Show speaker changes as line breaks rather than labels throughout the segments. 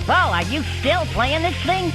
Paul, are you still playing this thing?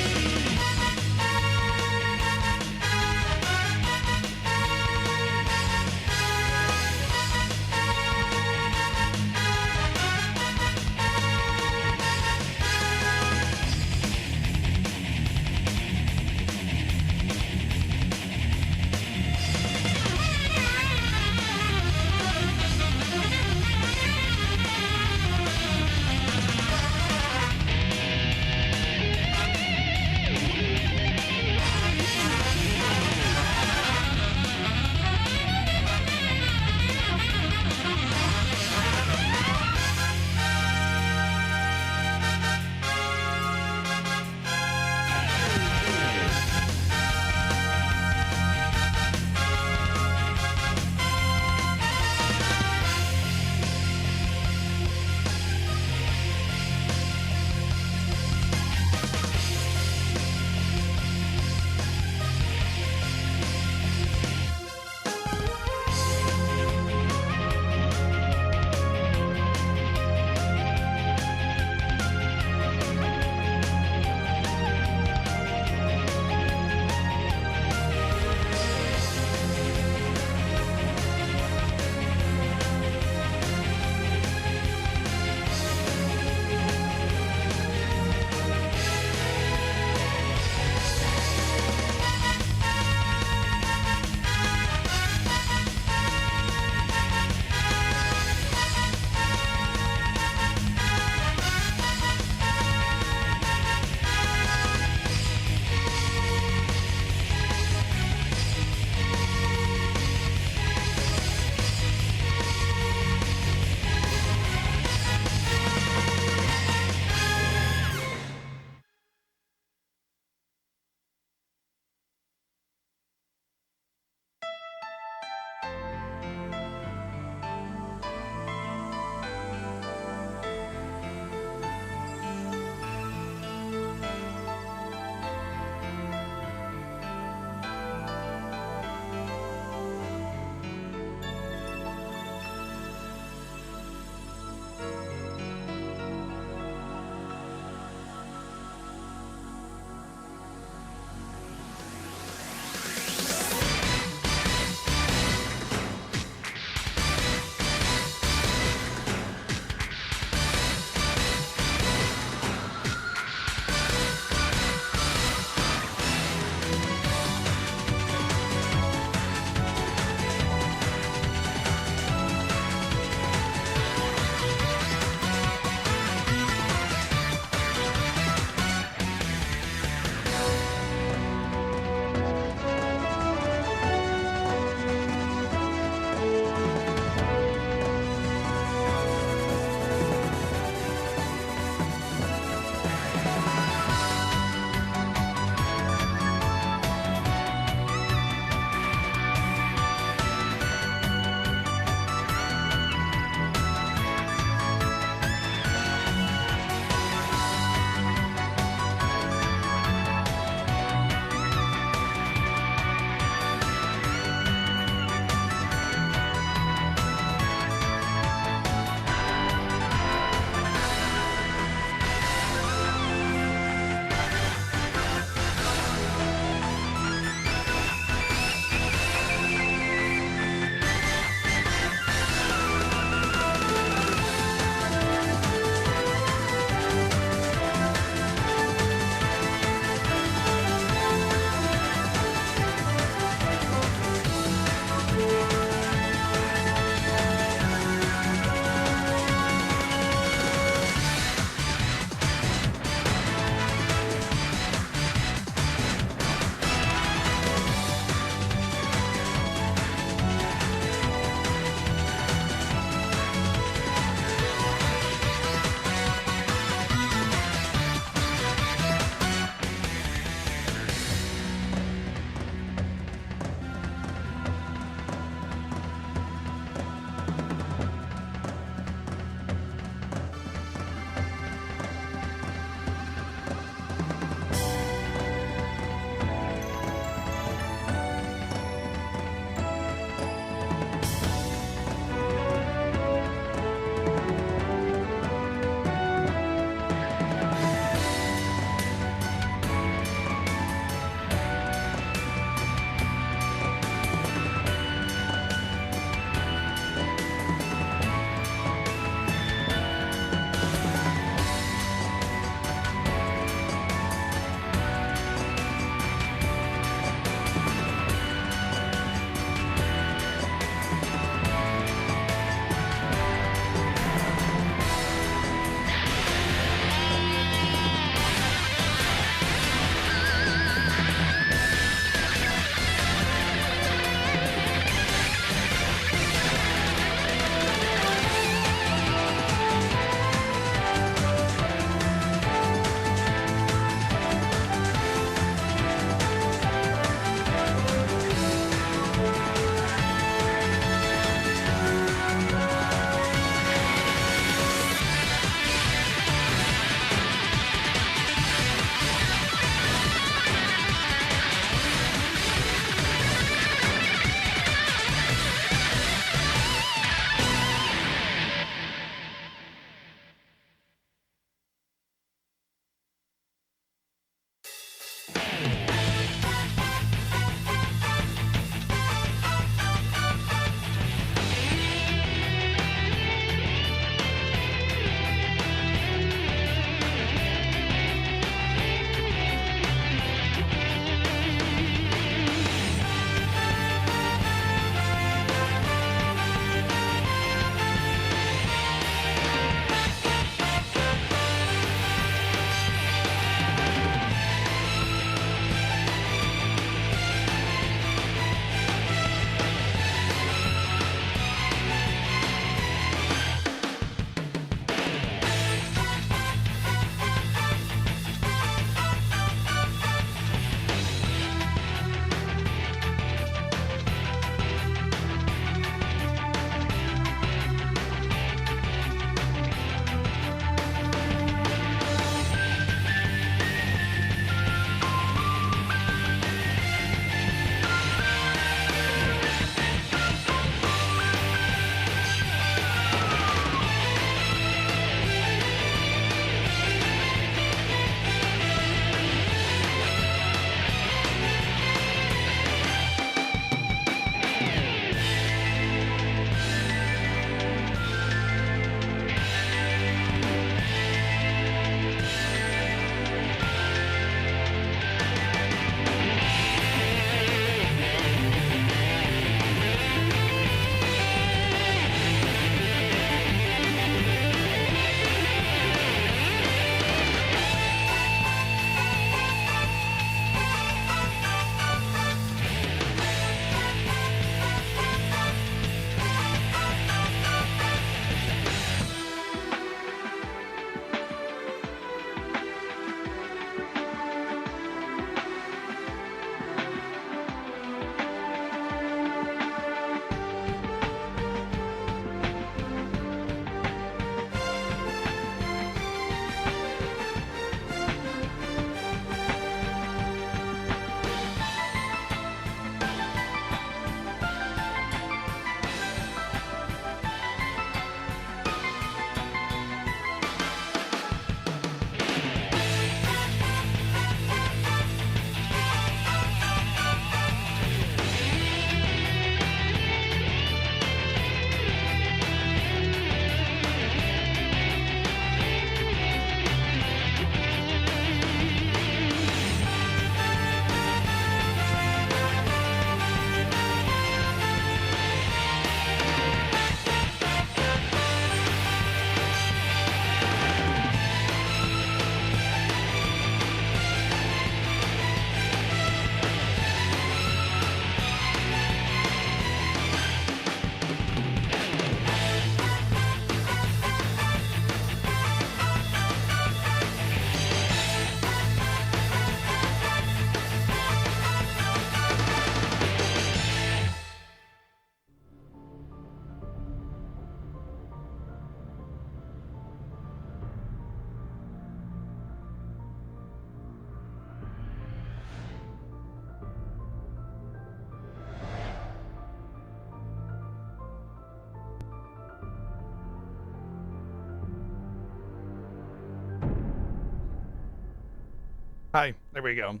Hi, there we go.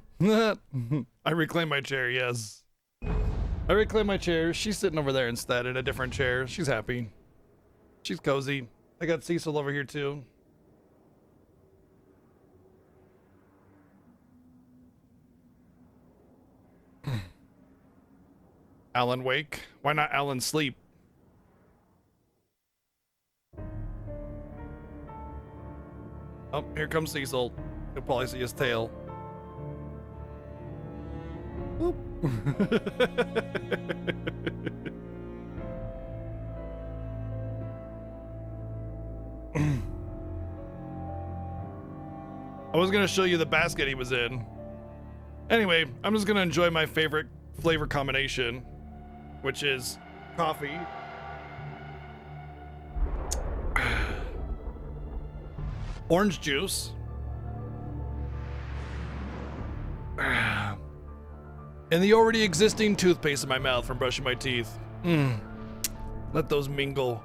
I reclaim my chair, yes. I reclaim my chair. She's sitting over there instead in a different chair. She's happy. She's cozy. I got Cecil over here too. Alan wake? Why not Alan sleep? Oh, here comes Cecil. You'll probably see his tail. Whoop. I was gonna show you the basket he was in. Anyway, I'm just gonna enjoy my favorite flavor combination, which is coffee, orange juice, and the already existing toothpaste in my mouth from brushing my teeth. Let those mingle.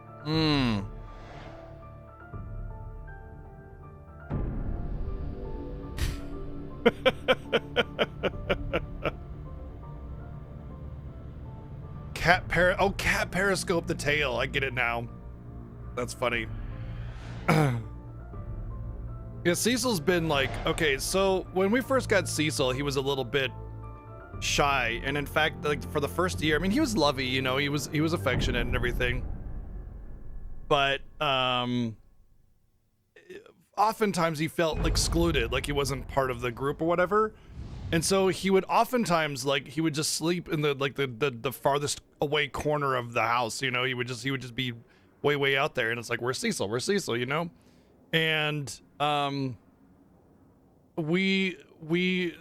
Cat periscope the tail. I get it now. That's funny. Yeah, Cecil's been like, okay, so when we first got Cecil, he was a little bit shy, and in fact, like for the first year, I mean, he was lovey, you know, he was affectionate and everything, but oftentimes he felt excluded, like he wasn't part of the group or whatever. And so he would oftentimes, like, he would just sleep in the farthest away corner of the house, you know. He would just be way out there, and it's like, where's Cecil, you know. And we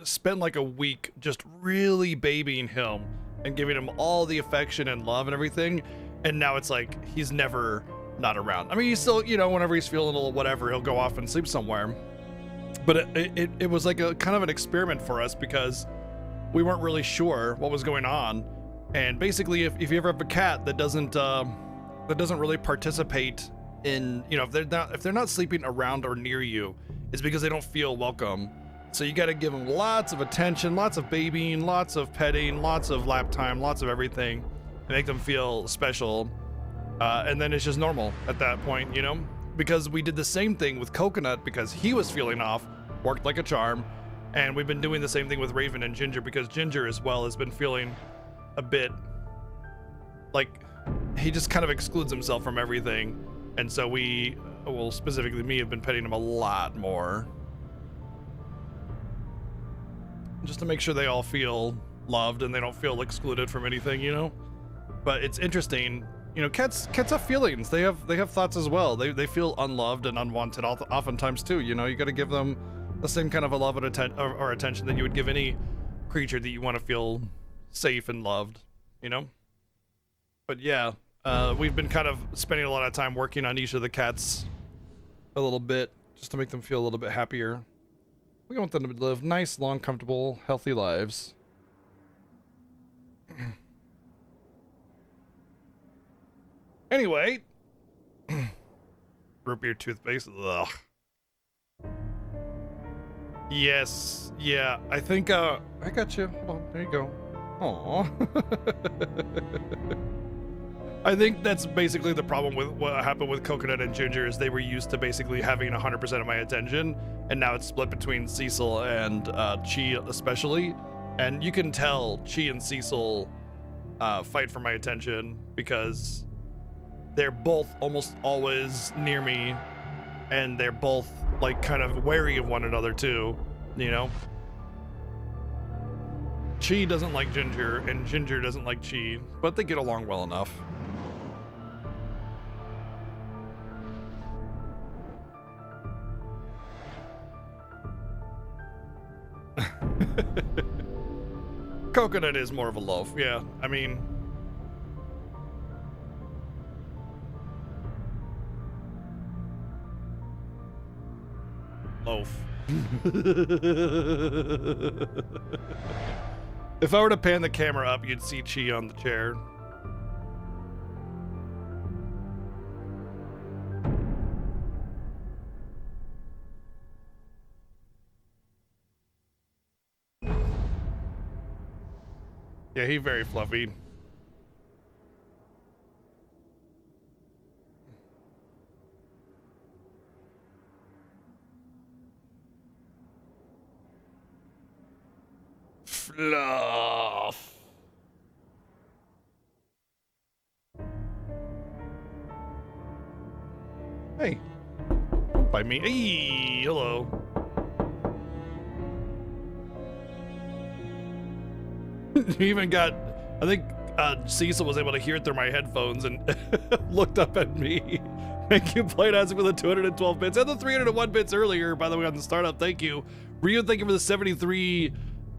spent like a week just really babying him and giving him all the affection and love and everything, and now it's like he's never not around. I mean, he's still, you know, whenever he's feeling a little whatever, he'll go off and sleep somewhere. But it was like a kind of an experiment for us, because we weren't really sure what was going on. And basically, if you ever have a cat that doesn't really participate in, you know, if they're not sleeping around or near you, it's because they don't feel welcome. So you got to give them lots of attention, lots of babying, lots of petting, lots of lap time, lots of everything to make them feel special. And then it's just normal at that point, you know. Because we did the same thing with Coconut, because he was feeling off, worked like a charm, and we've been doing the same thing with Raven and Ginger, because Ginger as well has been feeling a bit like he just kind of excludes himself from everything. And so we, well, specifically me, have been petting him a lot more, just to make sure they all feel loved and they don't feel excluded from anything, you know. But it's interesting. You know, cats have feelings. They have thoughts as well. They feel unloved and unwanted oftentimes too. You know, you got to give them the same kind of a love and attention that you would give any creature that you want to feel safe and loved. You know. But yeah, we've been kind of spending a lot of time working on each of the cats a little bit, just to make them feel a little bit happier. We want them to live nice, long, comfortable, healthy lives. Anyway, root beer toothpaste. Ugh. Yes, yeah. I think I got you. Hold on, there you go. Aww. I think that's basically the problem with what happened with Coconut and Ginger, is they were used to basically having 100% of my attention, and now it's split between Cecil and Chi especially. And you can tell Chi and Cecil fight for my attention, because they're both almost always near me, and they're both like kind of wary of one another too, you know. Chi doesn't like Ginger, and Ginger doesn't like Chi, but they get along well enough. Coconut is more of a loaf, yeah. I mean, loaf. If I were to pan the camera up, you'd see Chi on the chair. Yeah, he very fluffy. Fluff. Hey. By me. Hey, hello. You even got, I think Cecil was able to hear it through my headphones and looked up at me. Thank you, Playdancing, for the 212 bits and the 301 bits earlier, by the way, on the startup. Thank you. Ryu, thank you for the 73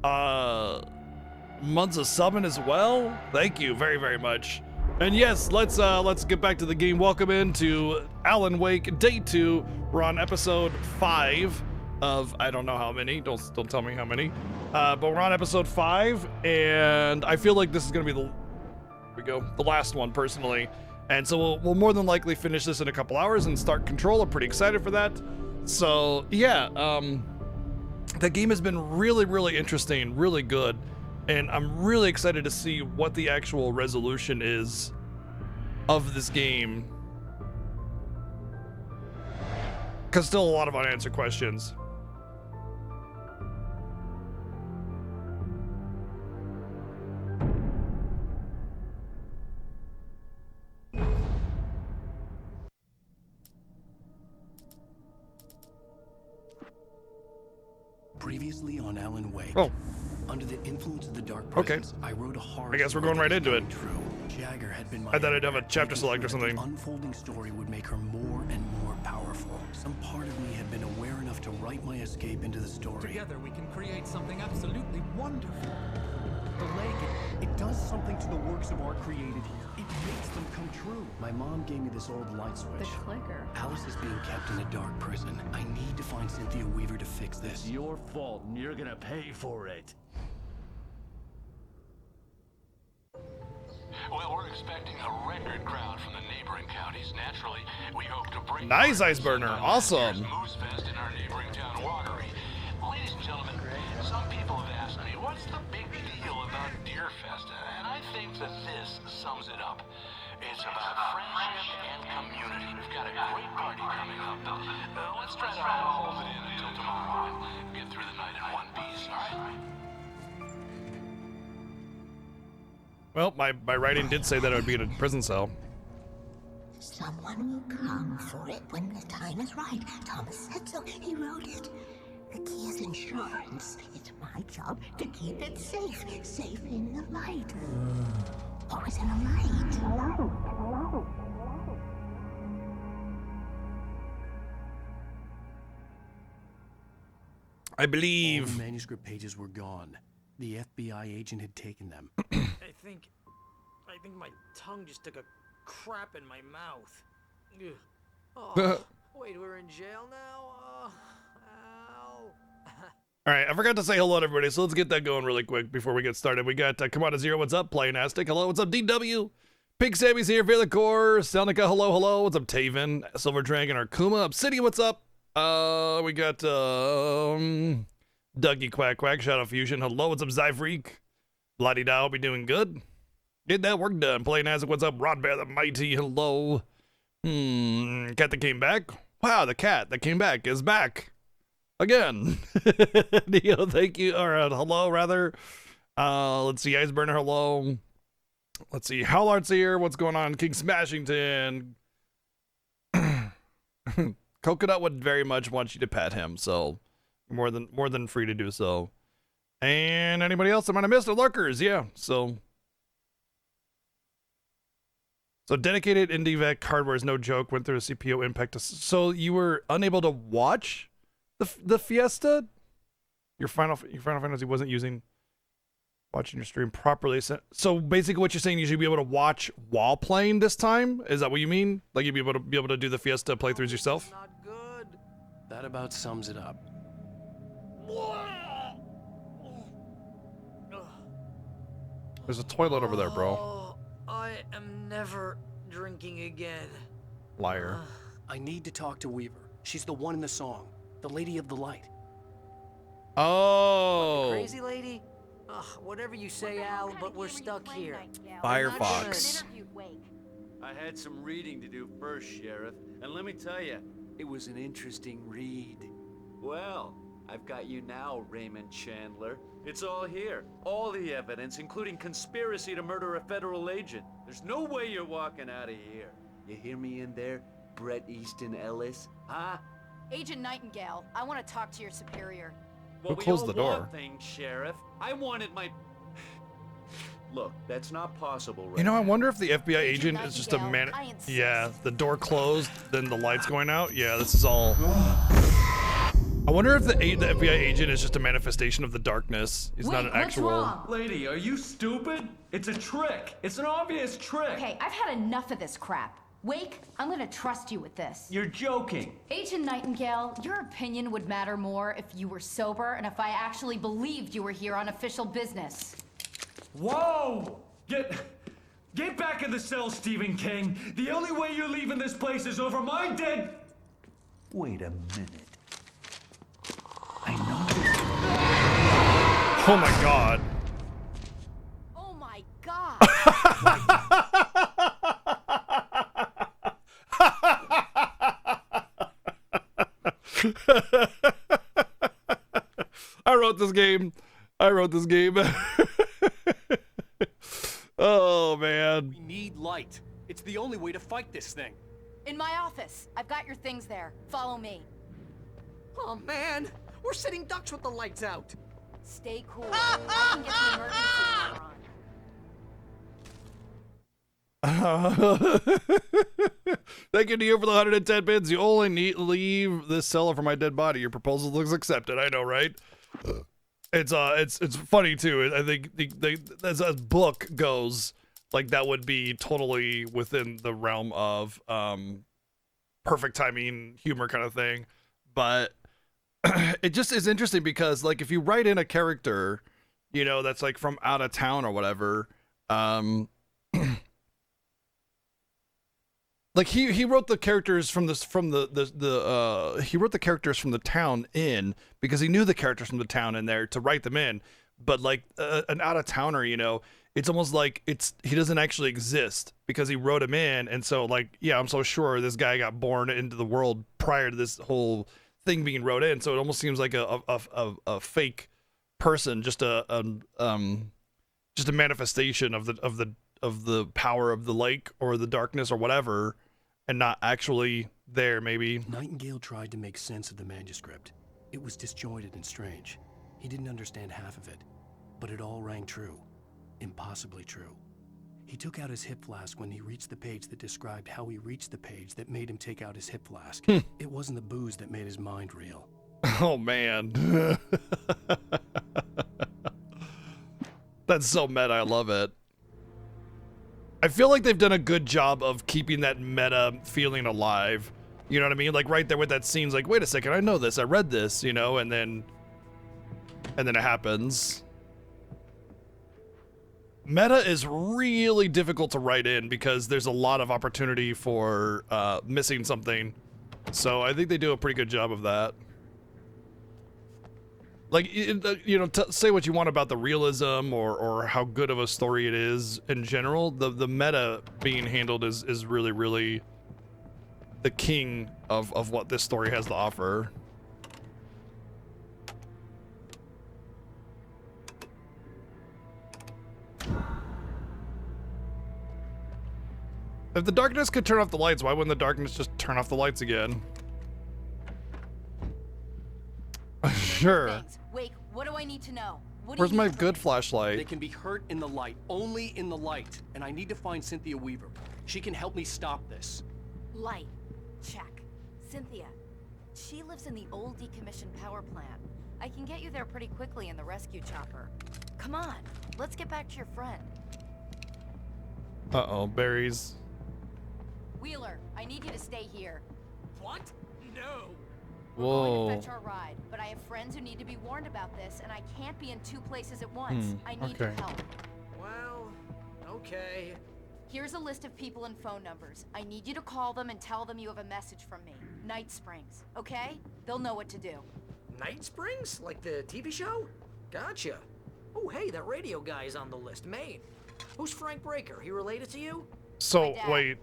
months of subbing as well. Thank you very, very much. And yes, let's get back to the game. Welcome into Alan Wake Day 2. We're on episode 5 of I don't know how many. Don't tell me how many. But we're on episode 5, and I feel like this is gonna be the last one personally. And so we'll more than likely finish this in a couple hours and start Control. I'm pretty excited for that. So yeah, the game has been really, really interesting, really good. And I'm really excited to see what the actual resolution is of this game. Because still a lot of unanswered questions.
Previously on Alan Wake.
Oh.
Under the influence of the dark presence, I wrote a horror.
I guess we're going right into it.
True. Jagger had been my
I thought I'd have a chapter select or something.
The unfolding story would make her more and more powerful. Some part of me had been aware enough to write my escape into the story.
Together we can create something absolutely wonderful. The lake,
It does something to the works of art created here. It makes them come true. My mom gave me this old light switch.
The clicker.
Alice is being kept in a dark prison. I need to find Cynthia Weaver to fix this.
It's your fault, and you're gonna pay for it.
Well, we're expecting a record crowd from the neighboring counties. Naturally, we hope to break.
Nice Ice Burner, awesome.
Moose Fest in our neighboring town, Watery. Ladies and gentlemen, some people have asked me, what's the big deal about Deer Fest? And I think that this sums it up. It's about friendship and community. We've got a great party coming up, but let's try to hold it in until tomorrow and get through the night in one piece, all right?
Well, my writing did say that I would be in a prison cell.
Someone will come for it when the time is right. Thomas said so. He wrote it. The key is insurance. It's my job to keep it safe. Safe in the light. Always in the light.
I
All
believe.
the manuscript pages were gone. The FBI agent had taken them.
I think my tongue just took a crap in my mouth. Ugh. Oh, wait, we're in jail now? Ow.
All right, I forgot to say hello to everybody, so let's get that going really quick before we get started. We got Kamada Zero, what's up? Playing Aztec, hello, what's up? DW, Pink Sammy's here, Vela Core, Selnica, hello, hello, what's up? Taven, Silver Dragon, Arkuma, Obsidian, what's up? We got Dougie Quack Quack, Shadow Fusion, hello, what's up? Zyfreak, Bloody Dow, hope you're doing good. Get that work done. Playing Aztec, what's up? Rod Bear the Mighty, hello. Cat that came back. Wow, the cat that came back is back. Again. Neo, thank you. Or hello, rather. Let's see. Iceburner, hello. Let's see. Howlart's here. What's going on? King Smashington. Coconut would very much want you to pet him, so more than free to do so. And anybody else I might have missed? The lurkers, yeah. So dedicated IndieVec hardware is no joke. Went through a CPU impact. So you were unable to watch the Fiesta? Your Final Fantasy wasn't watching your stream properly. So basically what you're saying is you'd be able to watch while playing this time? Is that what you mean? Like you'd be able to do the Fiesta playthroughs yourself?
Not good.
That about sums it up.
There's a toilet over there, bro.
Oh, I am never drinking again.
Liar.
I need to talk to Weaver. She's the one in the song. The Lady of the Light.
Oh.
Crazy lady? Ugh, whatever you say, Al, but we're stuck here.
Firefox.
I had some reading to do first, Sheriff, and let me tell you, it was an interesting read. Well, I've got you now, Raymond Chandler. It's all here. All the evidence, including conspiracy to murder a federal agent. There's no way you're walking out of here. You hear me in there, Bret Easton Ellis? Huh?
Agent Nightingale, I want to talk to your superior.
Well,
Who closed
we all
the door?
want things, Sheriff. I wanted my... Look, that's not possible right
You know, I
now.
wonder if the FBI agent is just a man.
I insist.
Yeah, the door closed, then the lights going out. Yeah, this is all. I wonder if the FBI agent is just a manifestation of the darkness. He's not an actual.
Lady, are you stupid? It's a trick. It's an obvious trick.
Okay, I've had enough of this crap. Wake, I'm gonna trust you with this.
You're joking.
Agent Nightingale, your opinion would matter more if you were sober and if I actually believed you were here on official business.
Whoa! Get back in the cell, Stephen King. The only way you're leaving this place is over my dead... Wait a minute. I know.
Oh my god.
Oh my god!
I wrote this game. Oh man.
We need light. It's the only way to fight this thing.
In my office. I've got your things there. Follow me.
Oh man, we're sitting ducks with the lights out.
Stay cool. I can get the emergency number on.
Thank you to you for the 110 bits. You only need to leave this cellar for my dead body. Your proposal looks accepted. I know, right? It's funny too. I think as a book goes, like that would be totally within the realm of perfect timing, humor kind of thing. But it just is interesting because like if you write in a character, you know, that's like from out of town or whatever, like he wrote the characters from he wrote the characters from the town in because he knew the characters from the town in there to write them in. But like an out of towner, you know, it's almost like he doesn't actually exist because he wrote him in. And so like, yeah, I'm so sure this guy got born into the world prior to this whole thing being wrote in. So it almost seems like a fake person, just a manifestation of the power of the lake or the darkness or whatever, and not actually there, maybe.
Nightingale tried to make sense of the manuscript. It was disjointed and strange. He didn't understand half of it, but it all rang true. Impossibly true. He took out his hip flask when he reached the page that described how he reached the page that made him take out his hip flask. It wasn't the booze that made his mind reel.
Oh, man. That's so meta. I love it. I feel like they've done a good job of keeping that meta feeling alive. You know what I mean? Like right there with that scene's like, wait a second, I know this, I read this, you know, and then it happens. Meta is really difficult to write in because there's a lot of opportunity for missing something. So I think they do a pretty good job of that. Like, you know, say what you want about the realism or how good of a story it is in general. The meta being handled is really, really the king of what this story has to offer. If the darkness could turn off the lights, why wouldn't the darkness just turn off the lights again? Sure.
Thanks. Wake, what do I need to know? What do
Where's
you
my
need from
good
me?
flashlight?
They can be hurt in the light, only in the light. And I need to find Cynthia Weaver. She can help me stop this.
Light. Check. Cynthia. She lives in the old decommissioned power plant. I can get you there pretty quickly in the rescue chopper. Come on, let's get back to your friend.
Uh-oh, berries.
Wheeler, I need you to stay here.
What? No.
We're going
Whoa.
to fetch our ride, but I have friends who need to be warned about this, and I can't be in two places at once. I need your
okay.
help.
Well, okay.
Here's a list of people and phone numbers. I need you to call them and tell them you have a message from me. Night Springs, okay? They'll know what to do.
Night Springs? Like the TV show? Gotcha. Oh, hey, that radio guy is on the list. Maine. Who's Frank Breaker? He related to you?
So,
dad.
wait.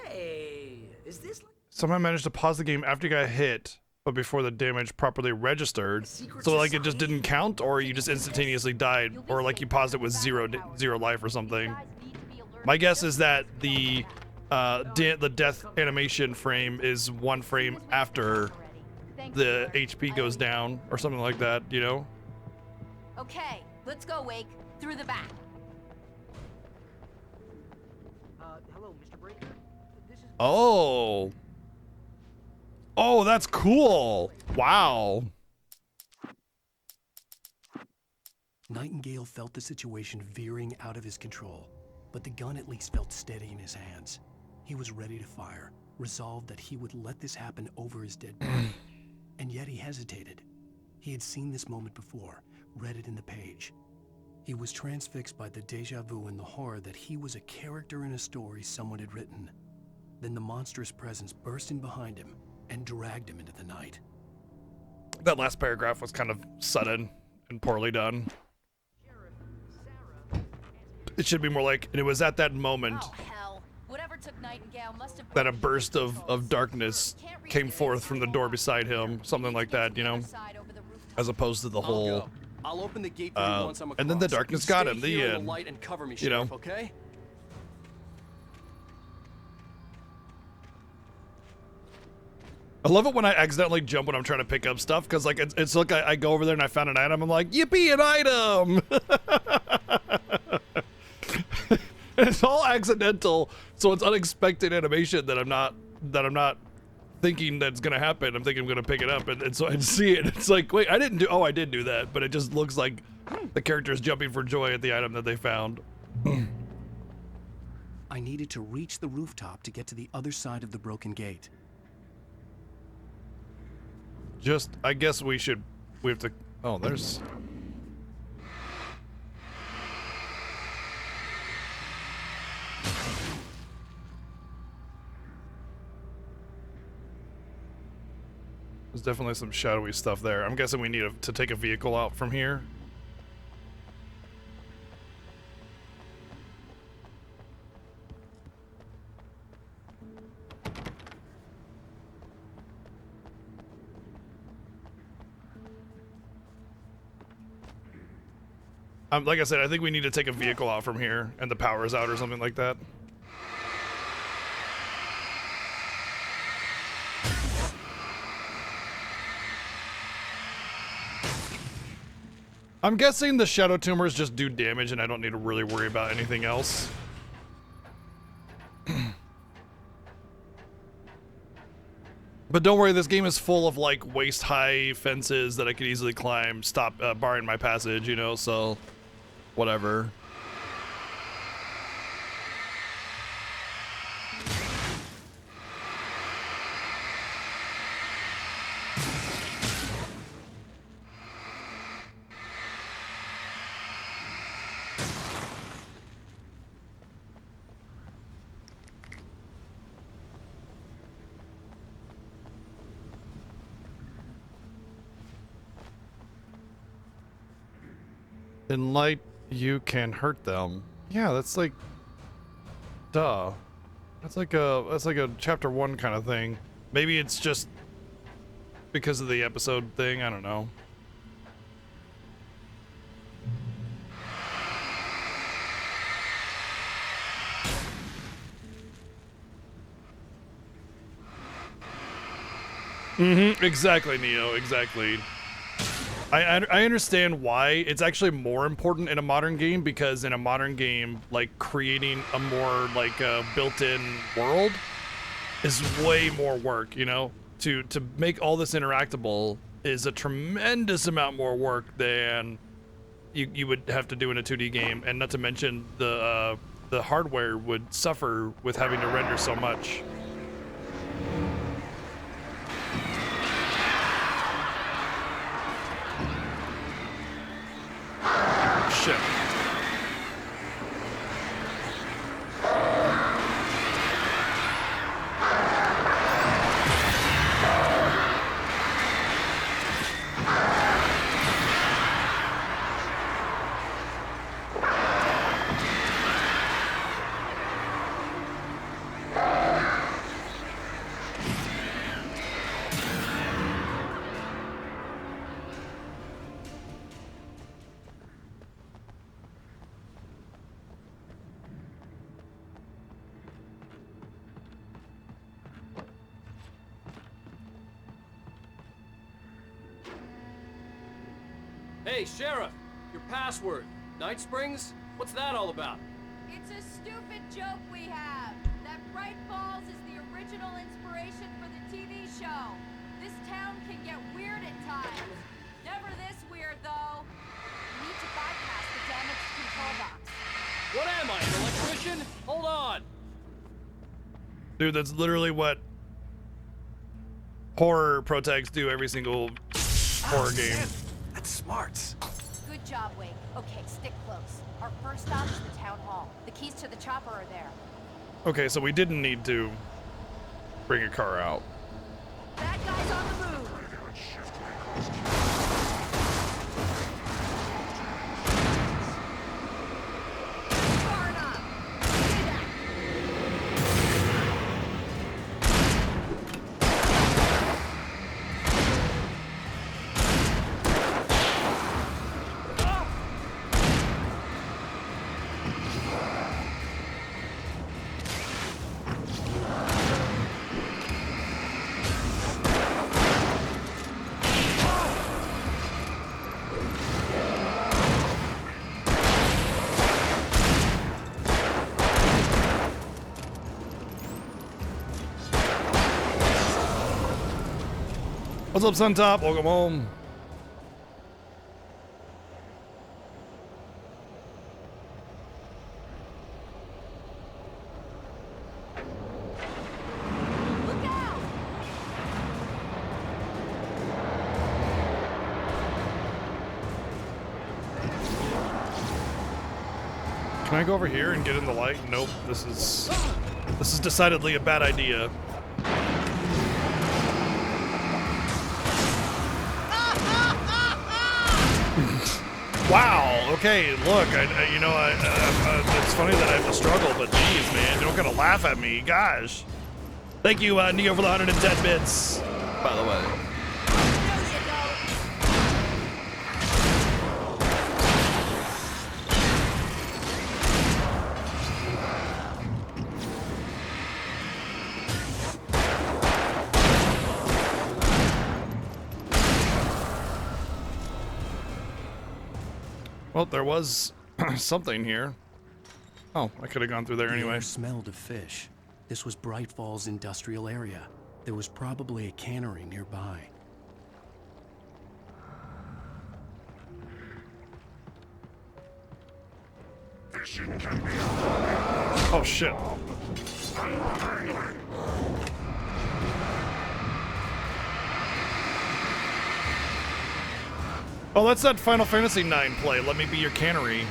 Hey, is this like
Somehow managed to pause the game after you got hit, but before the damage properly registered. So, like, it just didn't count, or you just instantaneously died, or like you paused it with zero life or something. My guess is that the death animation frame is 1 frame after the HP goes down, or something like that, you know?
Okay, let's go, Wake. Through the back.
hello, Mr. Breaker? This is
Oh. Oh, that's cool. Wow.
Nightingale felt the situation veering out of his control, but the gun at least felt steady in his hands. He was ready to fire, resolved that he would let this happen over his dead body. And yet he hesitated. He had seen this moment before, read it in the page. He was transfixed by the deja vu and the horror that he was a character in a story someone had written. Then the monstrous presence burst in behind him and dragged him into the night.
That last paragraph was kind of sudden and poorly done. It should be more like, and it was at that moment
Oh, hell. Whatever took Nightingale must have
that a burst of darkness came forth from the door beside him, something like that, you know, as opposed to the whole.
I'll open the gate for you once I'm across.
And then the darkness
You
got
stay
him. The
here in
end.
the light and cover me,
You know.
Sheriff, okay?
I love it when I accidentally jump when I'm trying to pick up stuff, because like it's like I go over there and I found an item. I'm like, yippee, an item! It's all accidental, so it's unexpected animation that I'm not thinking that's gonna happen. I'm thinking I'm gonna pick it up, and so I see it. It's like, wait, I didn't do. Oh, I did do that, but it just looks like the character is jumping for joy at the item that they found.
I needed to reach the rooftop to get to the other side of the broken gate.
I guess we have to. Oh, there's. There's definitely some shadowy stuff there. I'm guessing we need to take a vehicle out from here. Like I said, I think we need to take a vehicle out from here, and the power's out or something like that. I'm guessing the shadow tumors just do damage, and I don't need to really worry about anything else. But don't worry, this game is full of like waist-high fences that I could easily climb, barring my passage, you know, so whatever. In light, you can hurt them. Yeah, that's like, duh. That's like a chapter 1 kind of thing. Maybe it's just because of the episode thing. I don't know. Exactly, Neo. Exactly. I understand why it's actually more important in a modern game, because in a modern game, like, creating a more like built-in world is way more work, you know? To make all this interactable is a tremendous amount more work than you would have to do in a 2D game, and not to mention the hardware would suffer with having to render so much. Shit.
Hey, Sheriff, your password. Night Springs? What's that all about?
It's a stupid joke we have. That Bright Falls is the original inspiration for the TV show. This town can get weird at times. Never this weird, though. We need to bypass the damaged control box.
What am I, an electrician? Hold on.
Dude, that's literally what horror protags do every single horror game.
That's smart.
Good job, Wake. Okay, stick close. Our first stop is the town hall. The keys to the chopper are there.
Okay, so we didn't need to bring a car out.
That guy's on the move. Far enough. See that?
What's up, Suntop? Welcome home.
Look out!
Can I go over here and get in the light? Nope. This is decidedly a bad idea. Wow. Okay. Look. It's funny that I have to struggle, but geez, man, don't gotta laugh at me, gosh. Thank you, Neo, for the 110 bits. By the way. Well, there was something here. Oh, I could have gone through there
The
anyway.
air smelled of fish. This was Bright Falls industrial area. There was probably a cannery nearby.
Oh shit. Oh, that's that Final Fantasy IX play. Let me be your cannery.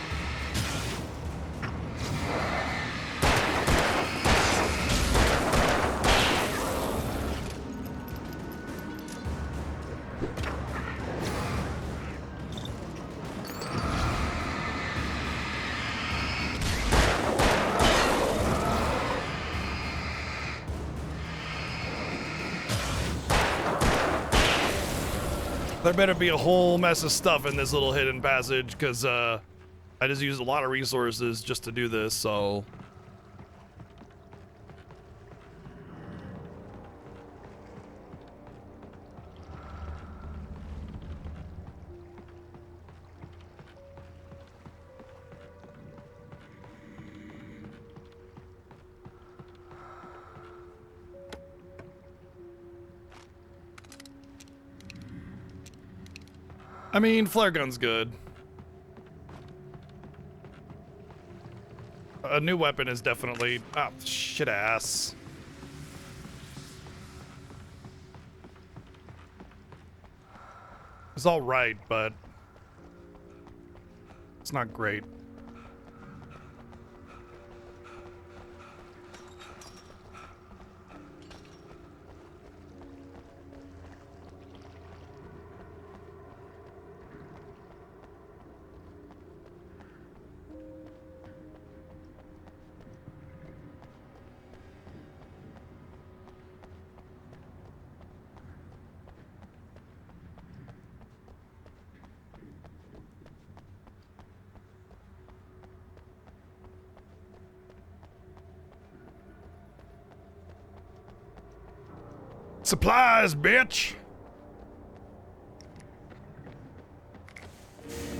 There better be a whole mess of stuff in this little hidden passage, because I just used a lot of resources just to do this, so... I mean, flare gun's good. A new weapon is definitely... Oh, shit ass. It's alright, but... it's not great. Supplies, bitch!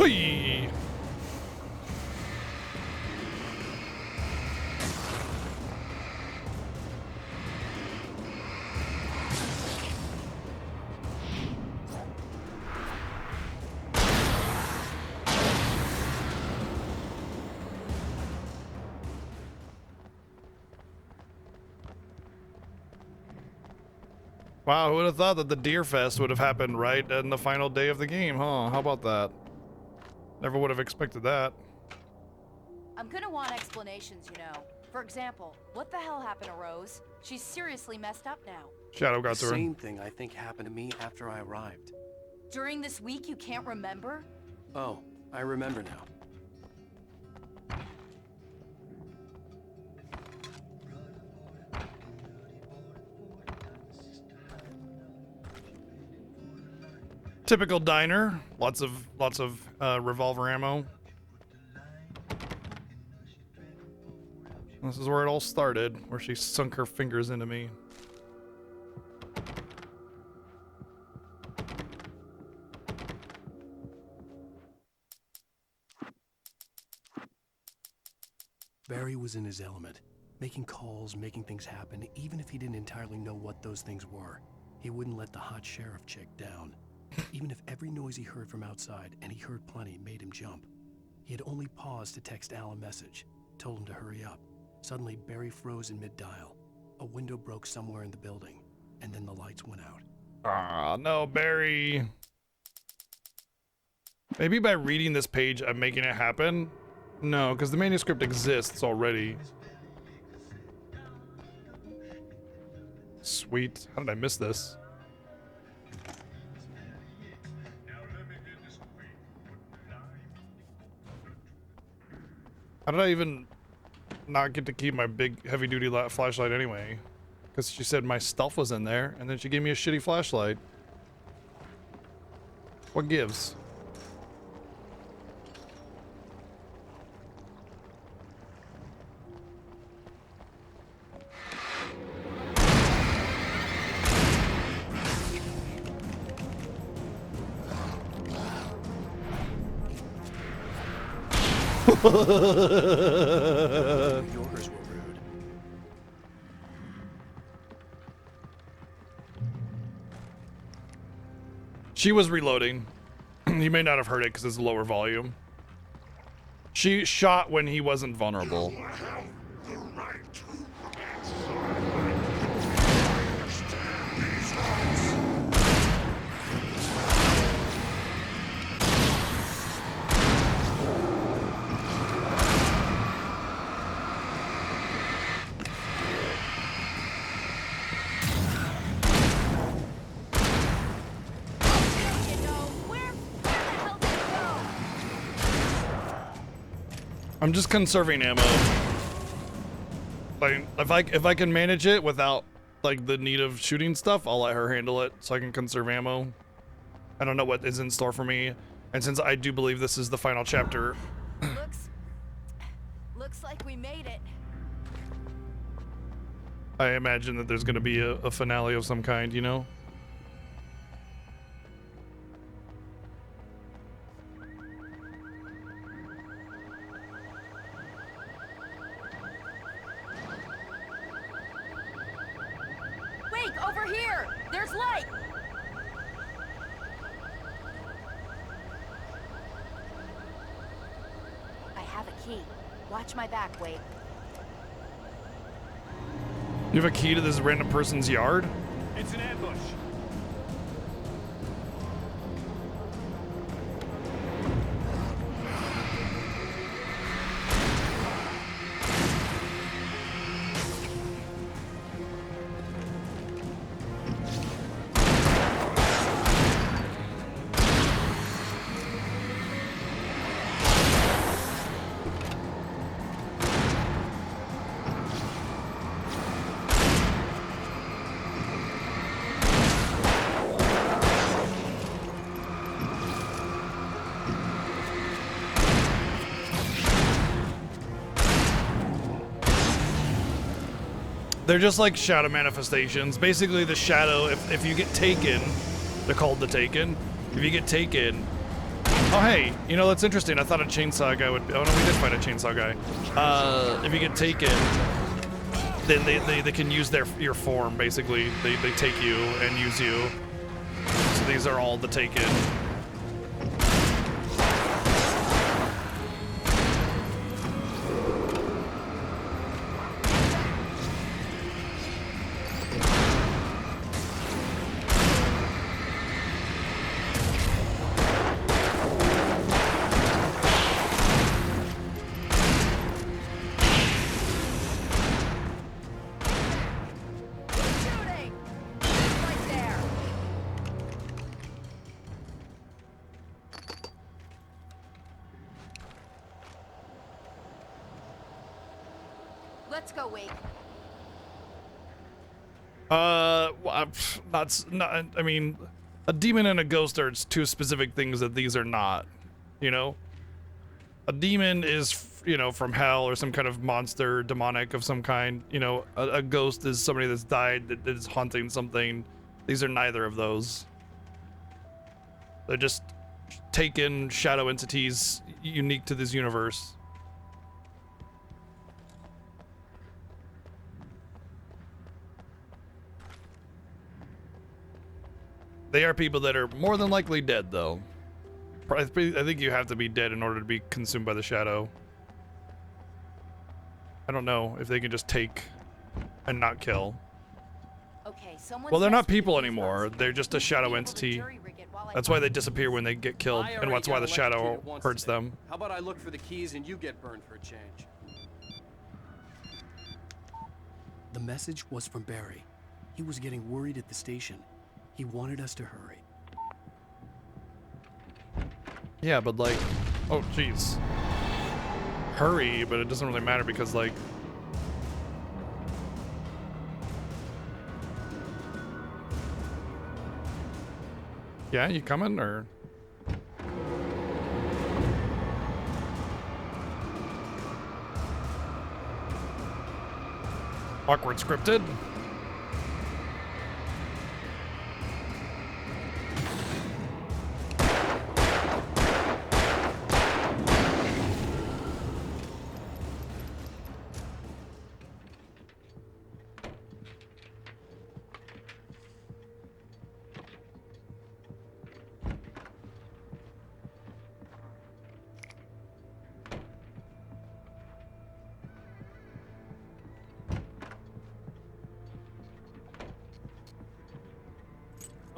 Whee! Wow, who would have thought that the Deer Fest would have happened right in the final day of the game, huh? How about that? Never would have expected that.
I'm gonna want explanations, you know. For example, what the hell happened to Rose? She's seriously messed up now.
Shadow got
The
to her.
same thing I think happened to me after I arrived.
During this week, you can't remember?
Oh, I remember now.
Typical diner. Lots of revolver ammo. This is where it all started, where she sunk her fingers into me.
Barry was in his element, making calls, making things happen, even if he didn't entirely know what those things were. He wouldn't let the hot sheriff chick down. Even if every noise he heard from outside, and he heard plenty, made him jump. He had only paused to text Al a message, told him to hurry up. Suddenly, Barry froze in mid-dial. A window broke somewhere in the building, and then the lights went out.
Ah, no, Barry. Maybe by reading this page, I'm making it happen? No, because the manuscript exists already. Sweet. How did I miss this? How did I even not get to keep my big heavy-duty flashlight anyway? Because she said my stuff was in there, and then she gave me a shitty flashlight. What gives?
New Yorkers were rude.
She was reloading. You may not have heard it because it's lower volume. She shot when he wasn't vulnerable. I'm just conserving ammo. Like, if I can manage it without like the need of shooting stuff, I'll let her handle it so I can conserve ammo. I don't know what is in store for me, and since I do believe this is the final chapter,
Looks like we made it.
I imagine that there's going to be a finale of some kind, you know?
Wait, over here! There's light! I have a key. Watch my back, Wade.
You have a key to this random person's yard?
It's an ambush.
They're just like shadow manifestations. Basically, the shadow, if you get taken, they're called the Taken. If you get taken, Oh, hey, you know, that's interesting. I thought a chainsaw guy would... Oh, no, we did find a chainsaw guy. If you get taken, then they can use your form, basically. They take you and use you. So these are all the taken.
Shooting! Right there! Let's go, Wake.
Not. I mean, a demon and a ghost are two specific things that these are not. You know, a demon is, you know, from hell or some kind of monster, demonic of some kind. You know, a ghost is somebody that's died that is haunting something. These are neither of those. They're just taken shadow entities unique to this universe. They are people that are more than likely dead, though. I think you have to be dead in order to be consumed by the shadow. I don't know if they can just take and not kill.
Okay, someone's
Well, they're not
messed with
people
the
anymore.
defense.
They're just a
We should
shadow
be able to
entity.
jury rig it while I
That's why
find
they
them.
disappear when they get killed,
I
and
already
that's why
got
the shadow
electrocuted once
hurts
today.
them.
How about I look for the keys and you get burned for a change?
The message was from Barry. He was getting worried at the station. He wanted us to hurry.
Yeah, but like, oh jeez, hurry, but it doesn't really matter because like, yeah, you coming or? Awkward scripted.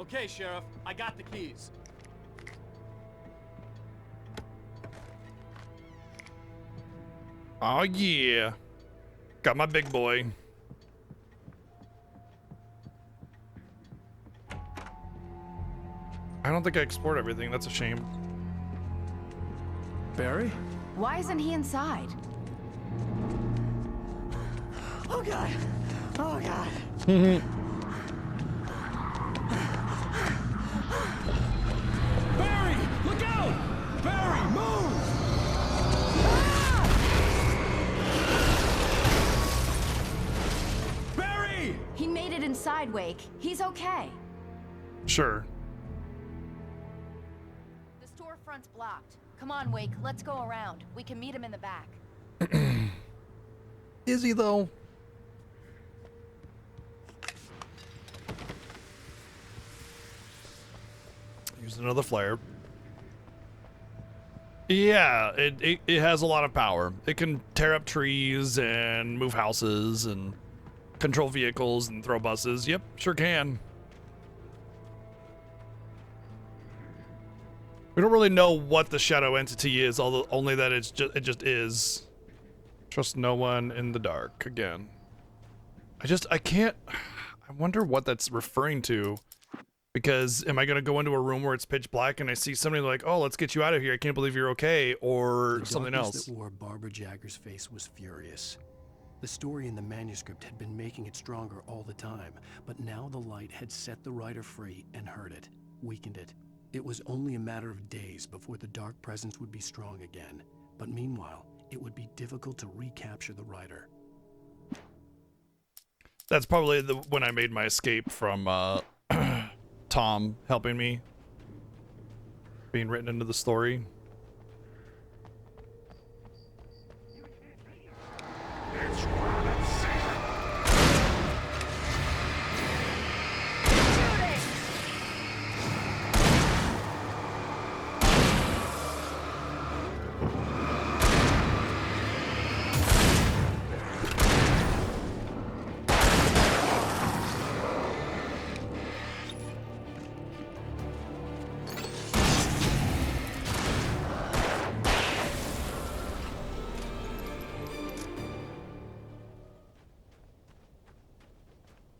Okay, Sheriff, I got the keys.
Oh yeah, got my big boy. I don't think I explored everything. That's a shame.
Barry?
Why isn't he inside?
Oh god! Oh god! Barry! Look out! Barry, move! Barry!
He made it inside, Wake. He's okay.
Sure.
The storefront's blocked. Come on, Wake. Let's go around. We can meet him in the back.
Is he though? Use another flare. Yeah, it has a lot of power. It can tear up trees and move houses and control vehicles and throw buses. Yep, sure can. We don't really know what the shadow entity is, although only that it just is. Trust no one in the dark again. I can't. I wonder what that's referring to. Because am I gonna go into a room where it's pitch black and I see somebody like, oh, let's get you out of here. I can't believe you're okay, or
The
something
darkness
else.
that wore Barbara Jagger's face was furious. The story in the manuscript had been making it stronger all the time, but now the light had set the writer free and hurt it, weakened it. It was only a matter of days before the dark presence would be strong again. But meanwhile, it would be difficult to recapture the writer.
That's probably when I made my escape from Tom helping me. being written into the story.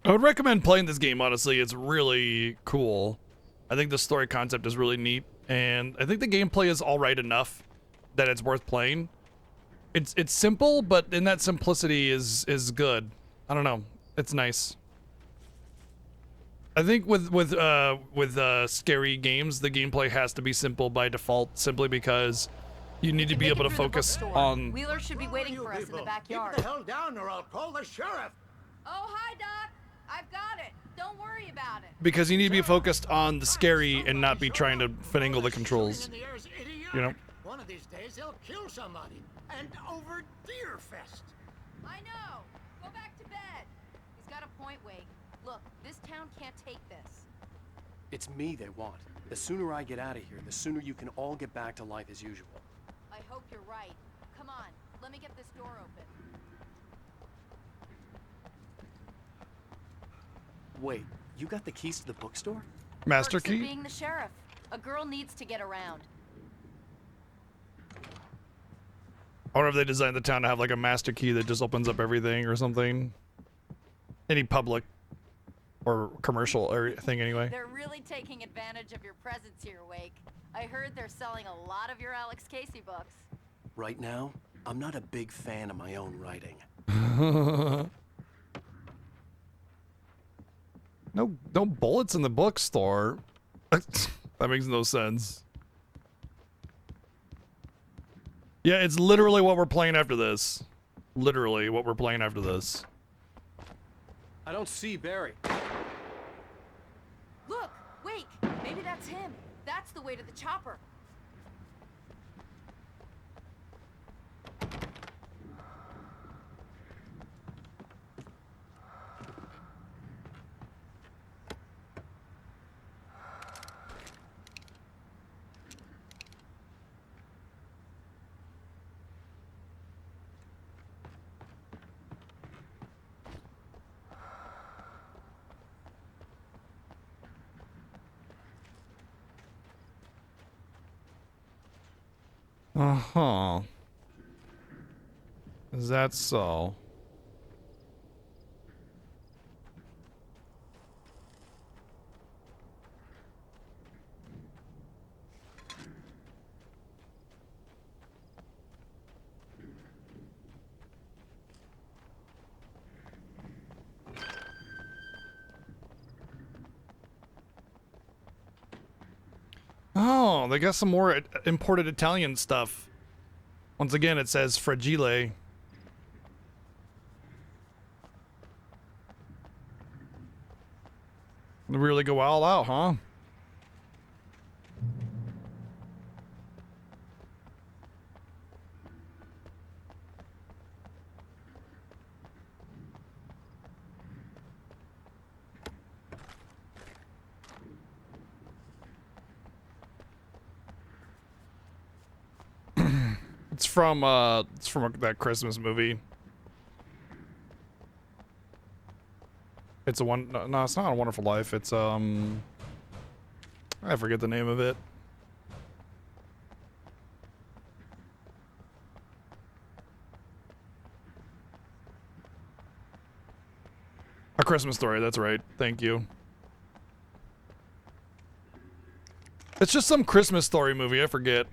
I would recommend playing this game, honestly. It's really cool. I think the story concept is really neat, and I think the gameplay is alright enough that it's worth playing. It's simple, but in that simplicity is good. I don't know. It's nice. I think with scary games, the gameplay has to be simple by default, simply because you need to be able to focus on...
Wheeler should be waiting for us in the backyard.
Keep the hell down or I'll call the sheriff.
Oh, hi, Doc. I've got it. Don't worry about it.
Because you need to be focused on the scary and not be trying to finagle the controls. You know?
One of these days he'll kill somebody. And over Deerfest.
I know. Go back to bed. He's got a point, Wake. Look, this town can't take this.
It's me they want. The sooner I get out of here, the sooner you can all get back to life as usual.
I hope you're right. Come on, let me get this door open.
Wait, you got the keys to the bookstore?
Master
Perks of
key?
being the sheriff. A girl needs to get around.
I wonder if they designed the town to have like a master key that just opens up everything or something. Any public or commercial or thing anyway.
They're really taking advantage of your presence here, Wake. I heard they're selling a lot of your Alex Casey books.
Right now, I'm not a big fan of my own writing.
No bullets in the bookstore. That makes no sense. Yeah, it's literally what we're playing after this. Literally what we're playing after this.
I don't see Barry.
Look, Wake. Maybe that's him. That's the way to the chopper.
Uh-huh. Is that so? Oh, they got some more imported Italian stuff. Once again, it says Fragile. They really go all out, huh? It's from that Christmas movie. It's a one. No, it's not A Wonderful Life. It's I forget the name of it. A Christmas Story. That's right. Thank you. It's just some Christmas Story movie. I forget.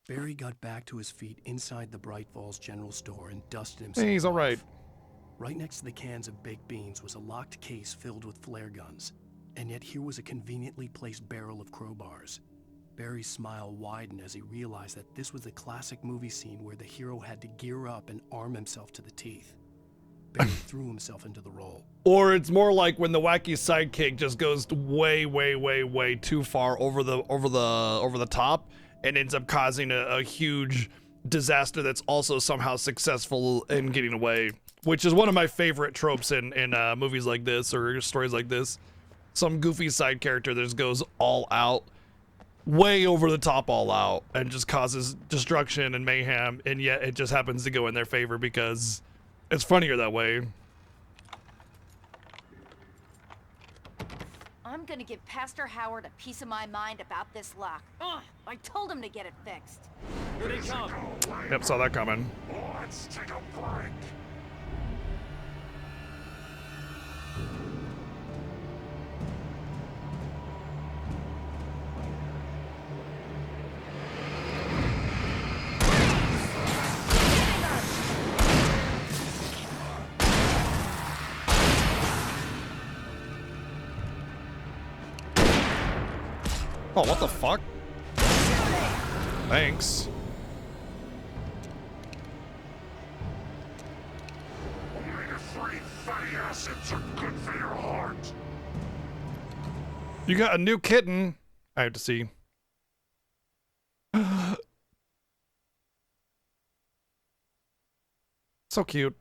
Barry got back to his feet inside the Bright Falls General Store and dusted himself.
Hey, he's all right.
Right next to the cans of baked beans was a locked case filled with flare guns, and yet here was a conveniently placed barrel of crowbars. Barry's smile widened as he realized that this was the classic movie scene where the hero had to gear up and arm himself to the teeth. Barry threw himself into the role.
Or it's more like when the wacky sidekick just goes way, way, way, way too far over the top and ends up causing a huge disaster that's also somehow successful in getting away, which is one of my favorite tropes in movies like this or stories like this. Some goofy side character that just goes all out, way over the top all out, and just causes destruction and mayhem, and yet it just happens to go in their favor because it's funnier that way.
I'm gonna give Pastor Howard a piece of my mind about this lock. Ugh, I told him to get it fixed.
Here they come.
Yep, saw that coming.
Let's take a break.
Oh, what the fuck? Thanks.
Omega-3 fatty acids are good for your heart.
You got a new kitten. I have to see. So cute.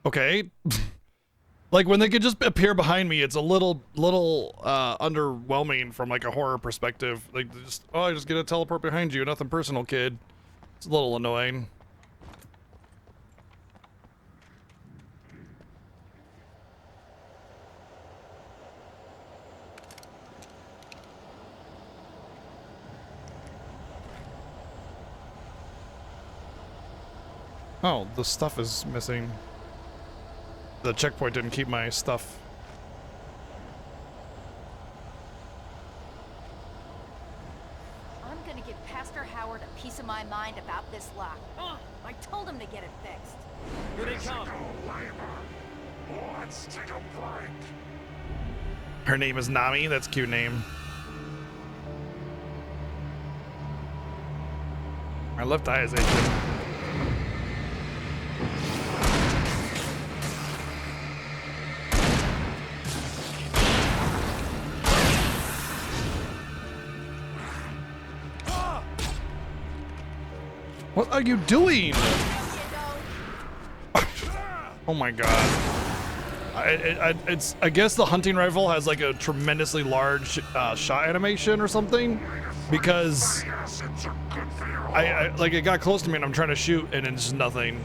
Okay. Like when they could just appear behind me, it's a little underwhelming from like a horror perspective. Like just, oh, I just get a teleport behind you. Nothing personal, kid. It's a little annoying. Oh, the stuff is missing. The checkpoint didn't keep my stuff.
I'm gonna give Pastor Howard a piece of my mind about this lock. Ugh, I told him to get it fixed.
Here they come.
Let's take a break.
Her name is Nami. That's a cute name. My left eye is aching. What are you doing? Oh my god. I guess the hunting rifle has like a tremendously large shot animation or something, because I like it got close to me and I'm trying to shoot and it's just nothing.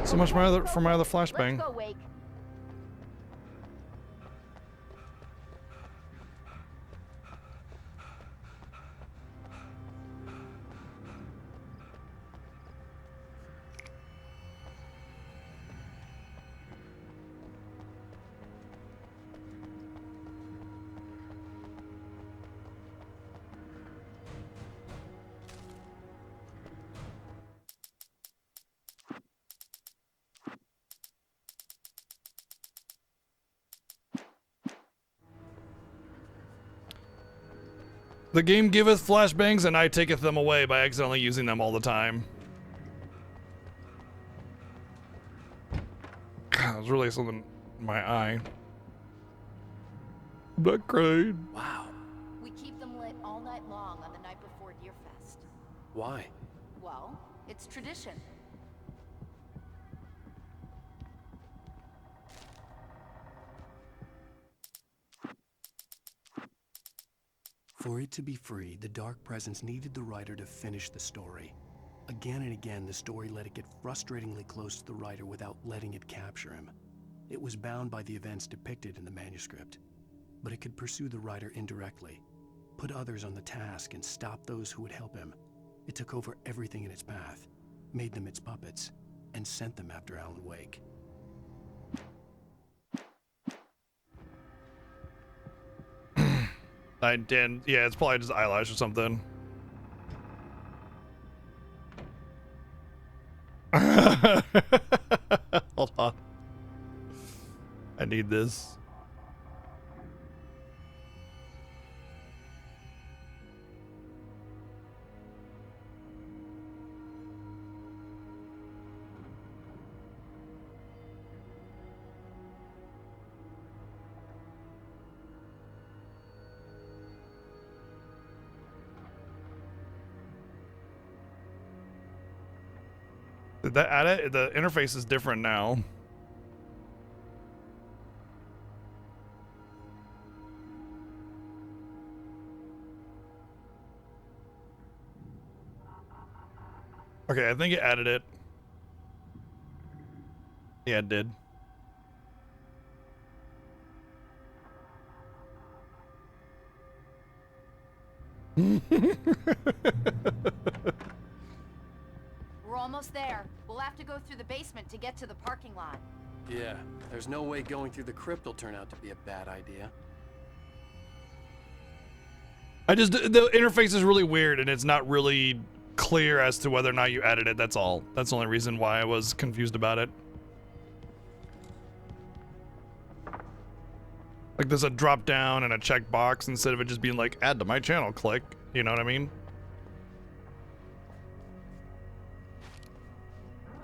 So much for my other flashbang.
Let's go, Wake.
The game giveth flashbangs, and I taketh them away by accidentally using them all the time. God, there's really something in my eye. I'm not crying.
Wow.
We keep them lit all night long on the night before Deerfest.
Why?
Well, it's tradition.
For it to be free, the Dark Presence needed the writer to finish the story. Again and again, the story let it get frustratingly close to the writer without letting it capture him. It was bound by the events depicted in the manuscript, but it could pursue the writer indirectly, put others on the task, and stop those who would help him. It took over everything in its path, made them its puppets, and sent them after Alan Wake.
I didn't. Yeah, it's probably just eyelash or something. Hold on. I need this. Did that add it? The interface is different now. Okay, I think it added it. Yeah, it did.
We're almost there. We'll have to go through the basement to get to the parking lot.
Yeah, there's no way going through the crypt will turn out to be a bad idea.
The interface is really weird and it's not really clear as to whether or not you added it. That's all. That's the only reason why I was confused about it. Like there's a drop down and a checkbox instead of it just being like add to my channel, click. You know what I mean?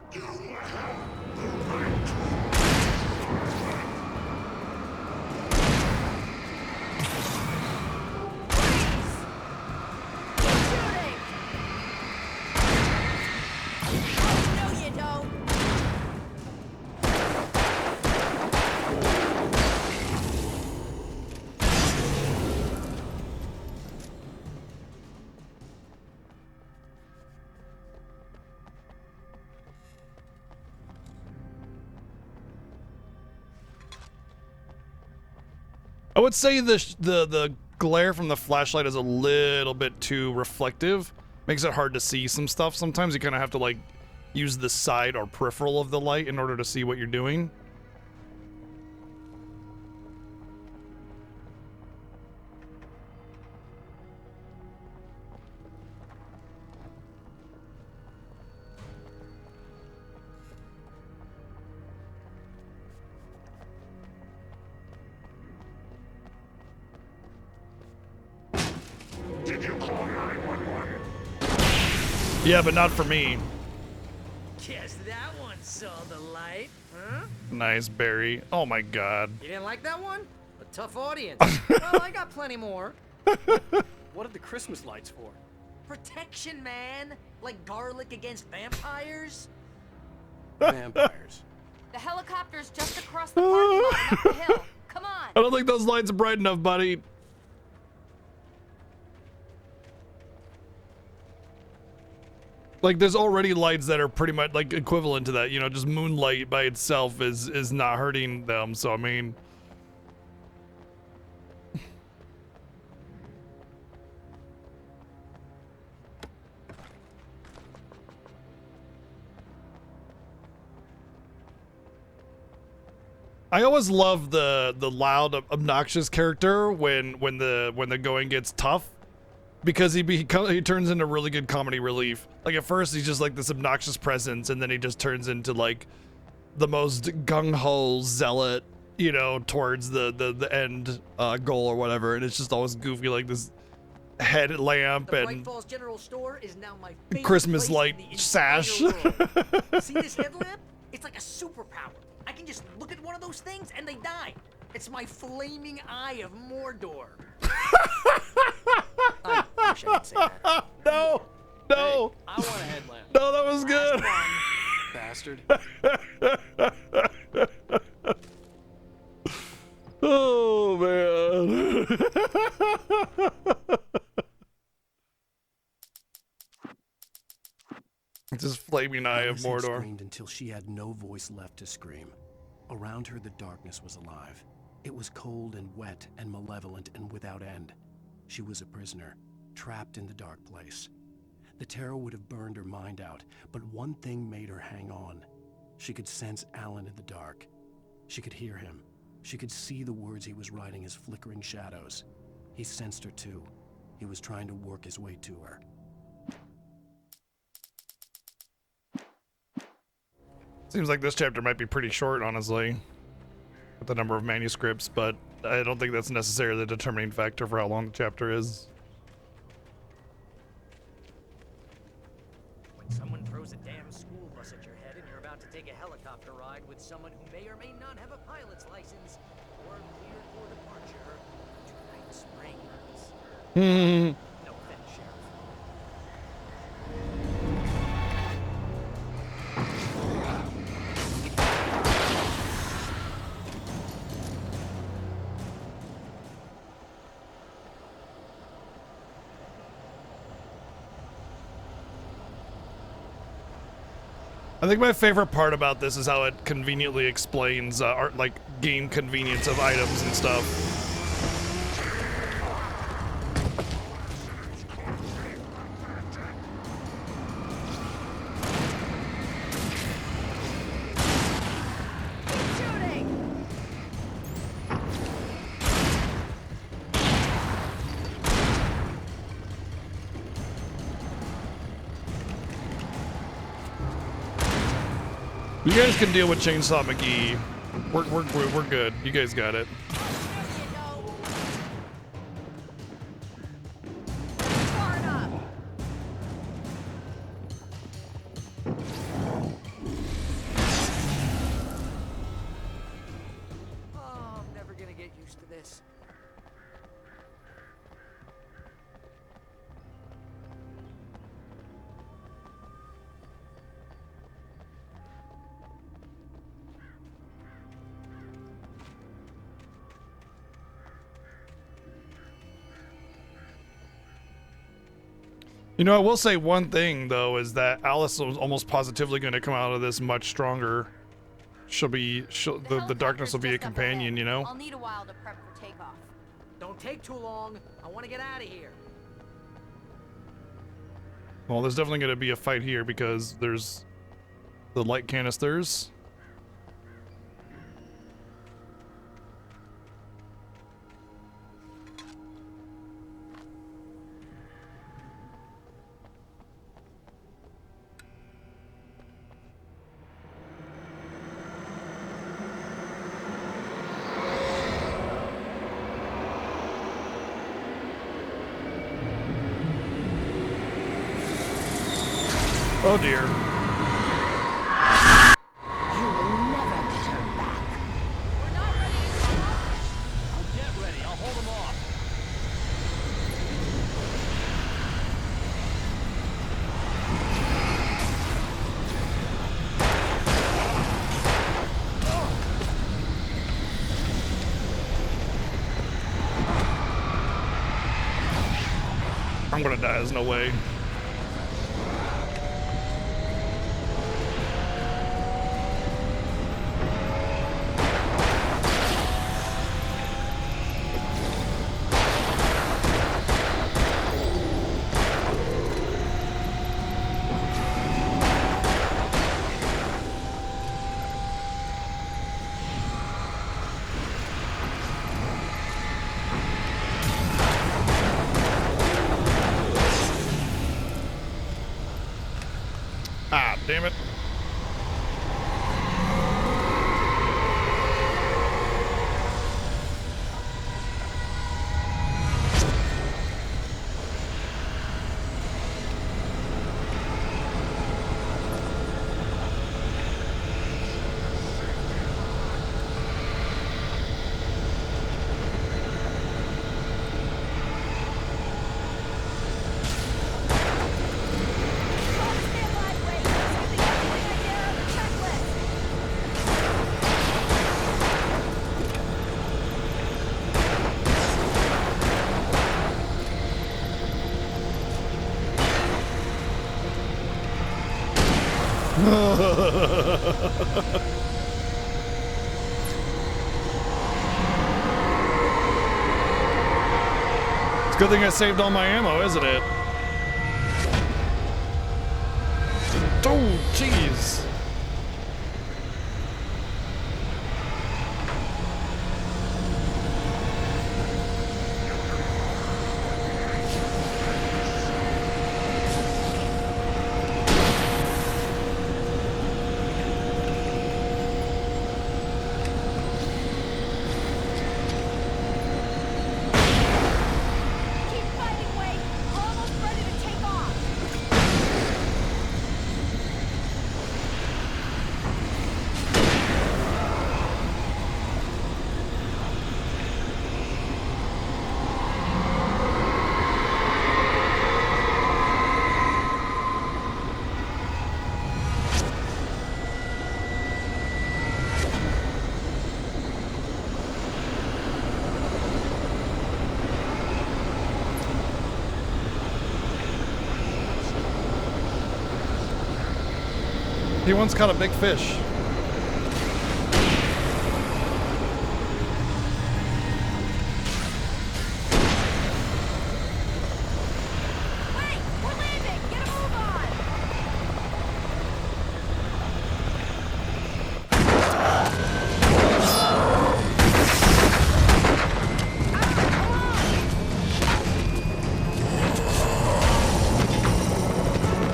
No, you don't.
I would say the glare from the flashlight is a little bit too reflective. Makes it hard to see some stuff. Sometimes you kind of have to like use the side or peripheral of the light in order to see what you're doing. Yeah, but not for me.
Guess that one saw the light, huh?
Nice, Barry. Oh my god.
You didn't like that one? A tough audience. Well, I got plenty more.
What are the Christmas lights for?
Protection, man. Like garlic against vampires.
Vampires.
The helicopter's just across the parking lot and up the hill. Come on.
I don't think those lights are bright enough, buddy. Like, there's already lights that are pretty much, like, equivalent to that. You know, just moonlight by itself is not hurting them. So, I mean... I always love the loud, obnoxious character when the going gets tough. Because he turns into really good comedy relief. Like at first he's just like this obnoxious presence, and then he just turns into like the most gung-ho zealot, you know, towards the end goal or whatever. And it's just always goofy, like this headlamp
The Bright
and
Falls General Store is now my favorite
Christmas
place
light
in the
sash.
entire world. See this headlamp? It's like a superpower. I can just look at one of those things and they die. It's my flaming eye of Mordor. I wish I could say that.
No, no,
I want a headlamp.
no, that was good.
Bastard.
Oh man. It's just flaming eye of
Alice had
Mordor.
screamed until she had no voice left to scream. Around her, the darkness was alive. It was cold and wet and malevolent and without end. She was a prisoner, trapped in the dark place. The terror would have burned her mind out, but one thing made her hang on. She could sense Alan in the dark. She could hear him. She could see the words he was writing as flickering shadows. He sensed her too. He was trying to work his way to her.
Seems like this chapter might be pretty short, honestly, with the number of manuscripts, but I don't think that's necessarily the determining factor for how long the chapter is.
When someone throws a damn school bus at your head and you're about to take a helicopter ride with someone who may or may not have a pilot's license or cleared for departure to Night Springs. No offense, Sheriff.
I think my favorite part about this is how it conveniently explains like game convenience of items and stuff. You guys can deal with Chainsaw McGee. We're good. You guys got it.
Oh, I'm never gonna get used to this.
You know, I will say one thing though is that Alice was almost positively going to come out of this much stronger. The darkness will be a companion, you know.
I'll need a while to prep for takeoff.
Don't take too long. I want to get out of here.
Well, there's definitely going to be a fight here because there's the light canisters. Oh dear.
You will never turn back.
We're not ready to come up.
I'll get ready. I'll hold them off.
I'm gonna die, there's no way. Ah, damn it. It's a good thing I saved all my ammo, isn't it? Oh, jeez.
Keep fighting, Wade. We're almost ready to take off.
He once caught a big fish.
Wait, we're leaving. Get a move on.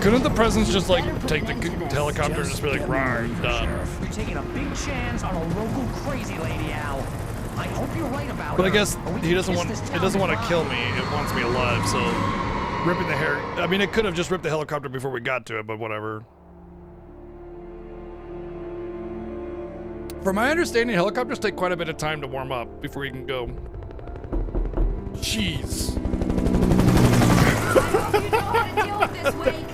Couldn't the presidents just like take the helicopter and just be like, "Rawr, done"?
You're taking a big chance on a local crazy lady, Al. I hope you're right about
But I
her,
guess
or we
he
can
doesn't
kiss
want
this
it
town
doesn't want to
goodbye.
kill me. It wants me alive. So ripping the hair. I mean, it could have just ripped the helicopter before we got to it, but whatever. From my understanding, helicopters take quite a bit of time to warm up before you can go. Jeez.
You know how to deal with this, Wake.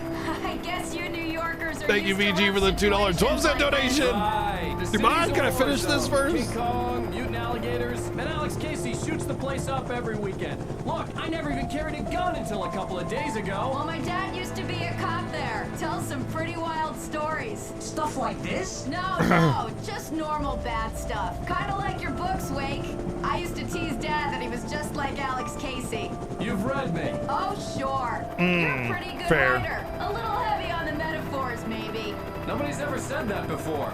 I guess you New Yorkers are
Thank you,
used to
VG, for the
rough
$2.12
situations like
donation.
Right. The
Come on,
city's
can I
a war
finish this
zone.
first?
King Kong, mutant alligators, and Alex Casey shoots the place up every weekend. Look, I never even carried a gun until a couple of days ago.
Well, my dad used to be a cop there. Tells some pretty wild stories.
Stuff like this?
No, just normal bad stuff. Kind of like your books, Wake. I used to tease Dad that he was just like Alex Casey.
You've read me.
Oh, sure. You're a pretty good
fair.
writer. A little heavy on the metaphors, maybe.
Nobody's ever said that before.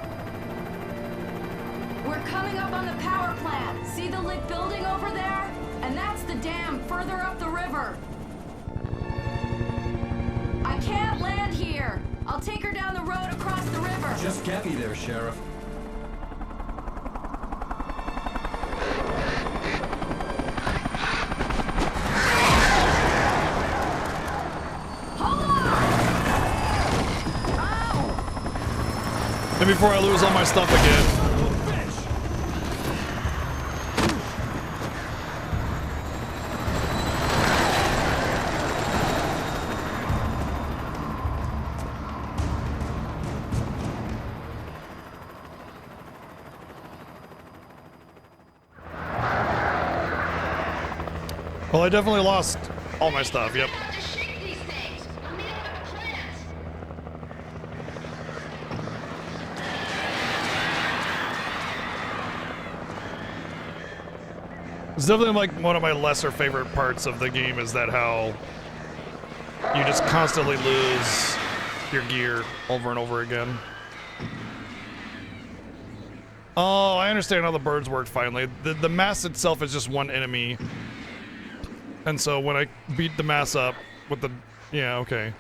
We're coming up on the power plant. See the lit building over there? And that's the dam further up the river. I can't land here. I'll take her down the road across the river.
Just get me there, Sheriff.
Hold on!
And before I lose all my stuff again. Well, I definitely lost all my stuff, yep. It's definitely like one of my lesser favorite parts of the game is that how you just constantly lose your gear over and over again. Oh, I understand how the birds work finally. The mass itself is just one enemy. And so when I beat the mass up with the... Yeah, okay.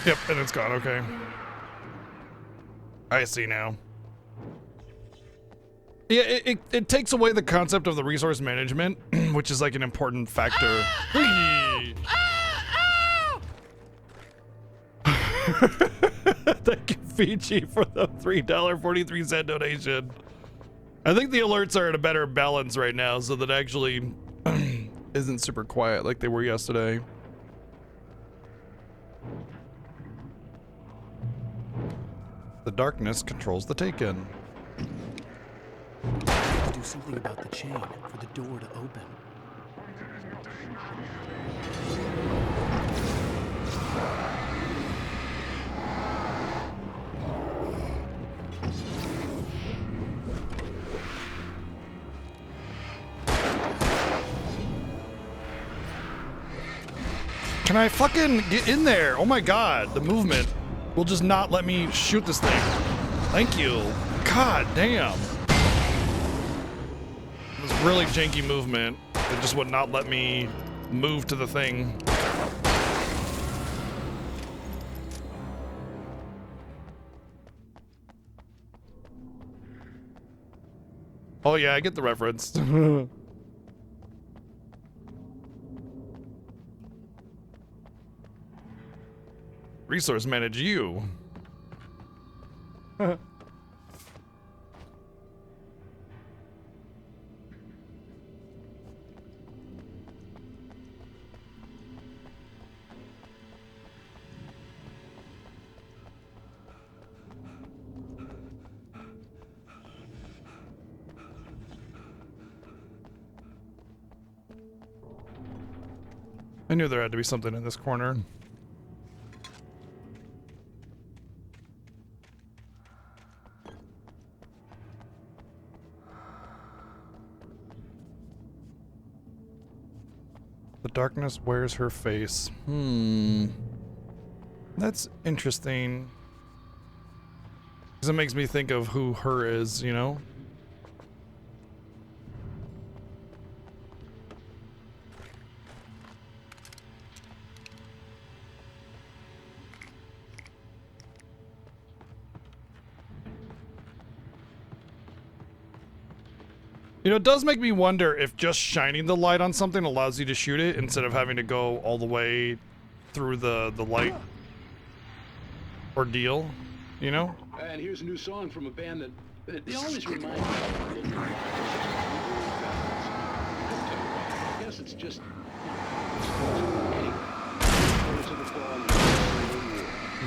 Yep, and it's gone, okay. I see now. Yeah, it takes away the concept of the resource management, which is like an important factor. Thank you, Fiji, for the $3.43 donation. I think the alerts are at a better balance right now, so that actually isn't super quiet like they were yesterday. The darkness controls the Taken.
To do something about the chain for the door to open.
Can I fucking get in there? Oh my god, the movement will just not let me shoot this thing. Thank you. God damn. This really janky movement. It just would not let me move to the thing. Oh yeah, I get the reference. Resource manage you. I knew there had to be something in this corner. The darkness wears her face. That's interesting. Because it makes me think of who her is, you know? You know, it does make me wonder if just shining the light on something allows you to shoot it instead of having to go all the way through the light ordeal, you know?
And here's a new song from a band that they always remind me of. I guess it's just...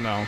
No.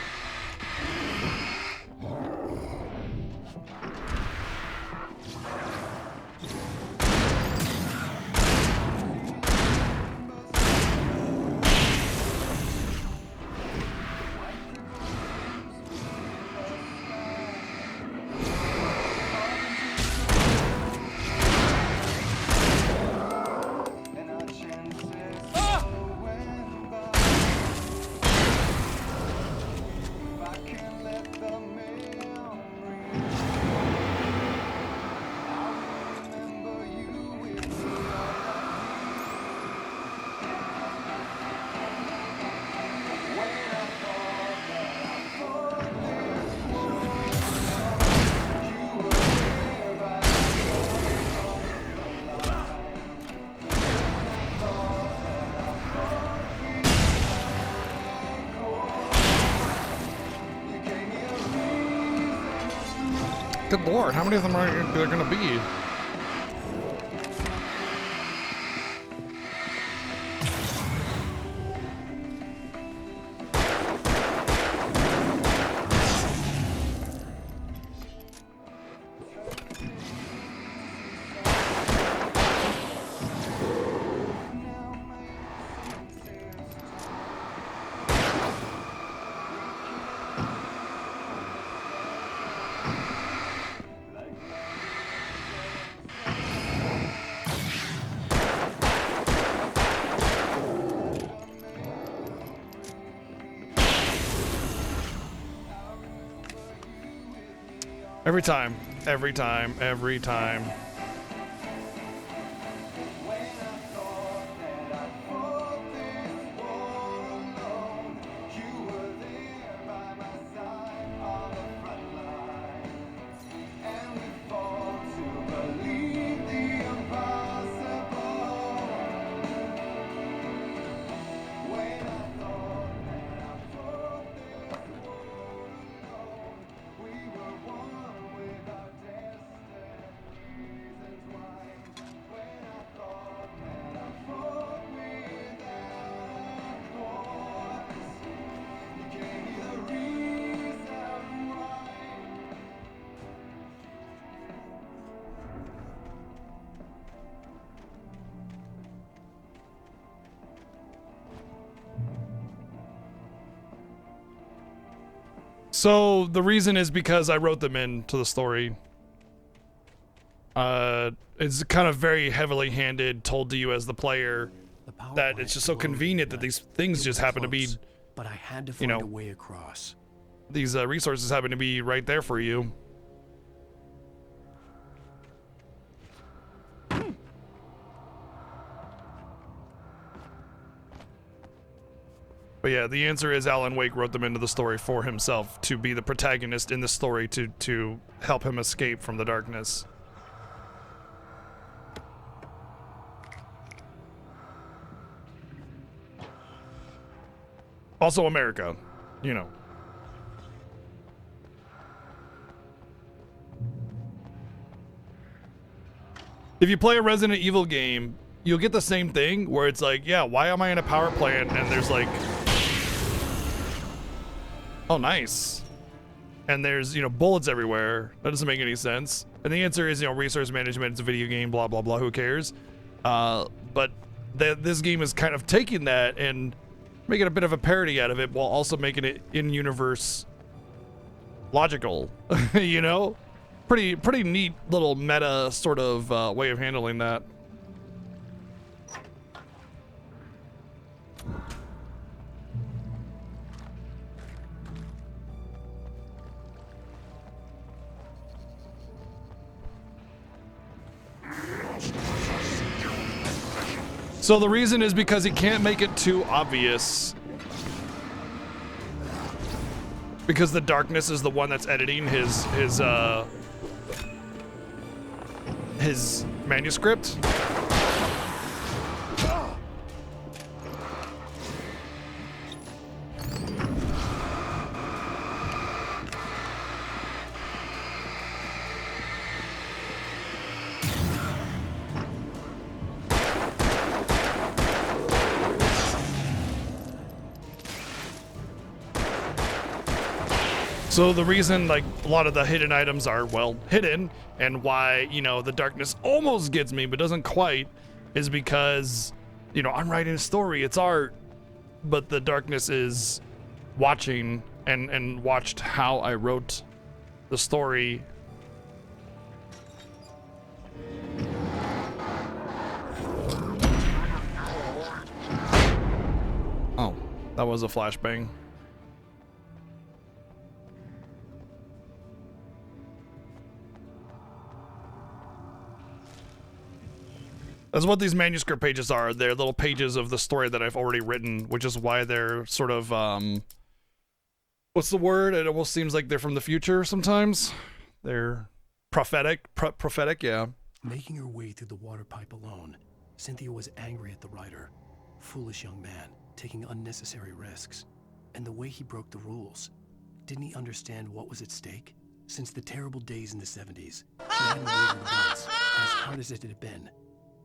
Good lord, how many of them are there gonna be? Every time, every time, every time. So the reason is because I wrote them into the story. It's kind of very heavily handed, told to you as the player.
power
that
plant
it's just so
glowed
convenient that
red.
these things
It
just
was
happen to be,
close, but I had to
you
find
know,
a way across.
these resources happen to be right there for you. But yeah, the answer is Alan Wake wrote them into the story for himself to be the protagonist in the story to help him escape from the darkness. Also America, you know. If you play a Resident Evil game, you'll get the same thing where it's like, yeah, why am I in a power plant and there's like, oh, nice. And there's, you know, bullets everywhere. That doesn't make any sense. And the answer is, you know, resource management, it's a video game, blah, blah, blah, who cares? But this game is kind of taking that and making a bit of a parody out of it while also making it in-universe logical, you know? Pretty neat little meta sort of way of handling that. So the reason is because he can't make it too obvious. Because the darkness is the one that's editing his manuscript. So the reason, like, a lot of the hidden items are, well, hidden, and why, you know, the darkness almost gets me but doesn't quite, is because, you know, I'm writing a story, it's art, but the darkness is watching and watched how I wrote the story. Oh, that was a flashbang. That's what these manuscript pages are. They're little pages of the story that I've already written, which is why they're sort of, what's the word? It almost seems like they're from the future sometimes. They're prophetic, prophetic, yeah.
Making her way through the water pipe alone, Cynthia was angry at the writer. Foolish young man, taking unnecessary risks. And the way he broke the rules. Didn't he understand what was at stake? Since the terrible days in the 70s, she hadn't wavered once, as hard as it had been.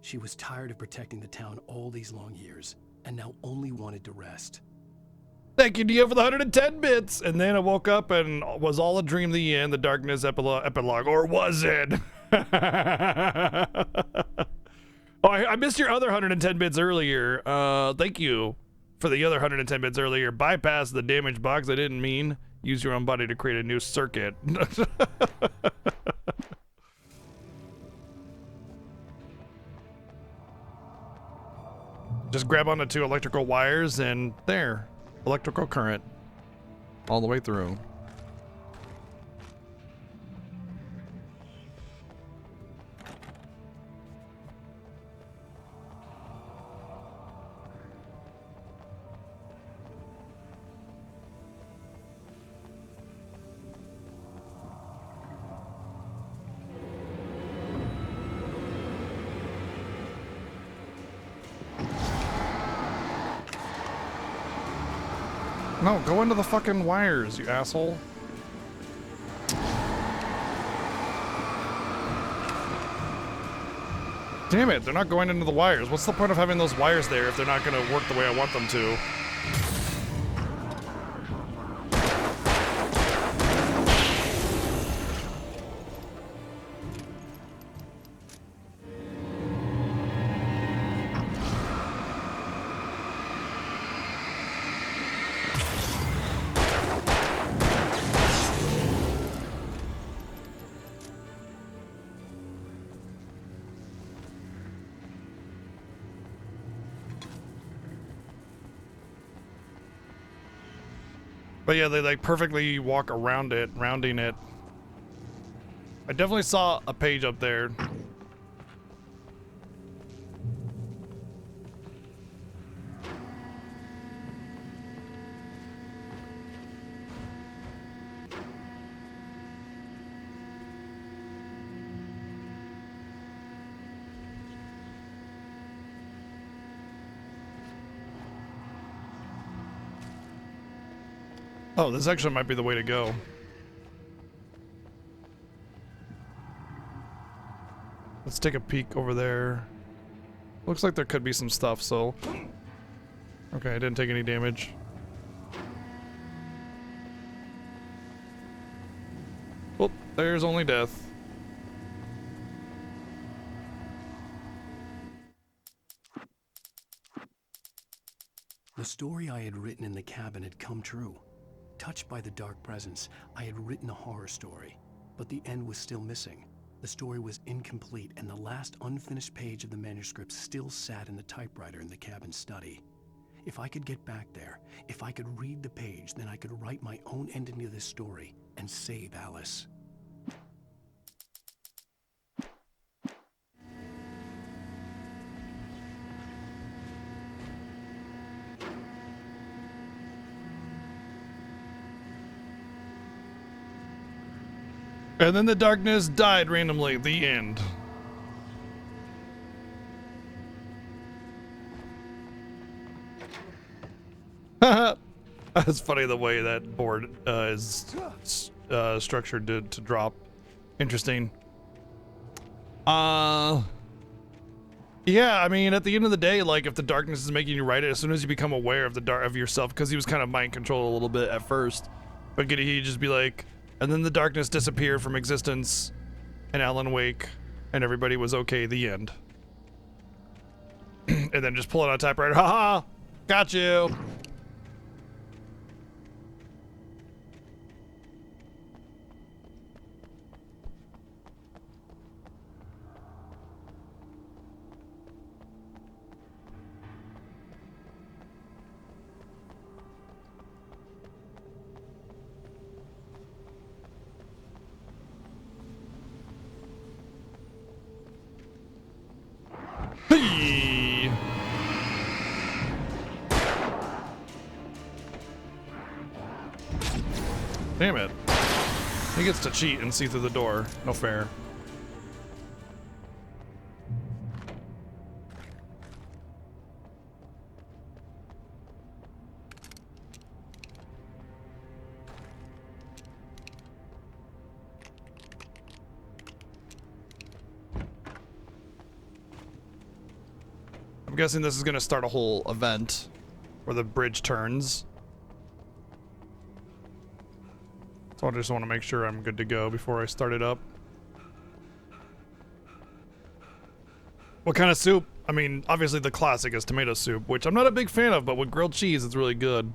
She was tired of protecting the town all these long years, and now only wanted to rest.
Thank you, Dio, for the 110 bits. And then I woke up and was all a dream, the end, the darkness epilogue, or was it? Oh, I missed your other 110 bits earlier. Thank you for the other 110 bits earlier. Bypass the damage box. I didn't mean. Use your own body to create a new circuit. Just grab onto 2 electrical wires and there, electrical current all the way through. No, go into the fucking wires, you asshole. Damn it, they're not going into the wires. What's the point of having those wires there if they're not going to work the way I want them to? But yeah, they like perfectly walk around it, rounding it. I definitely saw a page up there. Oh, this actually might be the way to go. Let's take a peek over there. Looks like there could be some stuff, so... Okay, I didn't take any damage. Oh, there's only death.
The story I had written in the cabin had come true. Touched by the dark presence, I had written a horror story, but the end was still missing. The story was incomplete, and the last unfinished page of the manuscript still sat in the typewriter in the cabin study. If I could get back there, if I could read the page, then I could write my own ending to this story and save Alice.
And then the darkness died randomly. The end. That's funny the way that board is structured to drop. Interesting. Yeah, I mean, at the end of the day, like, if the darkness is making you write it, as soon as you become aware of the of yourself, because he was kind of mind controlled a little bit at first, but could he just be like, and then the darkness disappeared from existence, and Alan Wake, and everybody was okay. The end. And then just pull it out a typewriter. Haha! Got you! Hey. Damn it. He gets to cheat and see through the door. No fair. I'm guessing this is going to start a whole event where the bridge turns. So I just want to make sure I'm good to go before I start it up. What kind of soup? I mean, obviously the classic is tomato soup, which I'm not a big fan of, but with grilled cheese, it's really good.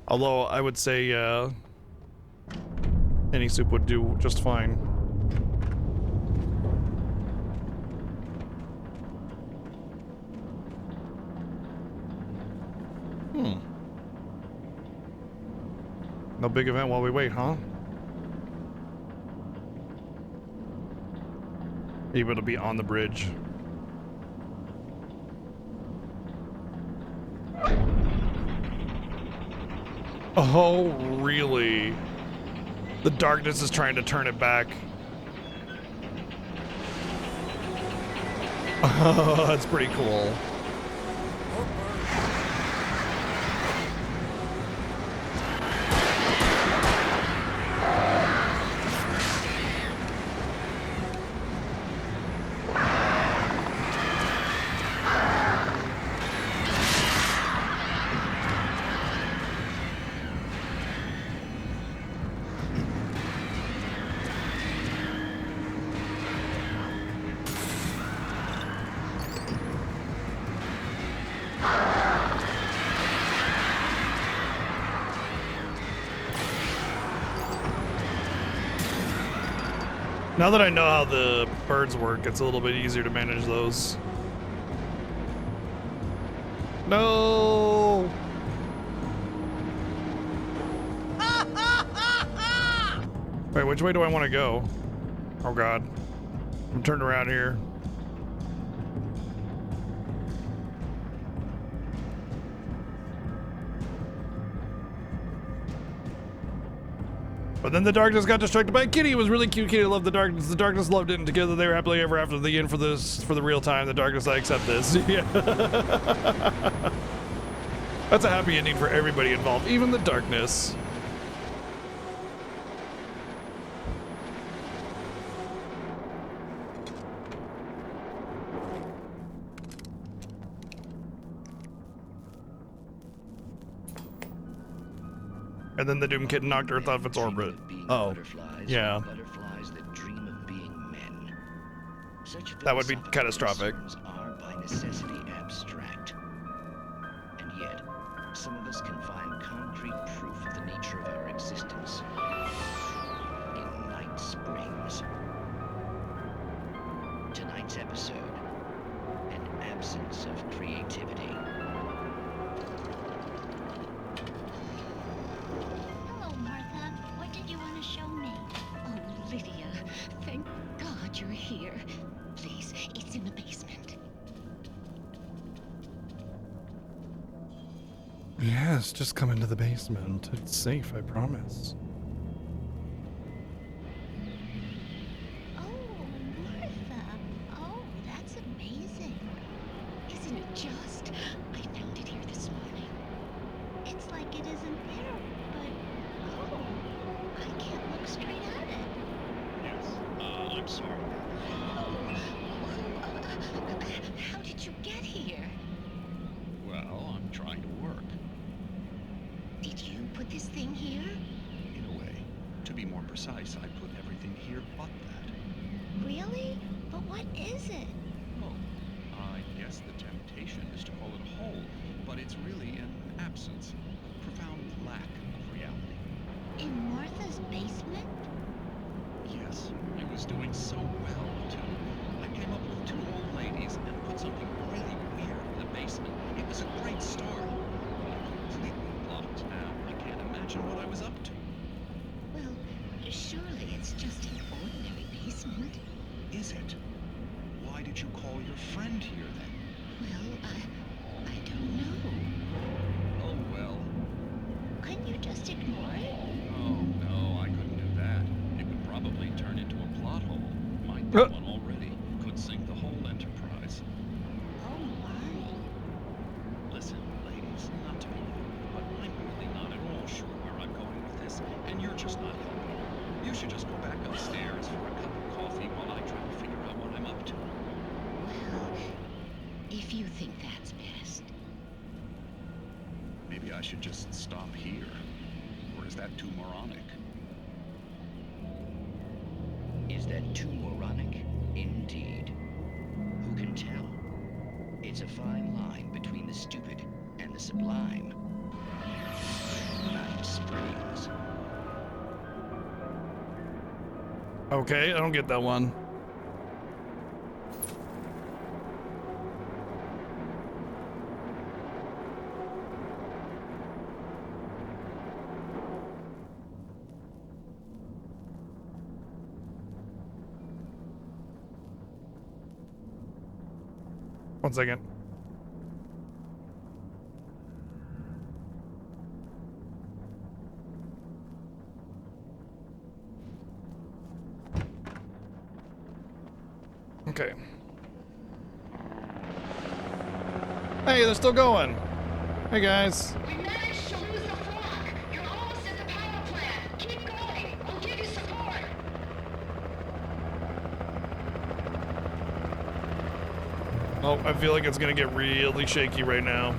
Although I would say any soup would do just fine. No big event while we wait, huh? Able to be on the bridge. Oh, really? The darkness is trying to turn it back. Oh, that's pretty cool. Now that I know how the birds work, it's a little bit easier to manage those. No! Wait, which way do I want to go? Oh God. I'm turned around here. But then the darkness got distracted by Kitty. It was really cute. Kitty loved the darkness. The darkness loved it, and together they were happily ever after. The end for the real time. The darkness, I accept this. Yeah. That's a happy ending for everybody involved, even the darkness. And then the Doom Kitten knocked Earth off its orbit. Oh, yeah.
Butterflies that dream of being men. Such
that would be catastrophic.
Are by necessity abstract. And yet, some of us can find concrete proof of the nature of our existence in Night Springs. Tonight's episode, an absence of creativity.
Hello, Martha. What did you want to show me? Oh, Lydia. Thank God you're here. Please, it's in the basement.
Yes, just come into the basement. It's safe, I promise.
Oh, Martha. Oh, that's amazing. Isn't it just? I found it here this morning. It's like it isn't there, but oh, I can't look straight at it.
Yes, I'm sorry.
How did you get here?
Well, I'm trying to work.
Did you put this thing here?
In a way. To be more precise, I put everything here but that.
Really? But what is it?
Oh, I guess the temptation is to call it a hole, but it's really an absence, a profound lack of reality.
In Martha's basement?
Yes, it was doing so well, too. I came up with 2 old ladies and put something really weird in the basement. It was a great start. Completely blocked now. I can't imagine what I was up to.
Well, surely it's just an ordinary basement.
Is it? Why did you call your friend here, then?
Well, I don't know.
Oh, well.
Couldn't you just ignore it?
Oh, no, I couldn't do that. It would probably turn into a plot hole. Might be one already. Could sink the whole enterprise.
Oh, my.
Listen, ladies, not to be rude, but I'm really not at all sure where I'm going with this, and you're just not helping. You should just go back upstairs for a cup of coffee while I try to figure out what I'm up to.
Well, if you think that's best.
Maybe I should just stop here. Or is that too moronic? Is that too moronic? Indeed. Who can tell? It's a fine line between the stupid and the sublime. Night Springs.
Okay, I don't get that one. One second. Okay. Hey, they're still going. Hey, guys.
We managed to lose the flock. You're almost at the power plant. Keep going. We'll give you support.
Oh, I feel like it's gonna get really shaky right now.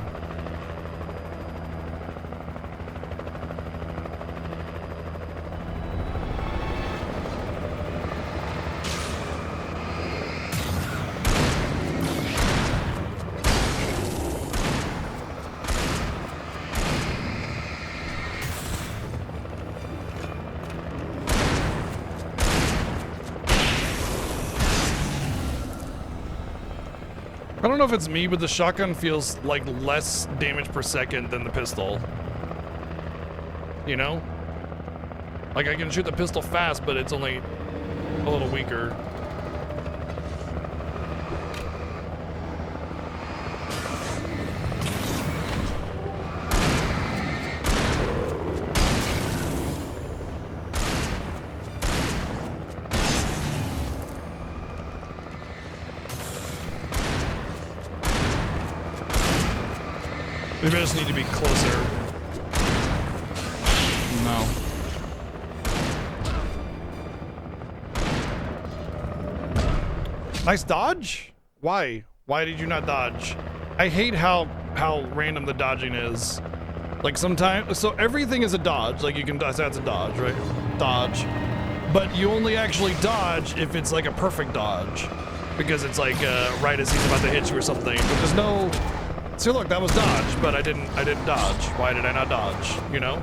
I don't know if it's me, but the shotgun feels like less damage per second than the pistol. You know? Like, I can shoot the pistol fast, but it's only a little weaker. Maybe I just need to be closer. No. Nice dodge? Why? Why did you not dodge? I hate how random the dodging is. Like sometimes, so everything is a dodge. Like you can, that's a dodge, right? Dodge. But you only actually dodge if it's like a perfect dodge. Because it's like right as he's about to hit you or something. But there's no, see look, that was dodge, but I didn't dodge. Why did I not dodge, you know?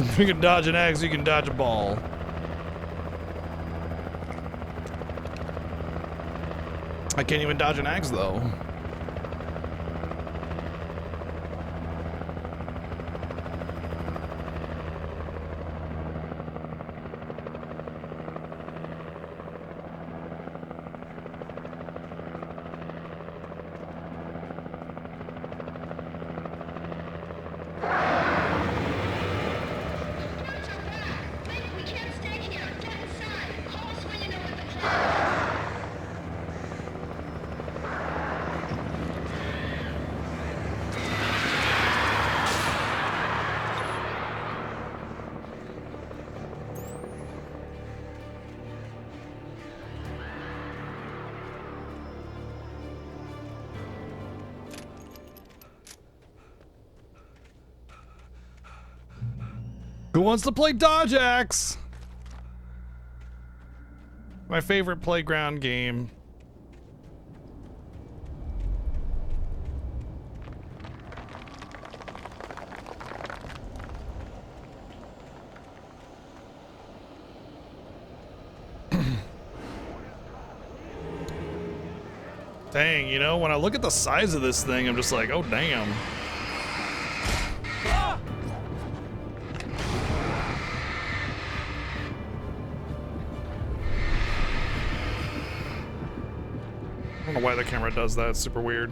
If you can dodge an axe, you can dodge a ball. I can't even dodge an axe though. Who wants to play Dodge Axe? My favorite playground game. Dang, you know, when I look at the size of this thing, I'm just like, oh damn. I don't know why the camera does that, it's super weird.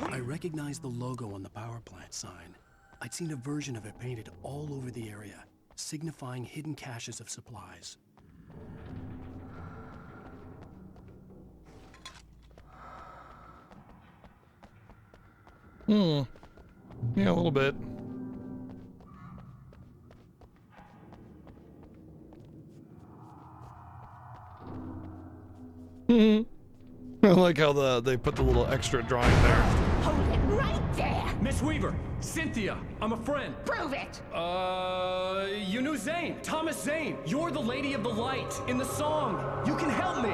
I recognized the logo on the power plant sign. I'd seen a version of it painted all over the area, signifying hidden caches of supplies.
Yeah, a little bit. I like how they put the little extra drawing there.
Hold it right there!
Miss Weaver, Cynthia, I'm a friend.
Prove it!
You knew Zane, Thomas Zane. You're the Lady of the Light in the song. You can help me.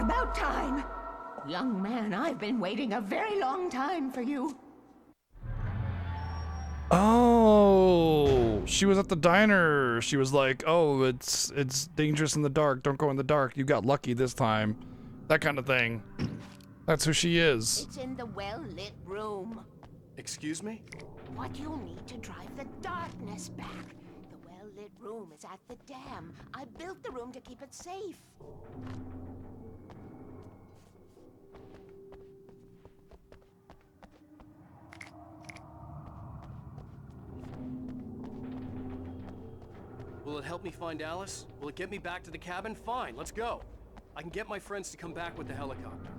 About time. Young man, I've been waiting a very long time for you.
Oh, she was at the diner. She was like, oh, it's dangerous in the dark. Don't go in the dark. You got lucky this time. That kind of thing. That's who she is.
It's in the well-lit room.
Excuse me?
What you'll need to drive the darkness back lit room is at the dam. I built the room to keep it safe.
Will it help me find Alice? Will it get me back to the cabin? Fine, let's go. I can get my friends to come back with the helicopter.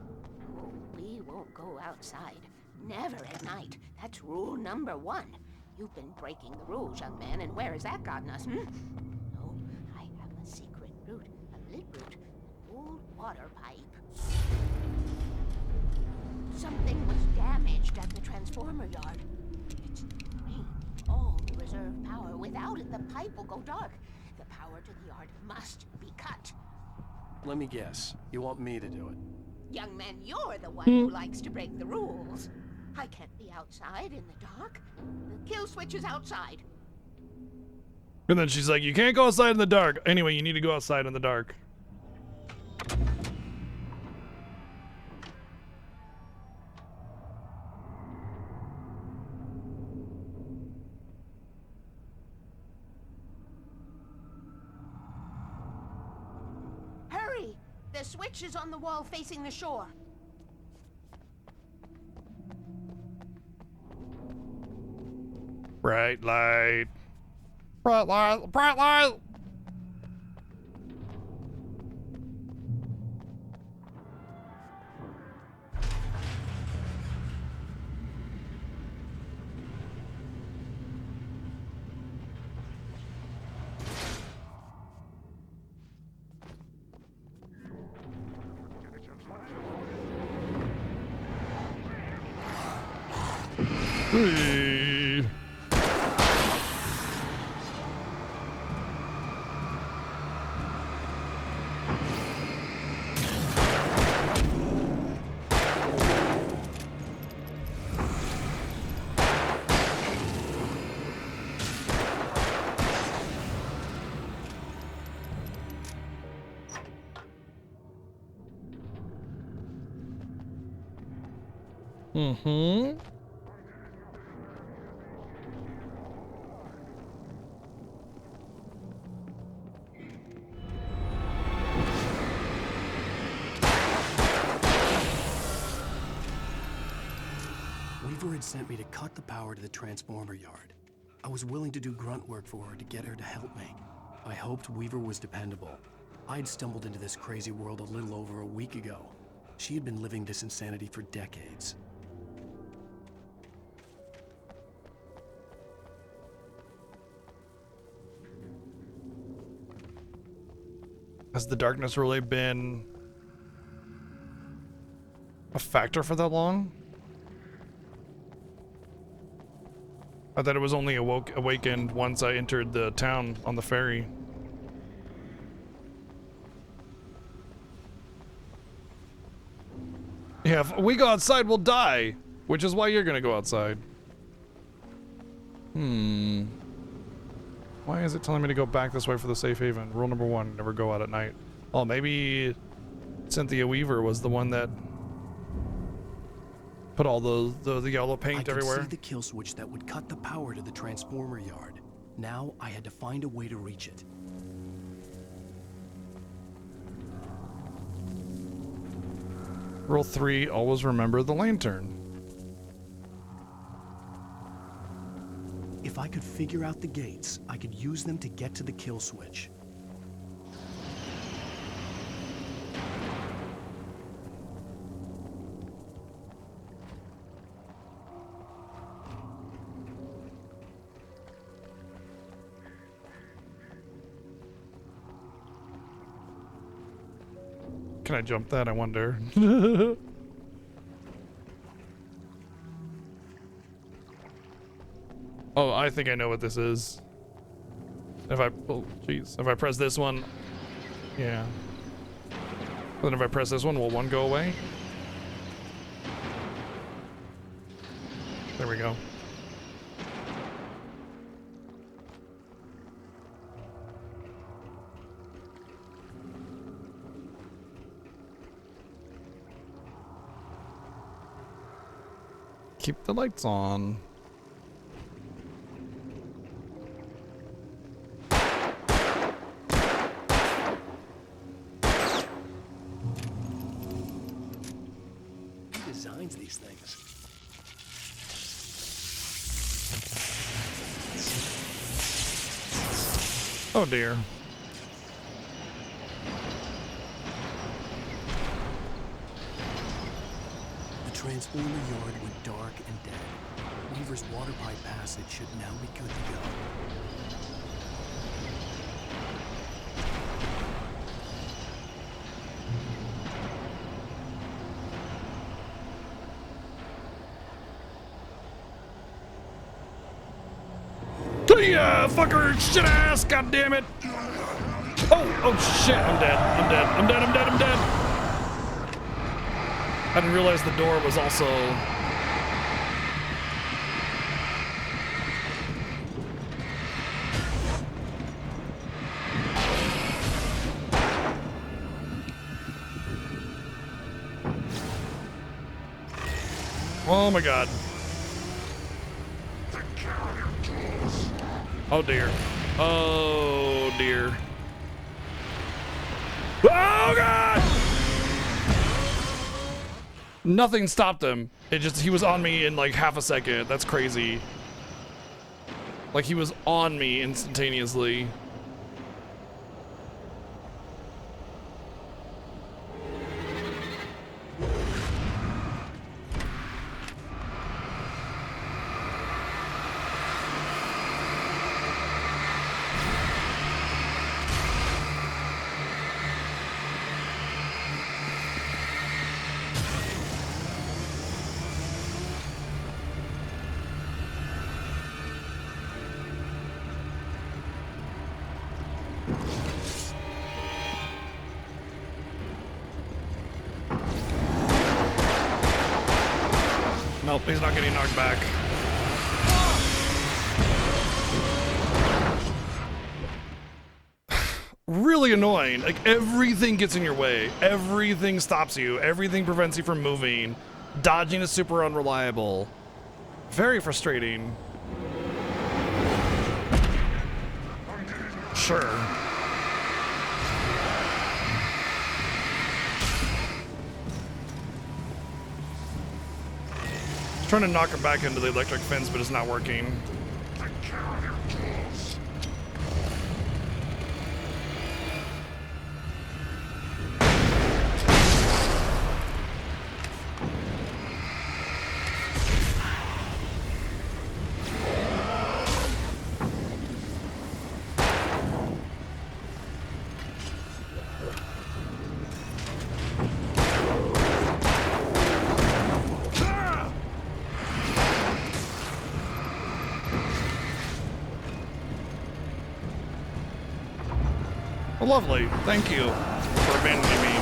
Oh, we won't go outside. Never at night. That's rule number 1. You've been breaking the rules, young man, and where has that gotten us, No, I have a secret route, a lit route, an old water pipe. Something was damaged at the transformer yard. It's drained all the reserve power. Without it, the pipe will go dark. The power to the yard must be cut.
Let me guess. You want me to do it?
Young man, you're the one who likes to break the rules. I can't be outside in the dark. The kill switch is outside.
And then she's like, you can't go outside in the dark. Anyway, you need to go outside in the dark.
Hurry! The switch is on the wall facing the shore.
Bright light. Bright light. Bright light. Hey. Mm-hmm.
Weaver had sent me to cut the power to the transformer yard. I was willing to do grunt work for her to get her to help me. I hoped Weaver was dependable. I'd stumbled into this crazy world a little over a week ago. She had been living this insanity for decades.
Has the darkness really been a factor for that long? I thought it was only awakened once I entered the town on the ferry. Yeah, if we go outside, we'll die. Which is why you're gonna go outside. Why is it telling me to go back this way for the safe haven? Rule number 1, never go out at night. Oh, maybe Cynthia Weaver was the one that put all the yellow paint everywhere.
I could see the kill switch that would cut the power to the transformer yard. Now I had to find a way to reach it.
Rule 3, always remember the lantern.
If I could figure out the gates, I could use them to get to the kill switch.
Can I jump that? I wonder. Oh, I think I know what this is. If I, oh, jeez. If I press this one, yeah. Then if I press this one, will one go away? There we go. Keep the lights on. Oh dear.
The transformer yard went dark and dead. Weaver's water pipe passage should now be good to go.
Yeah, fucker, shit ass, god damn it. Oh shit, I'm dead. I'm dead. I didn't realize the door was also... Oh my god. Oh dear. Oh dear. Oh god! Nothing stopped him. He was on me in like half a second. That's crazy. Like he was on me instantaneously. Nope, he's not getting knocked back. Really annoying. Like, everything gets in your way. Everything stops you. Everything prevents you from moving. Dodging is super unreliable. Very frustrating. Sure. Trying to knock him back into the electric fence, but it's not working. Lovely. Thank you for abandoning me.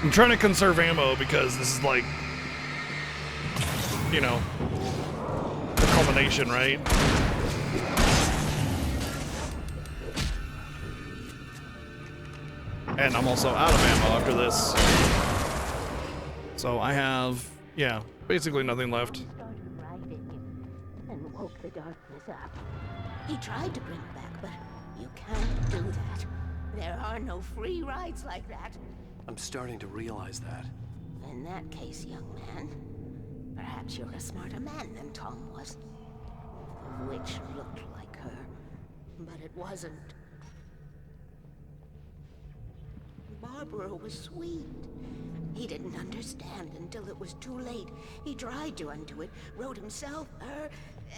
I'm trying to conserve ammo because this is like, you know, the culmination, right? And I'm also out of ammo after this. So I have, yeah, basically nothing left.
Started riding him and woke the darkness up. He tried to bring it back, but you can't do that. There are no free rides like that.
I'm starting to realize that.
In that case, young man, perhaps you're a smarter man than Tom was. The witch looked like her, but it wasn't. Barbara was sweet. He didn't understand until it was too late. He tried to undo it, wrote himself, her,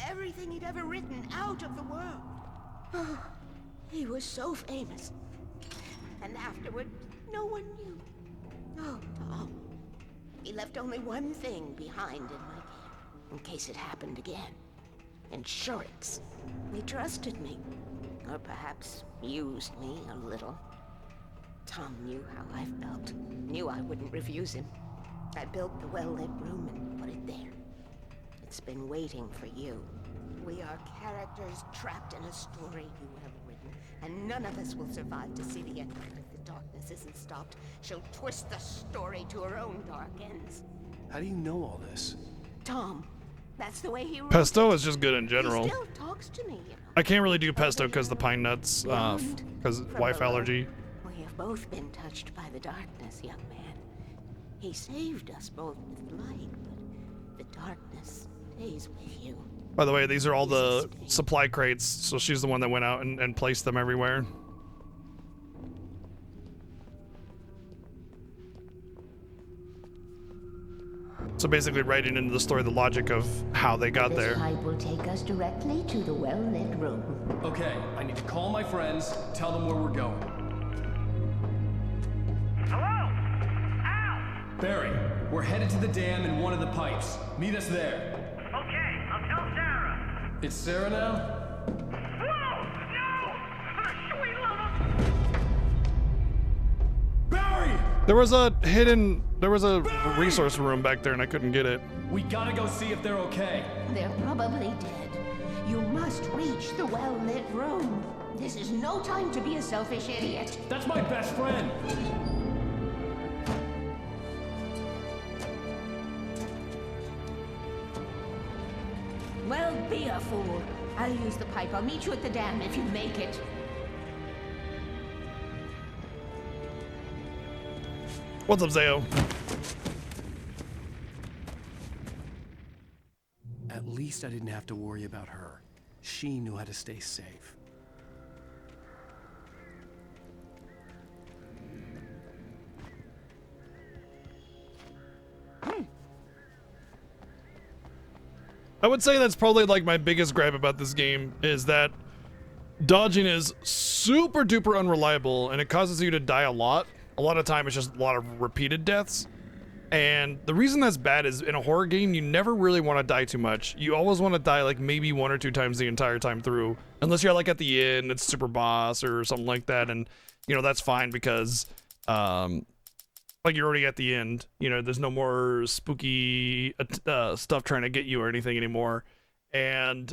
everything he'd ever written out of the world. Oh, he was so famous. And afterward, no one knew. Oh, Tom. He left only one thing behind in my care, in case it happened again. Insurance. He trusted me. Or perhaps used me a little. Tom knew how I felt, knew I wouldn't refuse him. I built the well-lit room and put it there. It's been waiting for you. We are characters trapped in a story you have written, and none of us will survive to see the end of it if the darkness isn't stopped. She'll twist the story to her own dark ends.
How do you know all this?
Tom, That's the way he wrote
Pesto
it.
is just good in general.
He still talks to me, you know.
I can't really do pesto because the pine nuts, because wife allergy.
We have both been touched by the darkness, young man. He saved us both with light, but the darkness stays with you.
By the way, these are all the supply crates, so she's the one that went out and placed them everywhere. So basically writing into the story the logic of how they got there.
This pipe will take us directly to the well-lit room.
Okay, I need to call my friends, tell them where we're going.
Hello? Al!
Barry, we're headed to the dam in one of the pipes. Meet us there.
Okay, I'll tell Sarah.
It's Sarah now?
Whoa! No! For the sweet love of...
Barry!
There was a resource room back there and I couldn't get it.
We gotta go see if they're okay.
They're probably dead. You must reach the well-lit room. This is no time to be a selfish idiot.
That's my best friend.
Well, be a fool. I'll use the pipe. I'll meet you at the dam if you make it.
What's up, Zayo?
At least I didn't have to worry about her. She knew how to stay safe.
I would say that's probably like my biggest gripe about this game is that dodging is super duper unreliable and it causes you to die a lot. A lot of time it's just a lot of repeated deaths. And the reason that's bad is in a horror game, you never really want to die too much. You always want to die like maybe 1 or 2 times the entire time through. Unless you're like at the end, it's super boss or something like that. And, you know, that's fine because, like you're already at the end. You know, there's no more spooky stuff trying to get you or anything anymore. And,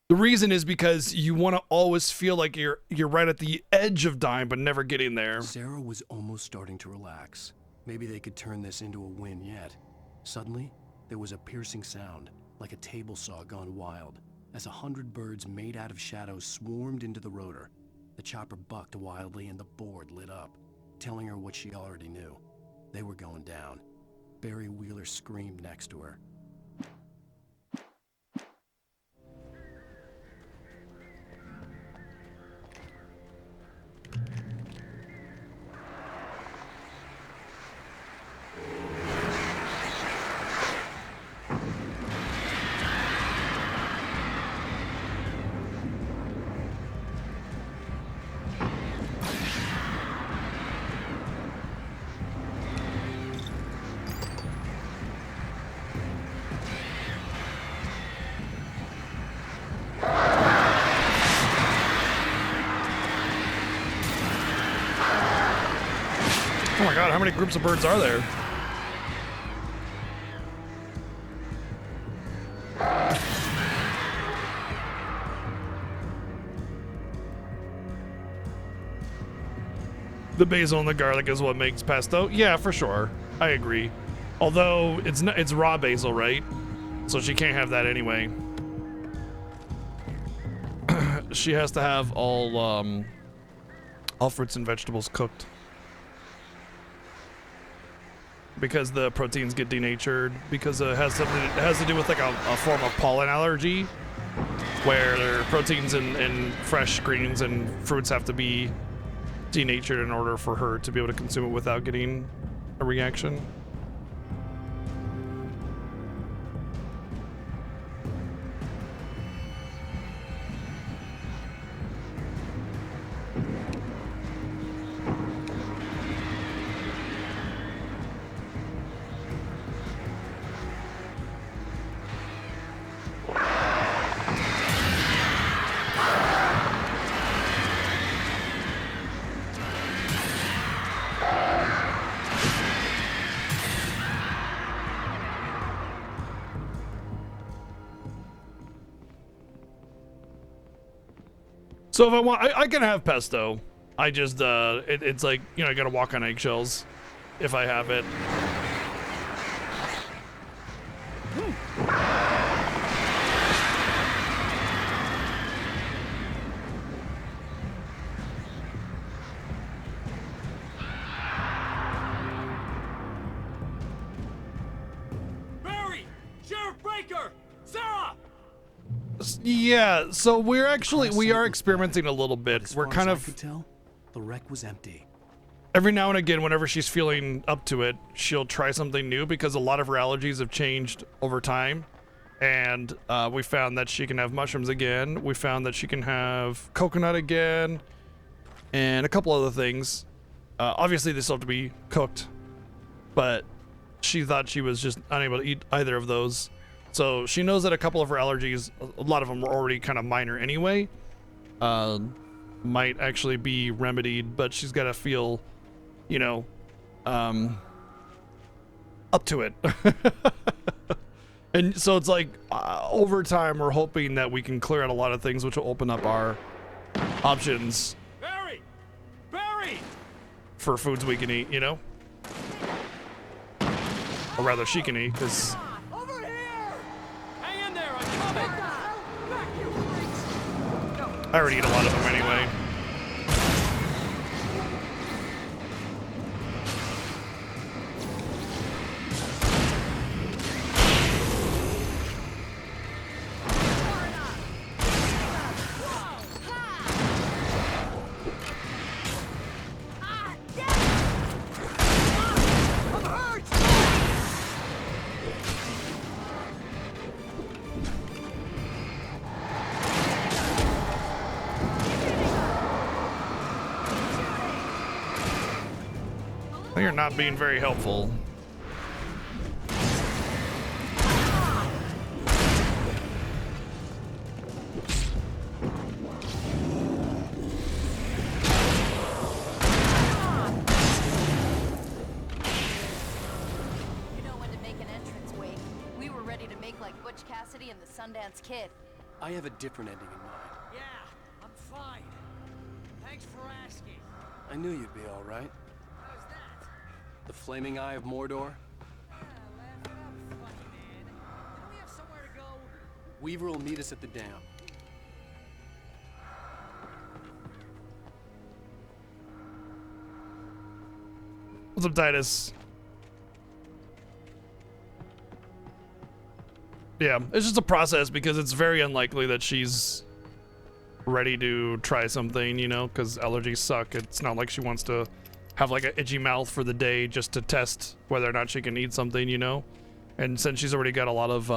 the reason is because you want to always feel like you're right at the edge of dying, but never getting there.
Sarah was almost starting to relax. Maybe they could turn this into a win yet. Suddenly, there was a piercing sound, like a table saw gone wild, as 100 birds made out of shadows swarmed into the rotor. The chopper bucked wildly and the board lit up, telling her what she already knew. They were going down. Barry Wheeler screamed next to her.
Oh my god, how many groups of birds are there? The basil and the garlic is what makes pesto. Yeah, for sure. I agree. Although it's raw basil, right? So she can't have that anyway. She has to have all fruits and vegetables cooked. Because the proteins get denatured, because it has to do with like a form of pollen allergy, where proteins and fresh greens and fruits have to be denatured in order for her to be able to consume it without getting a reaction. So if I want, I can have pesto. I just, it's like, you know, I gotta walk on eggshells if I have it.
Barry! Sheriff Baker! Sarah!
Yeah, so we are experimenting a little bit.
As
We're
far
kind
as I
of
could tell, the wreck was empty.
every now and again, whenever she's feeling up to it, she'll try something new because a lot of her allergies have changed over time. And we found that she can have mushrooms again. We found that she can have coconut again, and a couple other things. Obviously, they still have to be cooked, but she thought she was just unable to eat either of those. So she knows that a couple of her allergies, a lot of them were already kind of minor anyway, might actually be remedied, but she's got to feel, you know, up to it. And so it's like, over time, we're hoping that we can clear out a lot of things, which will open up our options
Barry! Barry!
for foods we can eat, you know? Or rather, she can eat, because
Over here! Hang in there, I'm coming! Back, you freaks!
I already eat a lot of them anyway. You're not being very helpful.
You know when to make an entrance, Wake. We were ready to make like Butch Cassidy and the Sundance Kid.
I have a different ending in mind.
Yeah, I'm fine. Thanks for asking.
I knew you'd be all right.
How's that?
The flaming eye of Mordor?
Yeah, laugh it up, funny man. Don't we have somewhere to go?
Weaver will meet us at the dam.
What's up, Titus? Yeah, it's just a process because it's very unlikely that she's ready to try something, you know, because allergies suck. It's not like she wants to have like an itchy mouth for the day just to test whether or not she can eat something, you know. And since she's already got a lot of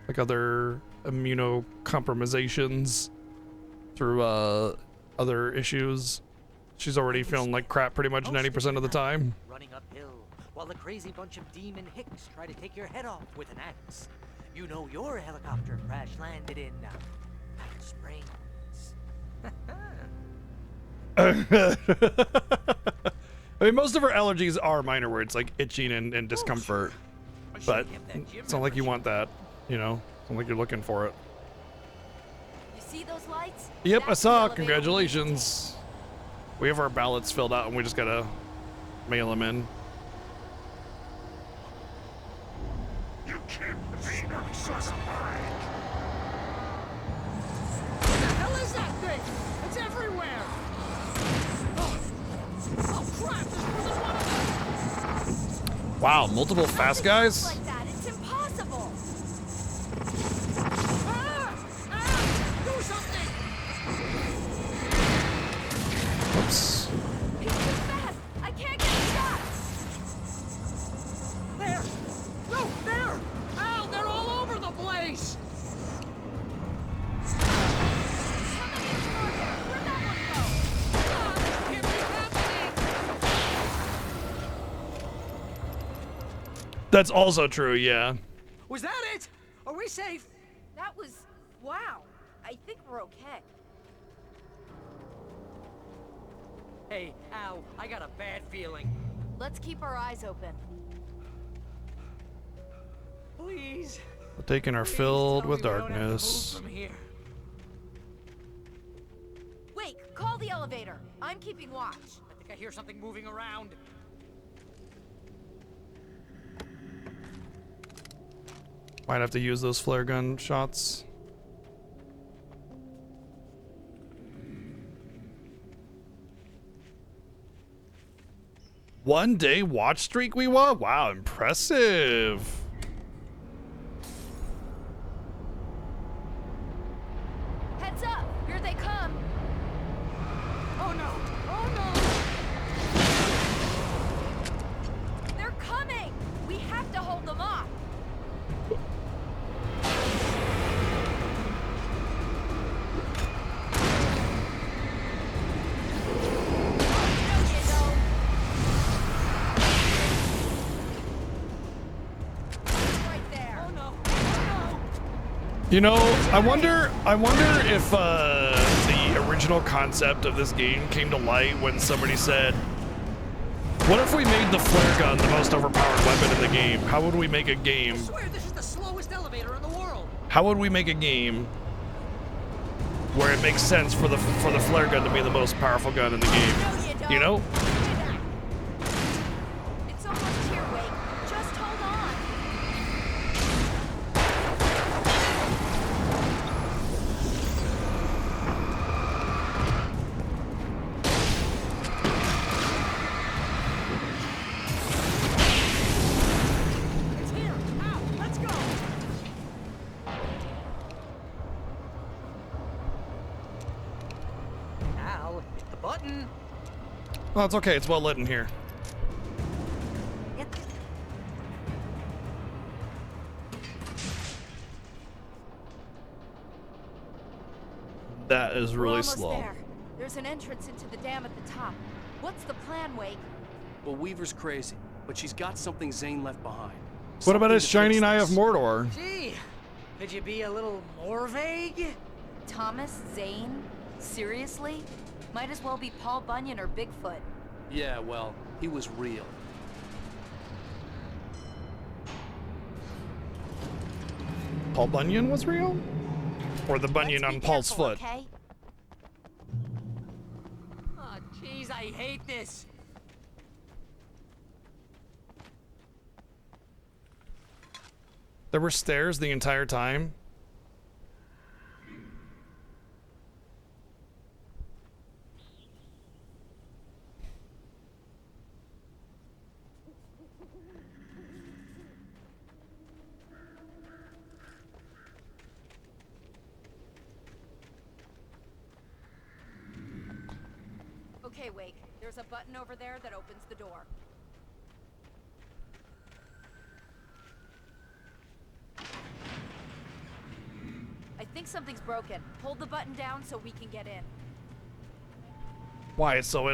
like other immunocompromisations through other issues, she's already feeling like crap pretty much 90% of the time.
Running uphill, while the crazy bunch of demon hicks try to take your head off with an axe. You know your helicopter crash landed in Night Springs.
I mean, most of her allergies are minor where it's like itching and discomfort, but it's not like you want that, you know. It's not like you're looking for it.
You see those lights?
Yep, I
That's the
saw.
elevator.
Congratulations. We have our ballots filled out and we just gotta mail them in.
You can't evade our source of light.
What the hell is that thing? It's everywhere! Oh crap, there's more than one of them!
Wow, multiple fast guys?
Like that, it's impossible.
Do something!
Oops.
He's too fast. I can't get a shot.
There! No, there! Ow, they're all over the place!
How many are there? Where'd that one go?
This can't be happening!
That's also true, yeah.
Was that it? Are we safe?
That was... wow. I think we're okay.
Hey, Al, I got a bad feeling.
Let's keep our eyes open.
Please.
The Taken are
please
filled
tell
with
me we don't have to move
darkness.
from here.
Wait, call the elevator. I'm keeping watch.
I think I hear something moving around.
Might have to use those flare gun shots. One day watch streak we won? Wow, impressive.
Heads up! Here they come!
Oh no! Oh no!
They're coming! We have to hold them off!
You know, I wonder if the original concept of this game came to light when somebody said, what if we made the flare gun the most overpowered weapon in the game? How would we make a game?
I swear this is the slowest elevator in the world.
How would we make a game where it makes sense for the flare gun to be the most powerful gun in the game? You know?
It's almost here, Wake. Just hold on.
It's here. Ow! Let's go.
Al, hit the button.
Oh, it's okay. It's well lit in here. That is
We're
really
almost
slow.
there. There's an entrance into the dam at the top. What's the plan, Wake?
Well, Weaver's crazy, but she's got something Zane left behind.
What about
Something
his
to
shining
fix
eye of
this.
Mordor?
Gee, could you be a little more vague?
Thomas Zane? Seriously? Might as well be Paul Bunyan or Bigfoot.
Yeah, well, he was real.
Paul Bunyan was real? Or the bunion on Paul's
Careful,
foot?
okay?
Oh, jeez, I hate this.
There were stairs the entire time?
Okay, Wake. There's a button over there that opens the door. I think something's broken. Hold the button down so we can get in.
Why? So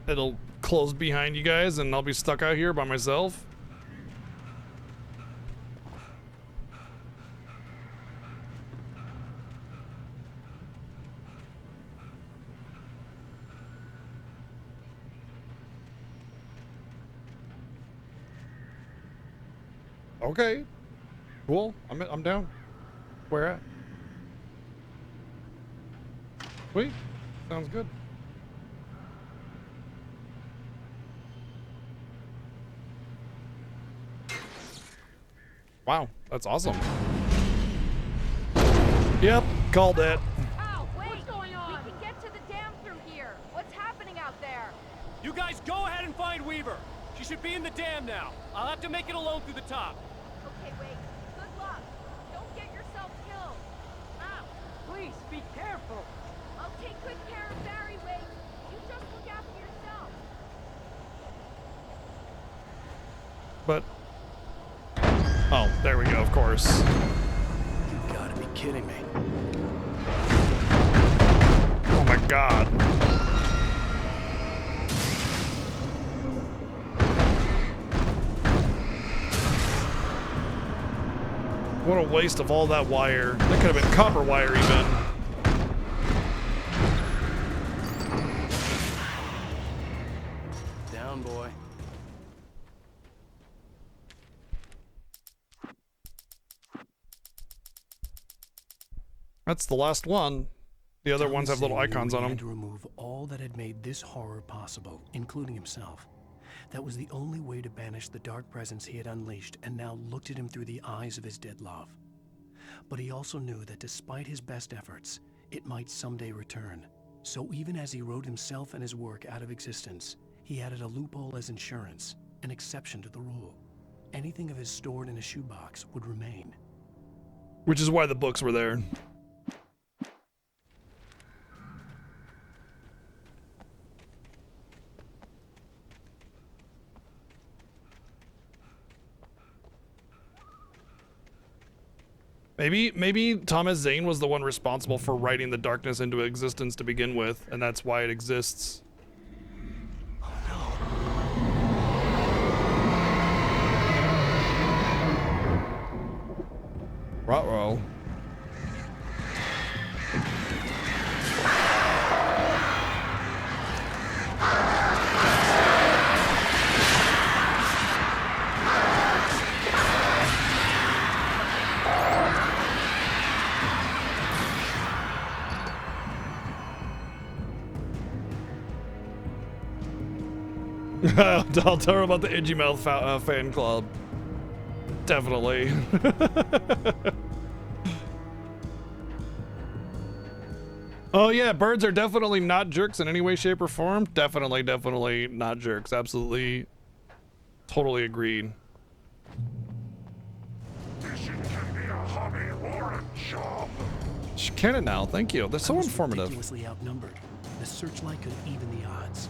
it'll close behind you guys and I'll be stuck out here by myself? Okay. Cool. I'm down. Where at? Sweet. Sounds good. Wow, that's awesome. Yep, called it.
Ow, wait! What's going on? We can get to the dam through here. What's happening out there?
You guys go ahead and find Weaver. She should be in the dam now. I'll have to make it alone through the top.
Okay, Wake. Good luck. Don't get yourself killed.
Ow! Please, be careful.
I'll take good care of Barry, Wake. You just look after yourself.
But oh, there we go, of course.
You gotta be kidding me.
Oh my god. What a waste of all that wire. That could have been copper wire even.
Down, boy.
That's the last one. The other ones have little
Zane knew
icons on
he
them.
had to remove all that had made this horror possible, including himself. That was the only way to banish the dark presence he had unleashed and now looked at him through the eyes of his dead love. But he also knew that despite his best efforts, it might someday return. So even as he wrote himself and his work out of existence, he added a loophole as insurance, an exception to the rule. Anything of his stored in a shoebox would remain.
Which is why the books were there. Maybe Thomas Zane was the one responsible for writing the darkness into existence to begin with, and that's why it exists. Ruh-roh. I'll tell her about the Edgy Mouth fan club. Definitely. Oh yeah, birds are definitely not jerks in any way, shape, or form. Definitely not jerks. Absolutely, totally agreed.
Fishing can be a hobby or a job.
She can it now. Thank you. They're so informative.
Ridiculously outnumbered. The searchlight could even the odds.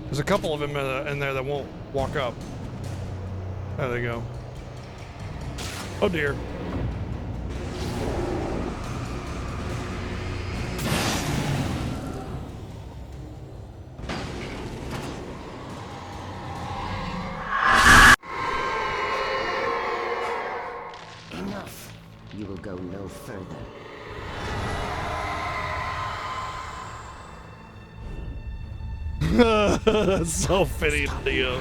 There's a couple of them in there that won't walk up. There they go. Oh dear.
Enough. You will go no further.
That's so fitting, Leo.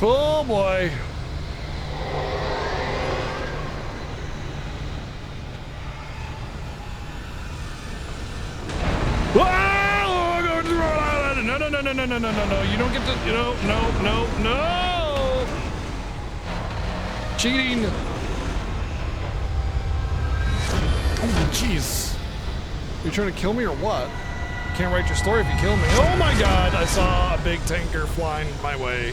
Oh boy. No, you don't get to, no. Cheating. Oh, jeez. You trying to kill me or what? Can't write your story if you kill me. Oh my god, I saw a big tanker flying my way.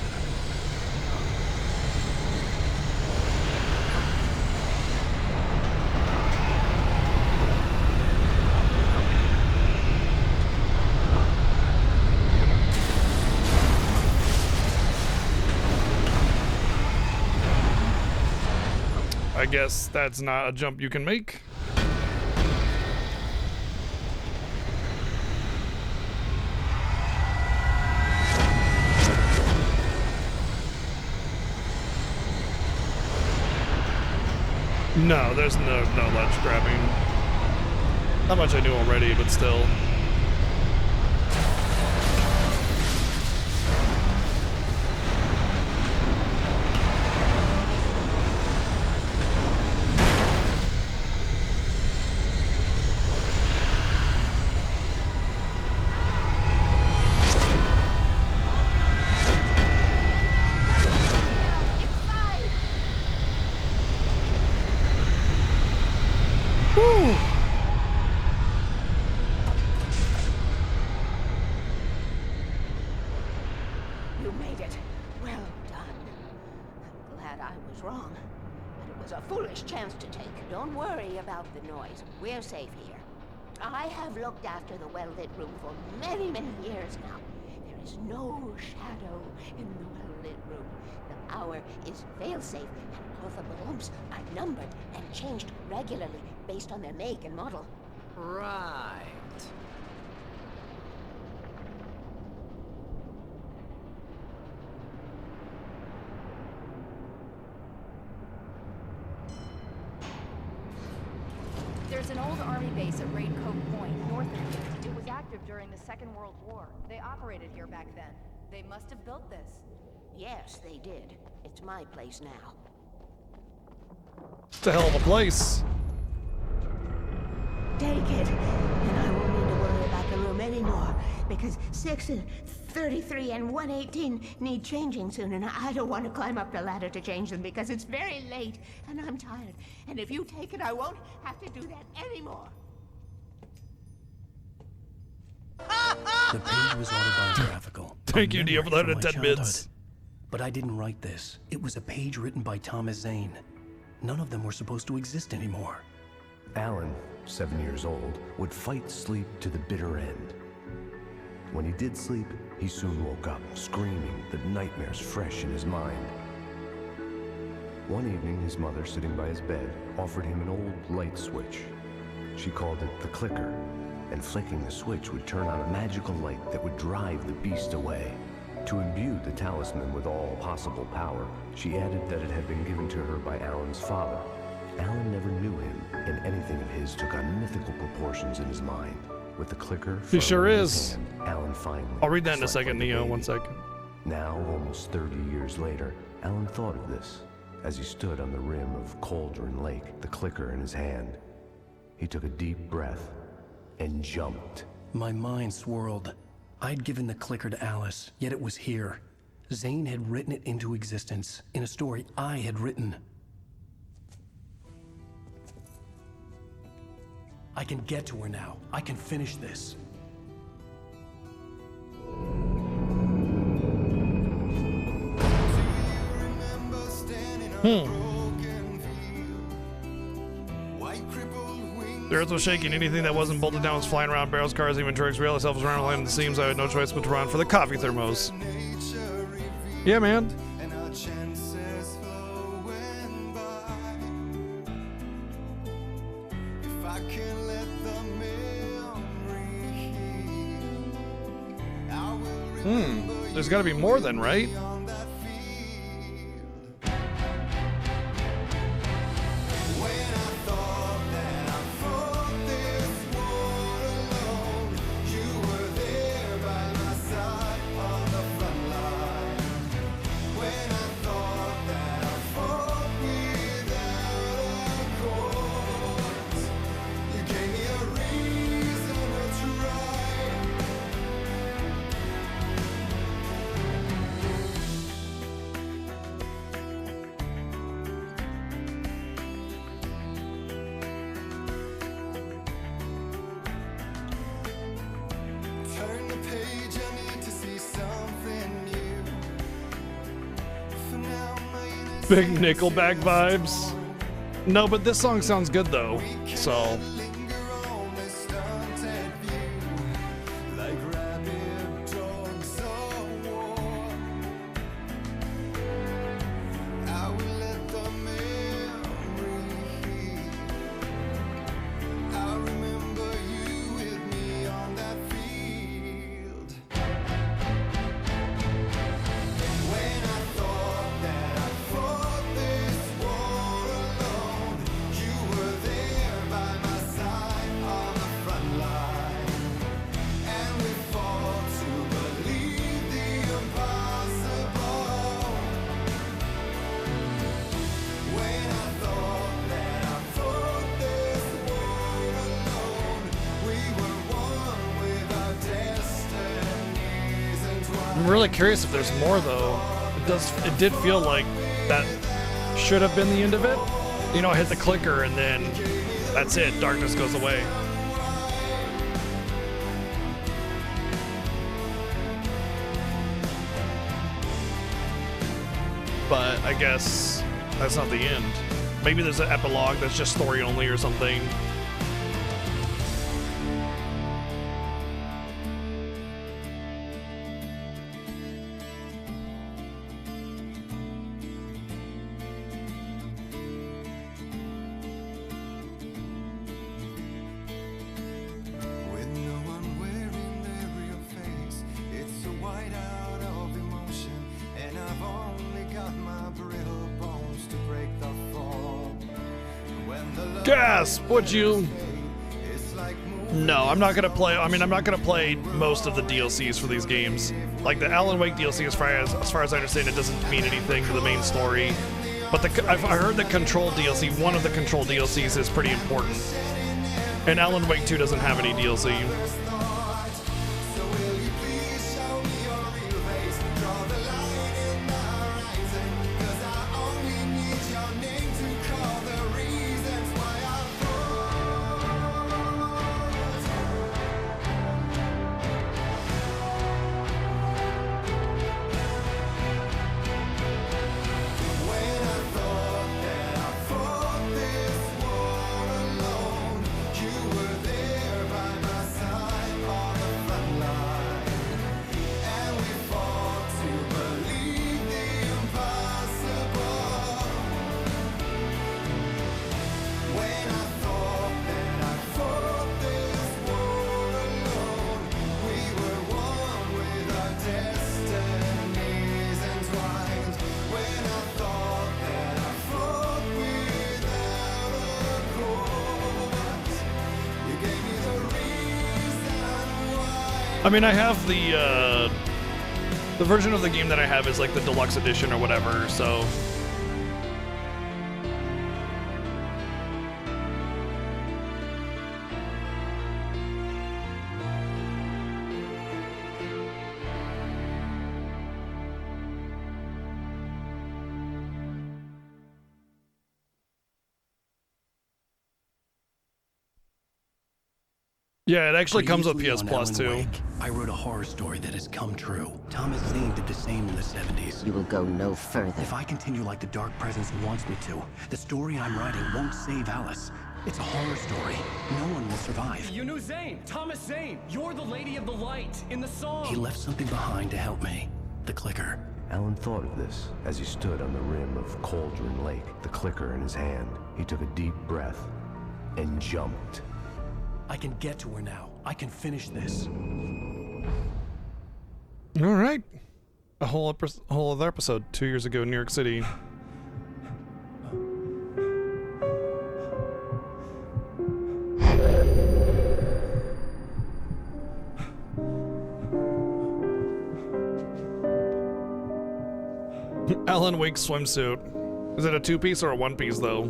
I guess that's not a jump you can make. No, there's no ledge grabbing. Not much I knew already, but still.
dangerous chance to take. Don't worry about the noise. We're safe here. I have looked after the well-lit room for many, many years now. There is no shadow in the well-lit room. The hour is fail-safe, and all the bulbs are numbered and changed regularly based on their make and model.
Right.
There's an old army base at Raincoat Point, north of here. It was active during the Second World War. They operated here back then. They must have built this.
Yes, they did. It's my place now.
It's a hell of a place.
Take it, and I won't need to worry about the room anymore, because 6 and 33 and 118 need changing soon, and I don't want to climb up the ladder to change them because it's very late, and I'm tired. And if you take it, I won't have to do that anymore.
The page was autobiographical.
Thank you, Neo, for that 10 bits.
But I didn't write this. It was a page written by Thomas Zane. None of them were supposed to exist anymore.
Alan, 7 years old, would fight sleep to the bitter end. When he did sleep, he soon woke up, screaming, the nightmares fresh in his mind. One evening, his mother, sitting by his bed, offered him an old light switch. She called it the clicker, and flicking the switch would turn on a magical light that would drive the beast away. To imbue the talisman with all possible power, she added that it had been given to her by Alan's father. Alan never knew him, and anything of his took on mythical proportions in his mind. With the clicker,
He sure
firmly in
is.
his hand, Alan finally
I'll read that in a
slept
second,
like
Neo.
baby.
1 second.
Now, almost 30 years later, Alan thought of this as he stood on the rim of Cauldron Lake, the clicker in his hand. He took a deep breath and jumped.
My mind swirled. I'd given the clicker to Alice, yet it was here. Zane had written it into existence in a story I had written. I can get to her now. I can finish this.
The earth was shaking. Anything that wasn't bolted down was flying around. Barrels, cars, even trucks. We ourselves was around landing the seams. I had no choice but to run for the coffee thermos. Yeah, man. There's got to be more then, right? Big Nickelback vibes. No, but this song sounds good though. So I'm really curious if there's more though. It did feel like that should have been the end of it. You know, hit the clicker and then that's it. Darkness goes away. But I guess that's not the end. Maybe there's an epilogue that's just story only or something.
With no one wearing their real face, it's a whiteout of emotion, and I've only got my brittle bones to break the fall. When the love
Gasp! Would you? No, I'm not gonna play. I mean, I'm not gonna play most of the DLCs for these games. Like the Alan Wake DLC, as far as I understand, it doesn't mean anything to the main story. But I heard the Control DLC, one of the Control DLCs, is pretty important. And Alan Wake 2 doesn't have any DLC. I mean, I have the version of the game that I have is like the deluxe edition or whatever, so. Yeah, it actually comes with PS Plus too.
Wake, I wrote a horror story that has come true. Thomas Zane did the same in the 70s.
You will go no further.
If I continue like the Dark Presence wants me to, the story I'm writing won't save Alice. It's a horror story. No one will survive.
You knew Zane, Thomas Zane. You're the Lady of the Light in the song.
He left something behind to help me. The clicker.
Alan thought of this as he stood on the rim of Cauldron Lake, the clicker in his hand. He took a deep breath and jumped.
I can get to her now. I can finish this.
All right. A whole other episode 2 years ago in New York City. Alan Wake swimsuit. Is it a 2-piece or a 1-piece though?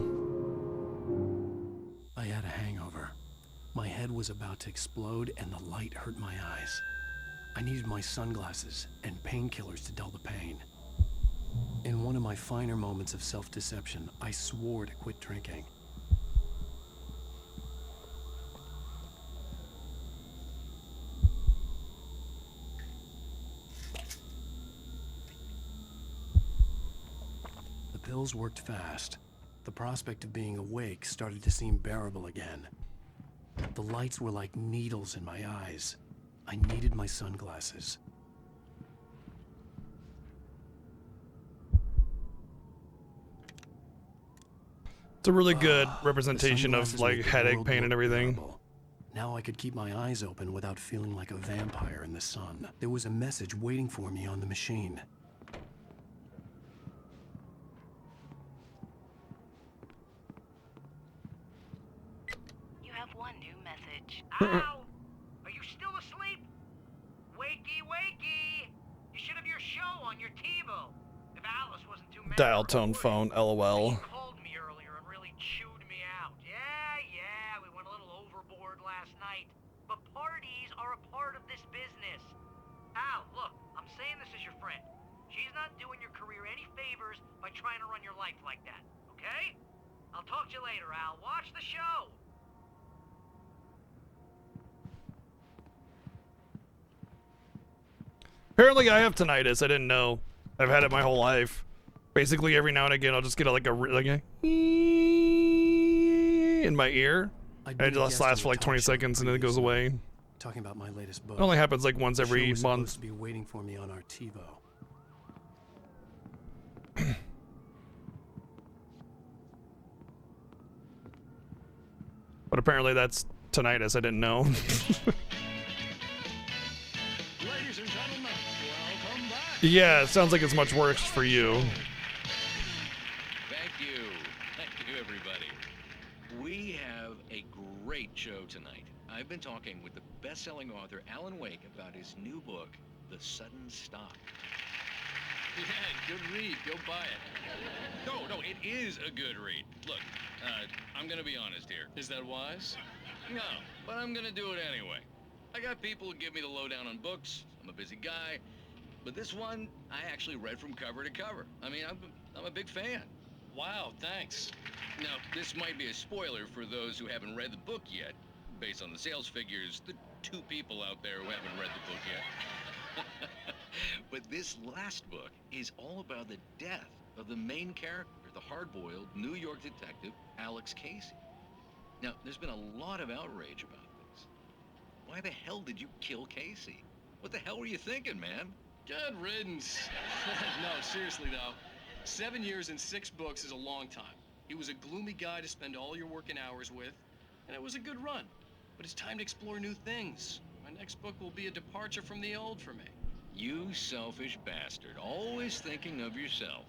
I had a hangover. My head was about to explode and the light hurt my eyes. I needed my sunglasses and painkillers to dull the pain. In one of my finer moments of self-deception, I swore to quit drinking. The pills worked fast. The prospect of being awake started to seem bearable again. The lights were like needles in my eyes. I needed my sunglasses.
It's a really good representation of like headache pain and everything.
Now I could keep my eyes open without feeling like a vampire in the sun. There was a message waiting for me on the machine.
You have one new message.
Ow! Are you still asleep? Wakey, wakey! You should have your show on your TiVo. If Alice wasn't too mad.
Dial tone phone, LOL.
Called me earlier and really chewed me out. Yeah, we went a little overboard last night. But parties are a part of this business. Al, look, I'm saying this as your friend. She's not doing your career any favors by trying to run your life like that, okay? I'll talk to you later, Al. Watch the show.
Apparently I have tinnitus. I didn't know. I've had it my whole life. Basically every now and again I'll just get like a in my ear. And it just lasts for like 20 seconds and then it goes away.
Talking about my latest book.
It only happens like once
The show
every
was
month.
supposed to be waiting for me on our TiVo.
But apparently that's tinnitus. I didn't know.
Ladies and gentlemen, welcome back.
Yeah, it sounds like it's much worse for you.
Thank you. Thank you, everybody. We have a great show tonight. I've been talking with the best-selling author Alan Wake about his new book, The Sudden Stop.
Yeah, good read. Go buy it.
No, it is a good read. Look, I'm gonna be honest here.
Is that wise?
No, but I'm gonna do it anyway. I got people who give me the lowdown on books. I'm a busy guy. But this one, I actually read from cover to cover. I mean, I'm a big fan.
Wow, thanks.
Now, this might be a spoiler for those who haven't read the book yet. Based on the sales figures, the 2 people out there who haven't read the book yet. But this last book is all about the death of the main character, the hard-boiled New York detective, Alex Casey. Now, there's been a lot of outrage about this. Why the hell did you kill Casey? What the hell were you thinking, man?
Good riddance. No, seriously though. 7 years and 6 books is a long time. He was a gloomy guy to spend all your working hours with, and it was a good run. But it's time to explore new things. My next book will be a departure from the old for me.
You selfish bastard, always thinking of yourself.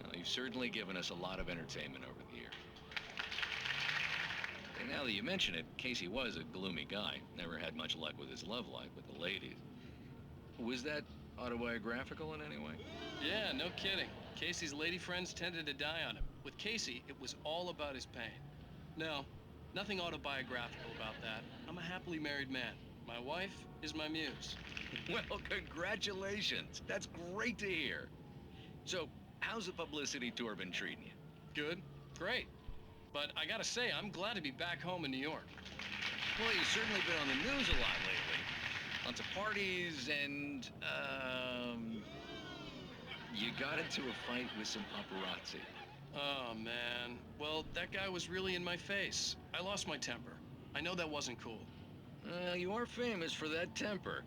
Well, you've certainly given us a lot of entertainment over the years. And now that you mention it, Casey was a gloomy guy. Never had much luck with his love life with the ladies. Was that autobiographical in any way?
Yeah, no kidding. Casey's lady friends tended to die on him. With Casey, it was all about his pain. No, nothing autobiographical about that. I'm a happily married man. My wife is my muse.
Well, congratulations. That's great to hear. So, how's the publicity tour been treating you?
Good, great. But I gotta say, I'm glad to be back home in New York.
Well, you've certainly been on the news a lot lately. Lots of parties and, you got into a fight with some paparazzi.
Oh, man. Well, that guy was really in my face. I lost my temper. I know that wasn't cool.
You are famous for that temper.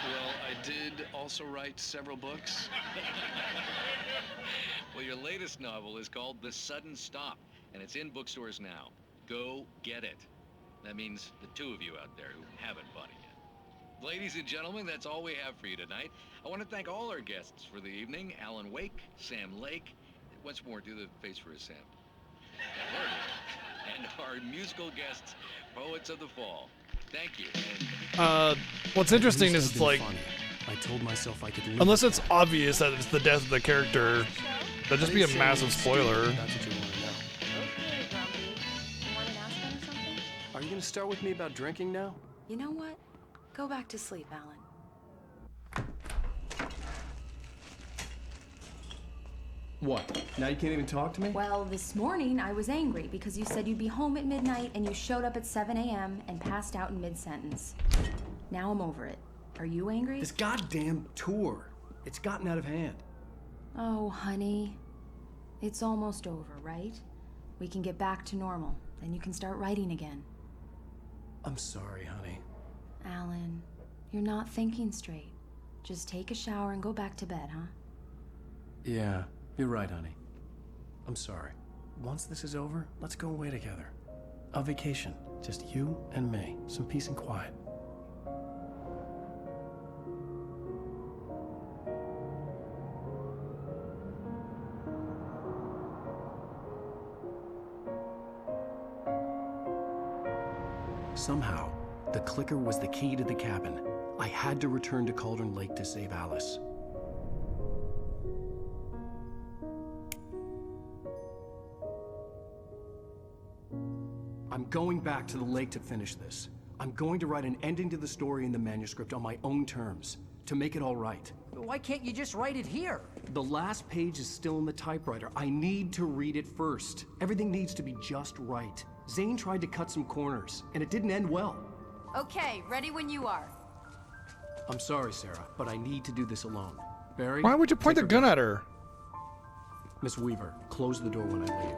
Well, I did also write several books.
Well, your latest novel is called The Sudden Stop, and it's in bookstores now. Go get it. That means the 2 of you out there who haven't bought it yet. Ladies and gentlemen, that's all we have for you tonight. I want to thank all our guests for the evening. Alan Wake, Sam Lake. Once more, do the face for a Sam. And our musical guests, Poets of the Fall. Thank you.
What's interesting is it's like,
I told myself I could live
unless it's obvious that it's the death of the character, that'd just be a massive spoiler.
That's what you want to know.
Okay, Grumpy. You want an aspirin or something?
Are you going to start with me about drinking now?
You know what? Go back to sleep, Alan.
What? Now you can't even talk to me?
Well, this morning I was angry because you said you'd be home at midnight and you showed up at 7 a.m. and passed out in mid-sentence. Now I'm over it. Are you angry?
This goddamn tour. It's gotten out of hand.
Oh, honey. It's almost over, right? We can get back to normal. Then you can start writing again.
I'm sorry, honey.
Alan, you're not thinking straight. Just take a shower and go back to bed, huh?
Yeah, you're right, honey. I'm sorry. Once this is over, let's go away together. A vacation. Just you and me. Some peace and quiet. Somehow, the clicker was the key to the cabin. I had to return to Cauldron Lake to save Alice. I'm going back to the lake to finish this. I'm going to write an ending to the story in the manuscript on my own terms, to make it all right.
Why can't you just write it here?
The last page is still in the typewriter. I need to read it first. Everything needs to be just right. Zane tried to cut some corners, and it didn't end well.
Okay, ready when you are.
I'm sorry, Sarah, but I need to do this alone. Barry?
Why would you point the gun at her?
Miss Weaver, close the door when I leave.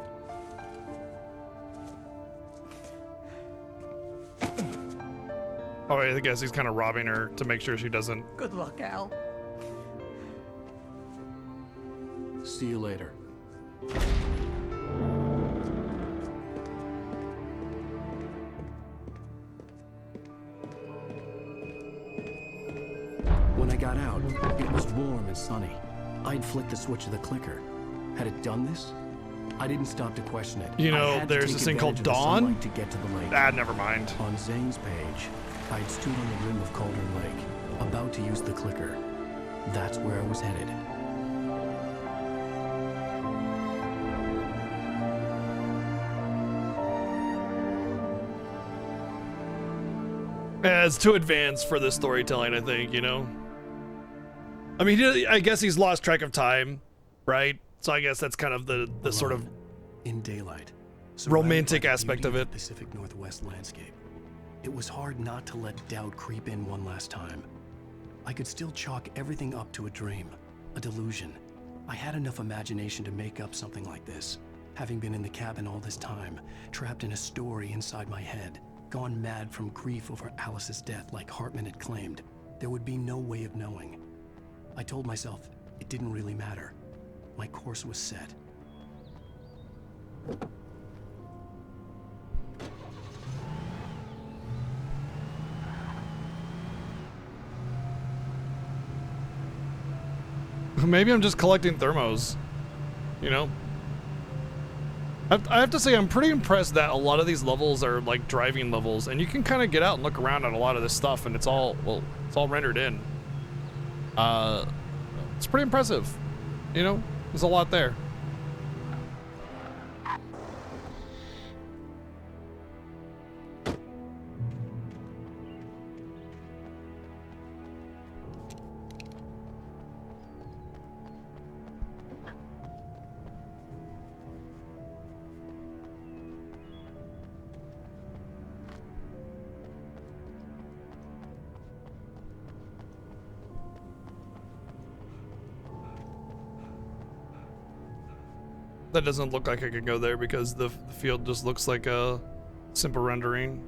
Oh, I guess he's kind of robbing her to make sure she doesn't.
Good luck, Al.
See you later. When I got out, it was warm and sunny. I'd flicked the switch of the clicker. Had it done this? I didn't stop to question it.
You
I
know,
had to
there's
take
this thing called
advantage of the
Dawn.
sunlight to get to the lake.
Ah, never mind.
On Zane's page, I'd stood on the rim of Cauldron Lake, about to use the clicker. That's where I was headed.
It's too advanced for this storytelling, I think, you know? I mean, I guess he's lost track of time, right? So I guess that's kind of the sort of
in daylight,
romantic
surrounded by the
aspect
beauty
of it.
the Pacific Northwest landscape. It was hard not to let doubt creep in one last time. I could still chalk everything up to a dream, a delusion. I had enough imagination to make up something like this, having been in the cabin all this time, trapped in a story inside my head, gone mad from grief over Alice's death like Hartman had claimed. There would be no way of knowing. I told myself it didn't really matter. My course was set.
Maybe I'm just collecting thermos, you know? I have to say, I'm pretty impressed that a lot of these levels are like driving levels, and you can kind of get out and look around at a lot of this stuff, and it's all, well, it's all rendered in. It's pretty impressive, you know? There's a lot there. That doesn't look like I could go there because the field just looks like a simple rendering.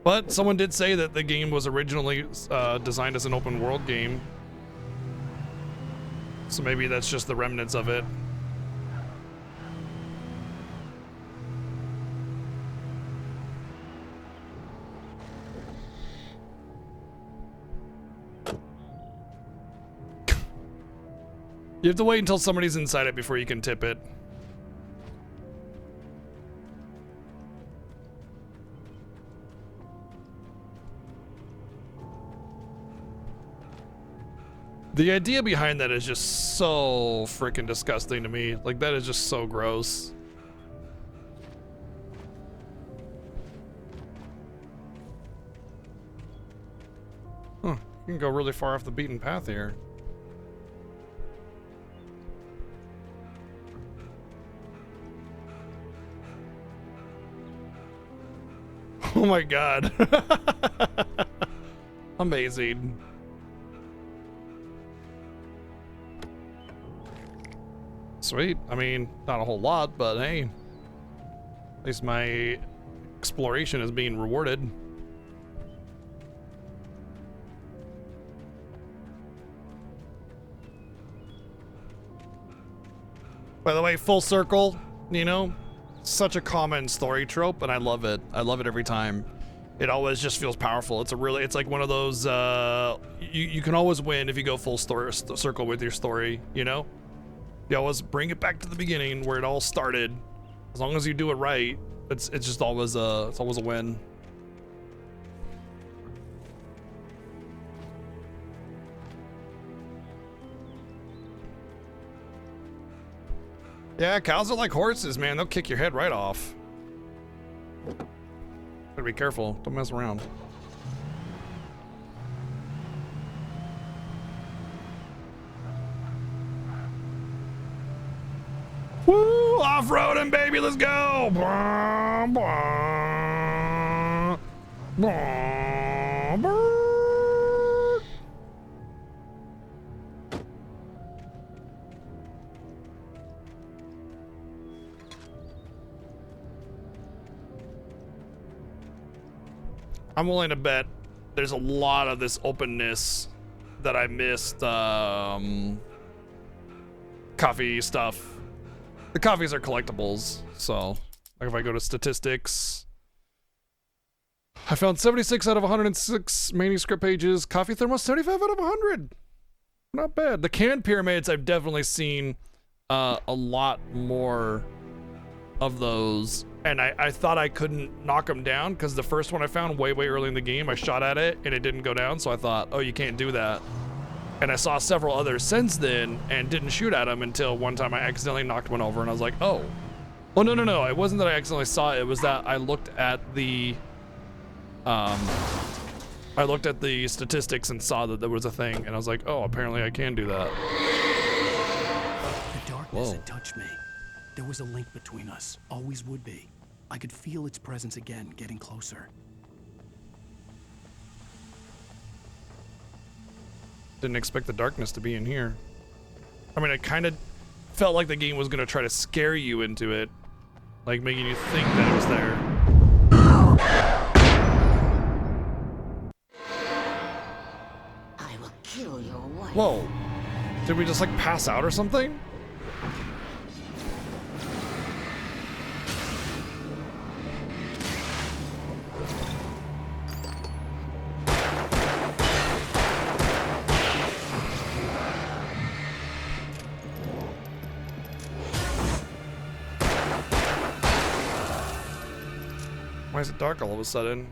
But someone did say that the game was originally designed as an open world game. So maybe that's just the remnants of it. You have to wait until somebody's inside it before you can tip it. The idea behind that is just so freaking disgusting to me. Like, that is just so gross. Huh, you can go really far off the beaten path here. Oh my god. Amazing. Sweet. I mean, not a whole lot, but hey. At least my exploration is being rewarded. By the way, full circle, you know? Such a common story trope, and I love it. I love it every time. It always just feels powerful. It's like one of those, you can always win if you go full circle with your story, you know? You always bring it back to the beginning where it all started. As long as you do it right, it's just always it's always a win. Yeah, cows are like horses, man. They'll kick your head right off. Gotta be careful. Don't mess around. Woo! Off-roading, baby. Let's go. Blah, blah, blah, blah. I'm willing to bet there's a lot of this openness that I missed. Coffee stuff. The coffees are collectibles, so like if I go to statistics, I found 76 out of 106 manuscript pages. Coffee thermos 75 out of 100. Not bad. The canned pyramids, I've definitely seen a lot more of those, and I thought I couldn't knock them down because the first one I found way early in the game, I shot at it and it didn't go down, so I thought, oh, you can't do that. And I saw several others since then and didn't shoot at them until one time I accidentally knocked one over and I was like, oh. Well, no. It wasn't that I accidentally saw it. It was that I looked at the statistics and saw that there was a thing, and I was like, oh, apparently I can do that.
The darkness had touched me. There was a link between us. Always would be. I could feel its presence again, getting closer.
Didn't expect the darkness to be in here. I mean, I kind of felt like the game was going to try to scare you into it, like making you think that it was there.
I will kill your wife.
Whoa. Did we just like pass out or something? Why is it dark all of a sudden?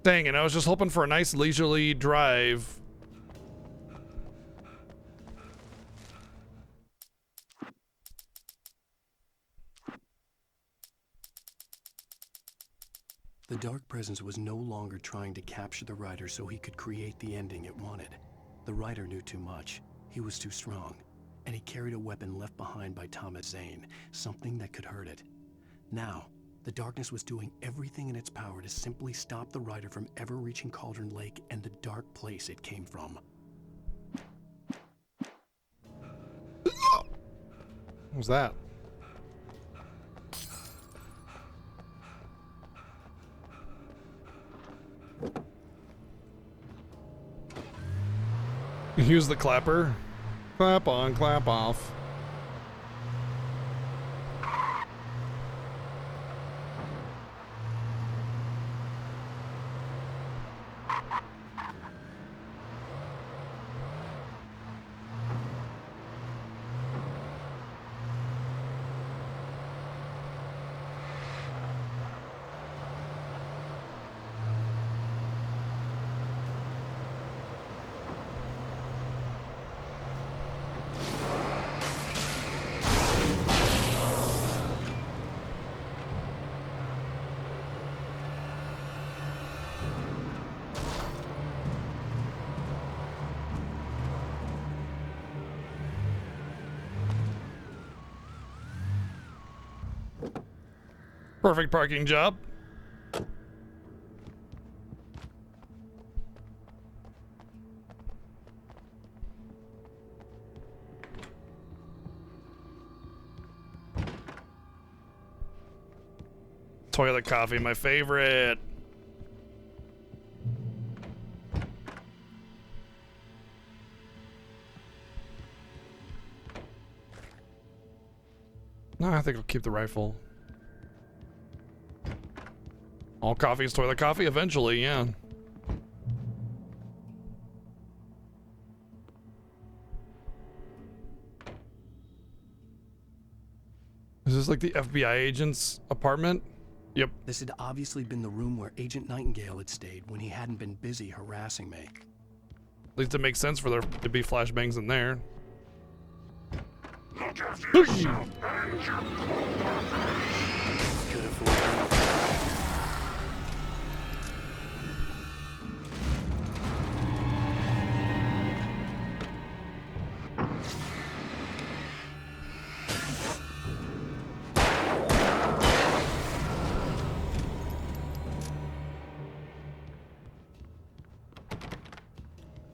Dang it, I was just hoping for a nice leisurely drive.
The dark presence was no longer trying to capture the writer so he could create the ending it wanted. The writer knew too much. He was too strong. And he carried a weapon left behind by Thomas Zane, something that could hurt it. Now, the darkness was doing everything in its power to simply stop the writer from ever reaching Cauldron Lake and the dark place it came from.
What was that? Use the clapper. Clap on, clap off. Perfect parking job. Toilet coffee, my favorite. No, I think I'll keep the rifle. All coffee is toilet coffee eventually, yeah. Is this like the FBI agent's apartment? Yep.
This had obviously been the room where Agent Nightingale had stayed when he hadn't been busy harassing me.
At least it makes sense for there to be flashbangs in there.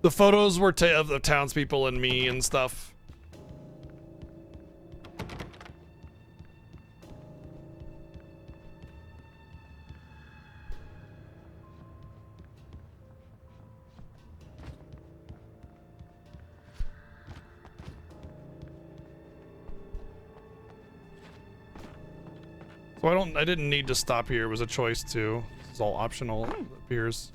The photos were of the townspeople and me and stuff. Well, I didn't need to stop here. It was a choice too. It's all optional, it appears.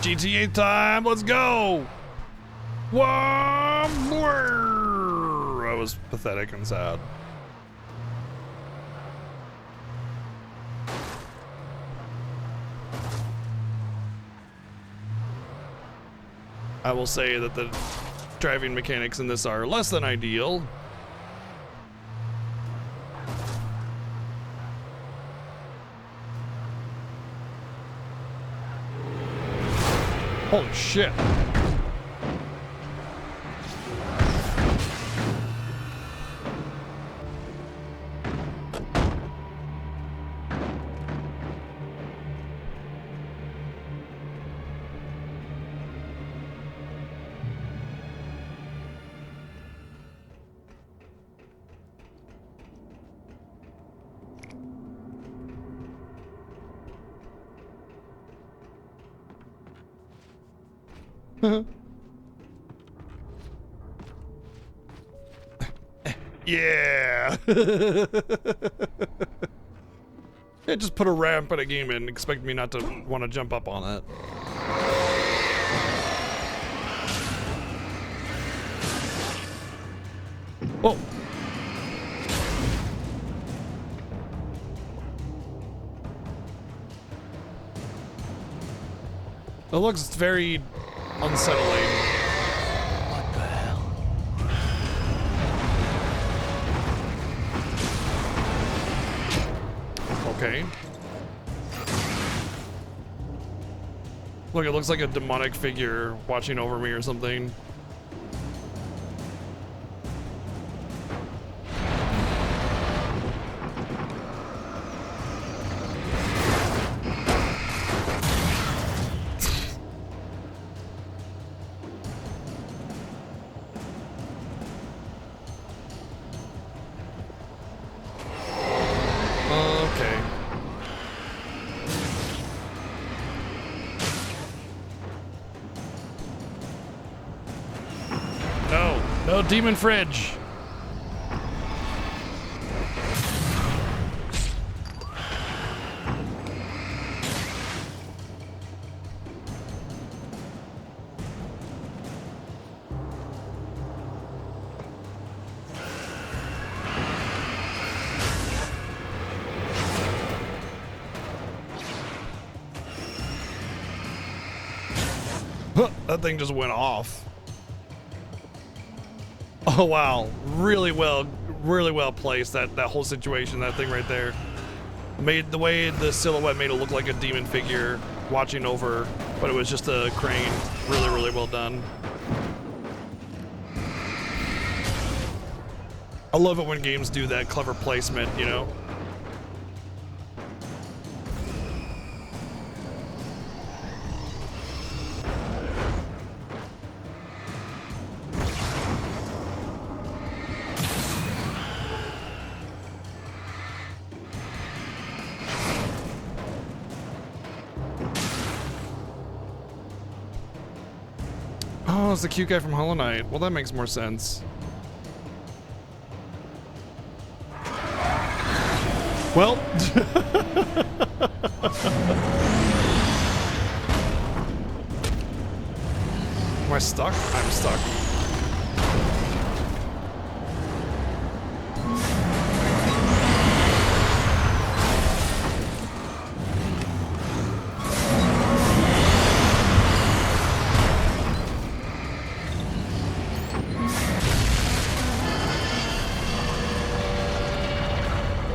GTA time, let's go! Whoa! I was pathetic and sad. I will say that the driving mechanics in this are less than ideal. Holy shit. Yeah. Yeah, just put a ramp in a game and expect me not to want to jump up on it. Whoa. It looks very unsettling.
What the hell?
Okay. Look, it looks like a demonic figure watching over me or something. Okay. No, no demon fridge. That thing just went off. Oh wow, really well placed, that whole situation, that thing right there. Made the way the silhouette made it look like a demon figure watching over, but it was just a crane. Really, really well done. I love it when games do that clever placement, you know? Oh, it's the cute guy from Hollow Knight. Well, that makes more sense. Well. Am I stuck? I'm stuck.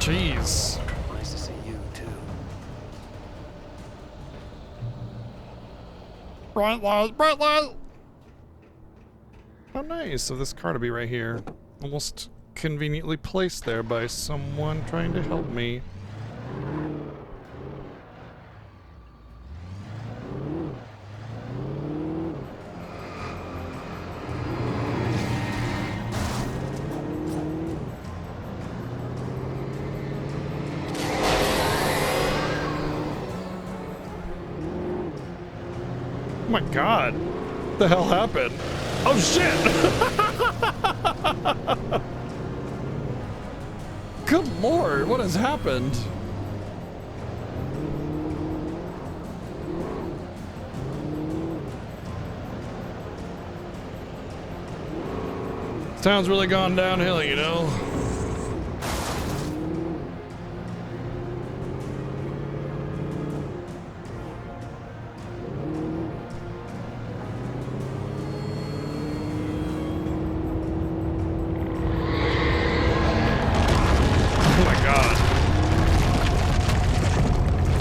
Jeez.
Nice to see you too.
Bright light, bright light! How nice of this car to be right here. Almost conveniently placed there by someone trying to help me. Oh my god. What the hell happened? Oh shit! Good lord, what has happened? Town's really gone downhill, you know?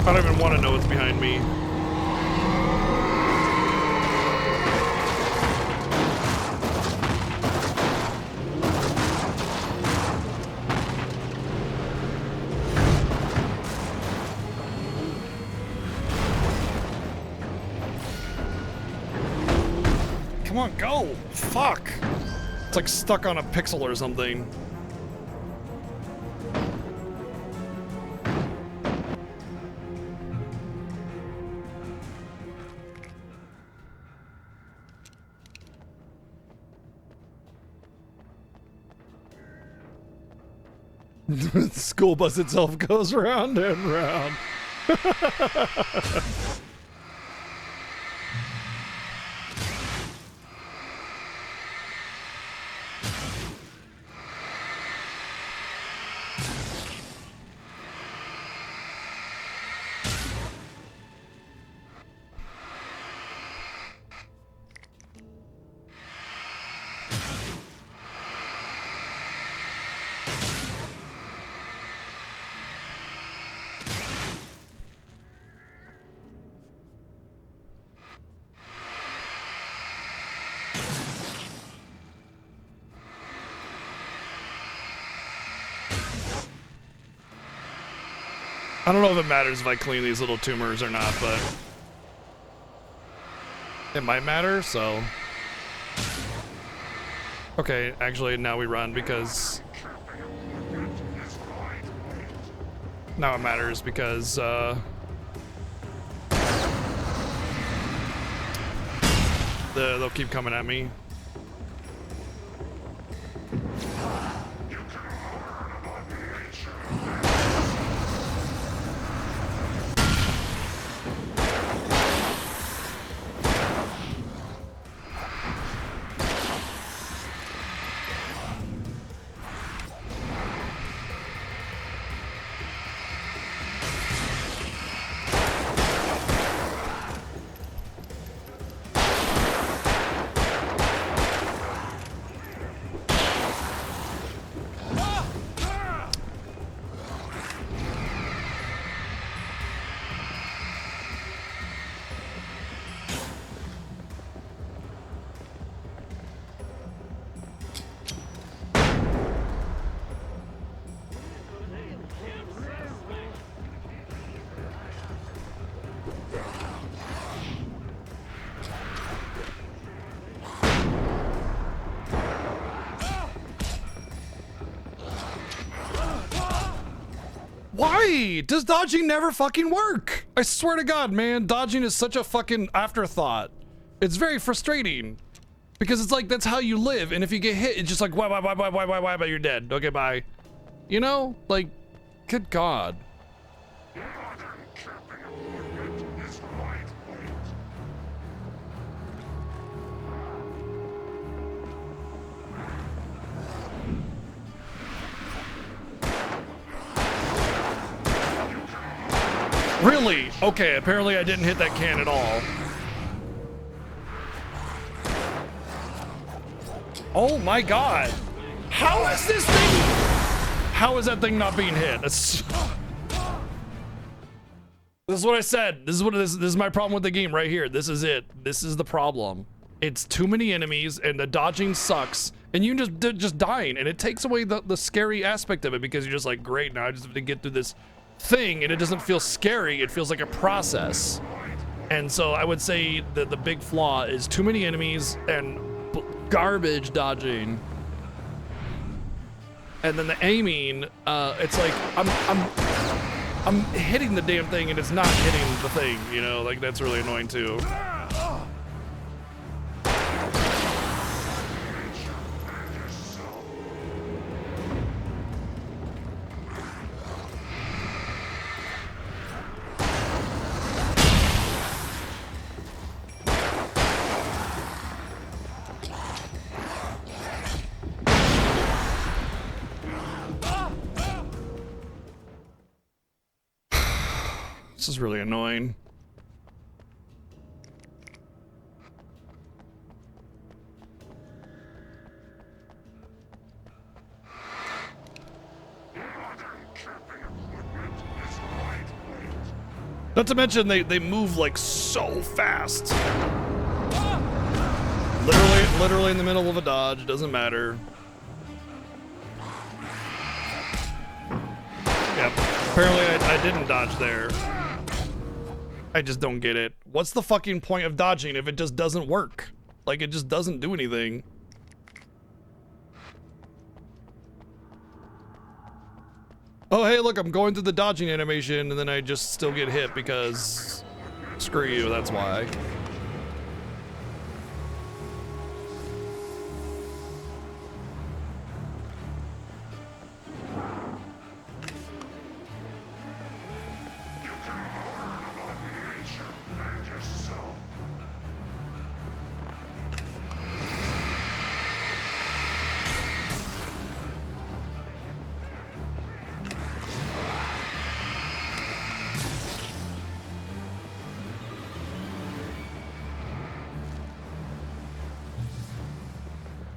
I don't even want to know what's behind me. Come on, go! Fuck! It's like stuck on a pixel or something. The school bus itself goes round and round. I don't know if it matters if I clean these little tumors or not, but it might matter, so. Okay, actually now we run because now it matters because they'll keep coming at me. Why does dodging never fucking work? I swear to God, man, dodging is such a fucking afterthought. It's very frustrating because it's like, that's how you live. And if you get hit, it's just like, why, but you're dead. Okay, bye. You know, like, good God. Really? Okay, apparently I didn't hit that can at all. Oh my God. How is this thing? How is that thing not being hit? This This is what I said. This is my problem with the game right here. This is it. This is the problem. It's too many enemies and the dodging sucks. And you just dying, and it takes away the scary aspect of it because you're just like, great, now I just have to get through this thing, and it doesn't feel scary. It feels like a process. And so I would say that the big flaw is too many enemies and garbage dodging. And then the aiming, it's like I'm hitting the damn thing and it's not hitting the thing, you know, like that's really annoying too. This is really annoying. Not to mention they move like so fast. Literally in the middle of a dodge, doesn't matter. Yep. Apparently I didn't dodge there. I just don't get it. What's the fucking point of dodging if it just doesn't work? Like, it just doesn't do anything. Oh, hey, look, I'm going through the dodging animation, and then I just still get hit because... Screw you, that's why.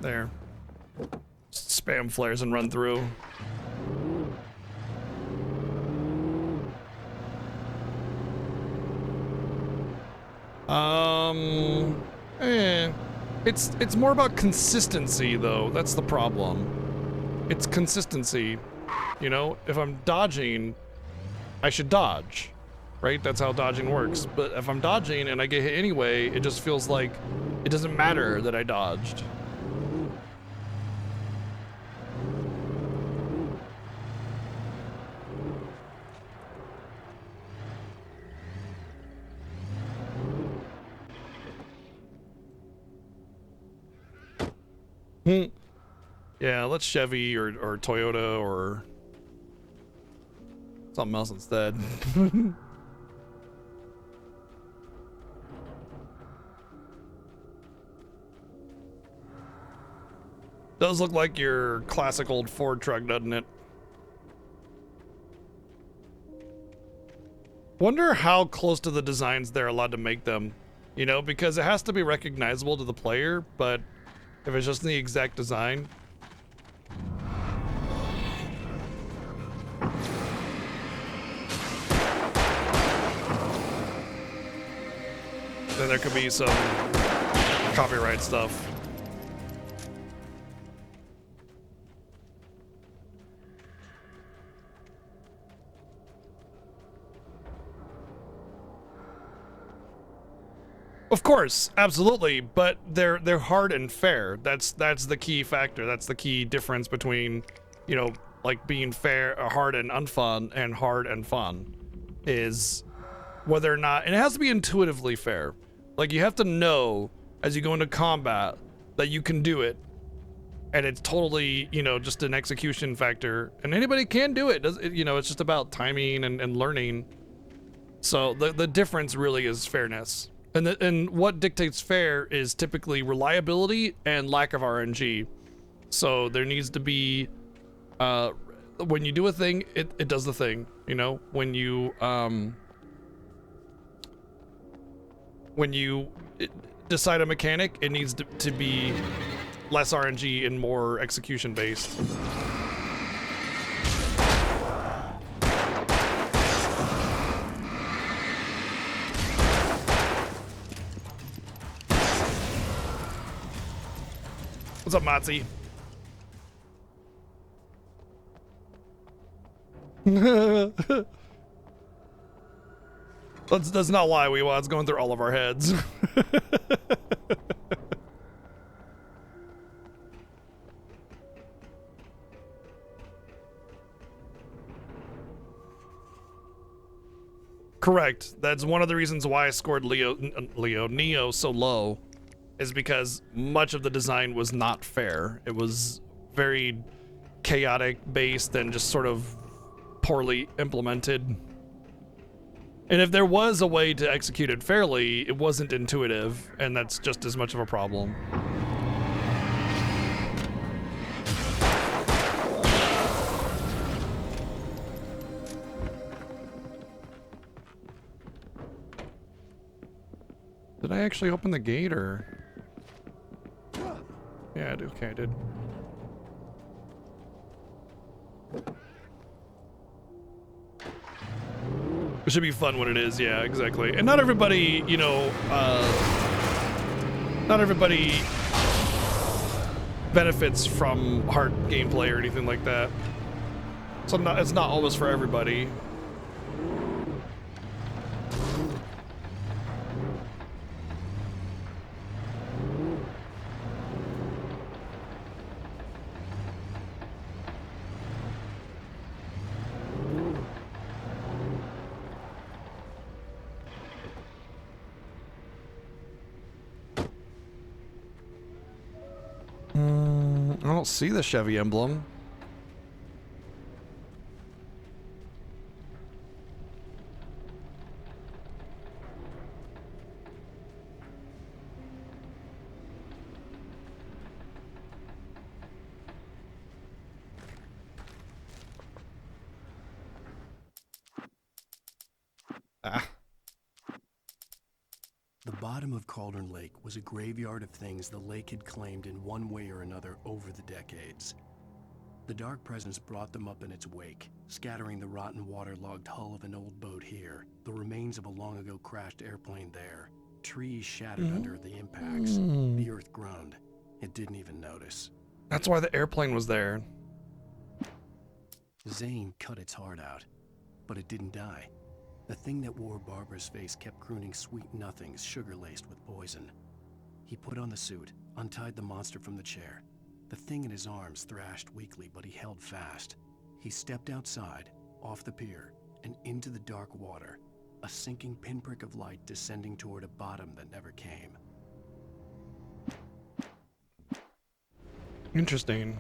There. Spam flares and run through. It's more about consistency though. That's the problem. It's consistency. You know, if I'm dodging, I should dodge. Right? That's how dodging works. But if I'm dodging and I get hit anyway, it just feels like it doesn't matter that I dodged. Yeah, let's Chevy or Toyota or something else instead. Does look like your classic old Ford truck, doesn't it? Wonder how close to the designs they're allowed to make them, you know, because it has to be recognizable to the player, but if it's just in the exact design. Then there could be some copyright stuff. Of course, absolutely, but they're hard and fair. That's the key factor. That's the key difference between, you know, like being fair, hard and unfun, and hard and fun, is whether or not, and it has to be intuitively fair. Like, you have to know as you go into combat that you can do it, and it's totally, you know, just an execution factor, and anybody can do it. You know, it's just about timing and learning. So the difference really is fairness. And what dictates fair is typically reliability and lack of RNG. So there needs to be, when you do a thing, it does the thing. You know, when you decide a mechanic, it needs to be less RNG and more execution based. What's up, Matzi? That's not why we want. It's going through all of our heads. Correct. That's one of the reasons why I scored Neo so low, is because much of the design was not fair. It was very chaotic based and just sort of poorly implemented. And if there was a way to execute it fairly, it wasn't intuitive, and that's just as much of a problem. Did I actually open the gate, or? Yeah, I did. Okay, I did. It should be fun when it is, yeah, exactly. And not everybody, you know, not everybody benefits from hard gameplay or anything like that. So it's not always for everybody. I don't see the Chevy emblem.
The bottom of Cauldron Lake was a graveyard of things the lake had claimed in one way or another over the decades. The dark presence brought them up in its wake, scattering the rotten waterlogged hull of an old boat here, the remains of a long-ago crashed airplane there, trees shattered under the impacts. The earth groaned. It didn't even notice.
That's why the airplane was there.
Zane cut its heart out, but it didn't die. The thing that wore Barbara's face kept crooning sweet nothings sugar-laced with poison. He put on the suit, untied the monster from the chair. The thing in his arms thrashed weakly, but he held fast. He stepped outside, off the pier, and into the dark water, a sinking pinprick of light descending toward a bottom that never came.
Interesting.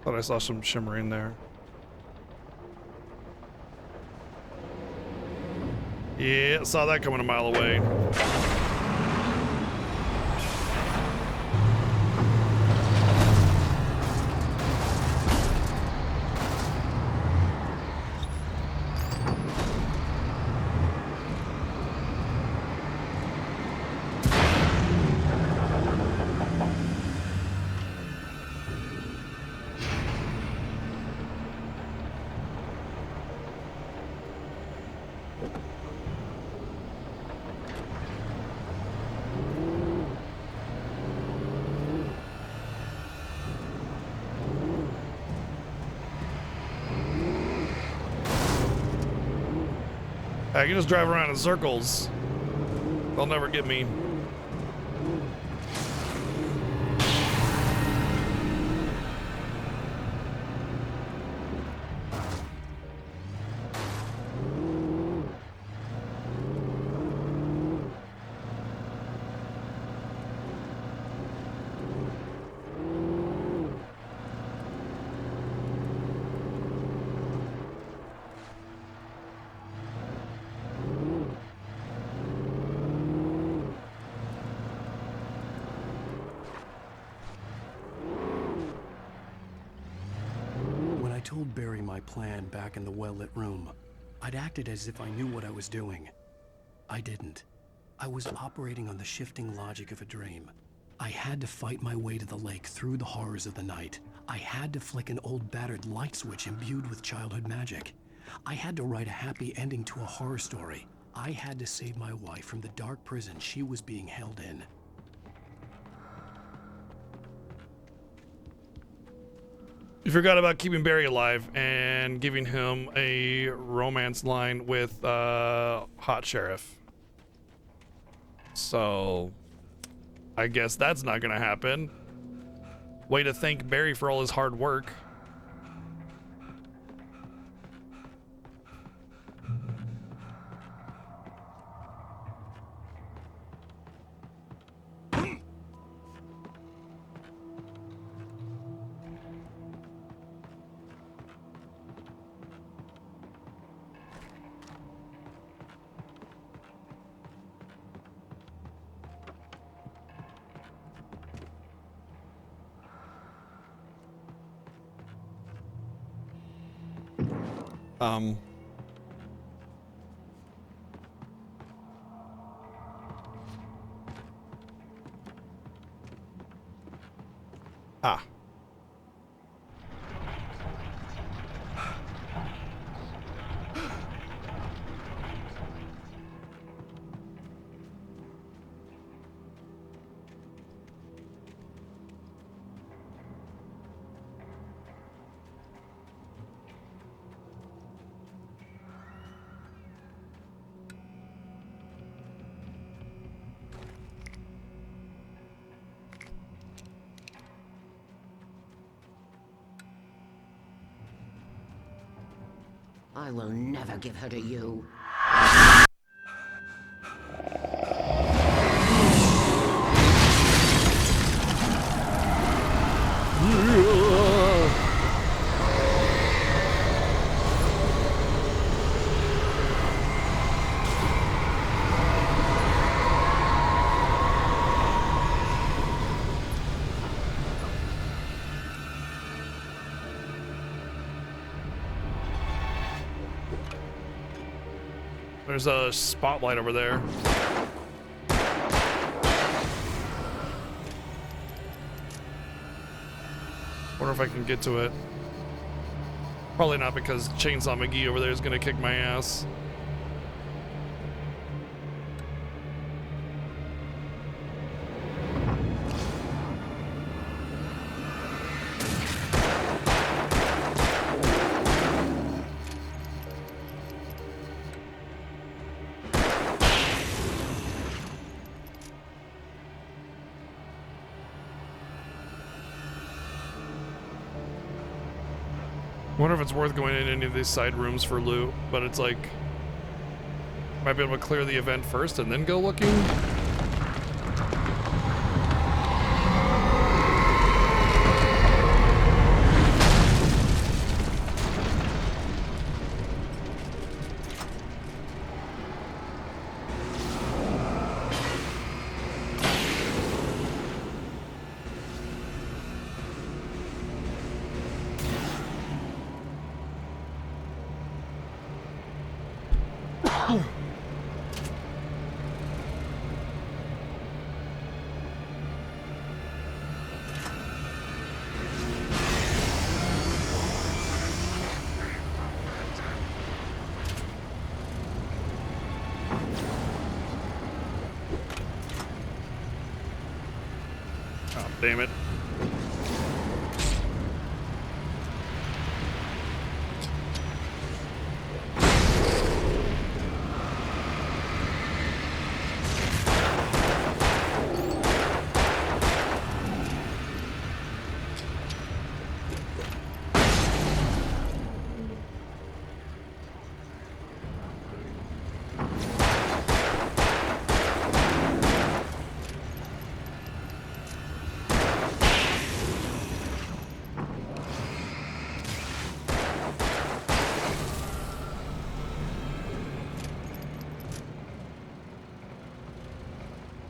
Thought I saw some shimmering there. Yeah, saw that coming a mile away. I can just drive around in circles. They'll never get me.
told Barry my plan back in the well-lit room. I'd acted as if I knew what I was doing. I didn't. I was operating on the shifting logic of a dream. I had to fight my way to the lake through the horrors of the night. I had to flick an old battered light switch imbued with childhood magic. I had to write a happy ending to a horror story. I had to save my wife from the dark prison she was being held in.
You forgot about keeping Barry alive and giving him a romance line with Hot Sheriff. So, I guess that's not gonna happen. Way to thank Barry for all his hard work. Ah.
I will never give her to you.
There's a spotlight over there. Wonder if I can get to it. Probably not, because Chainsaw McGee over there is gonna kick my ass. Wonder if it's worth going in any of these side rooms for loot, but it's like, might be able to clear the event first and then go looking. Damn it.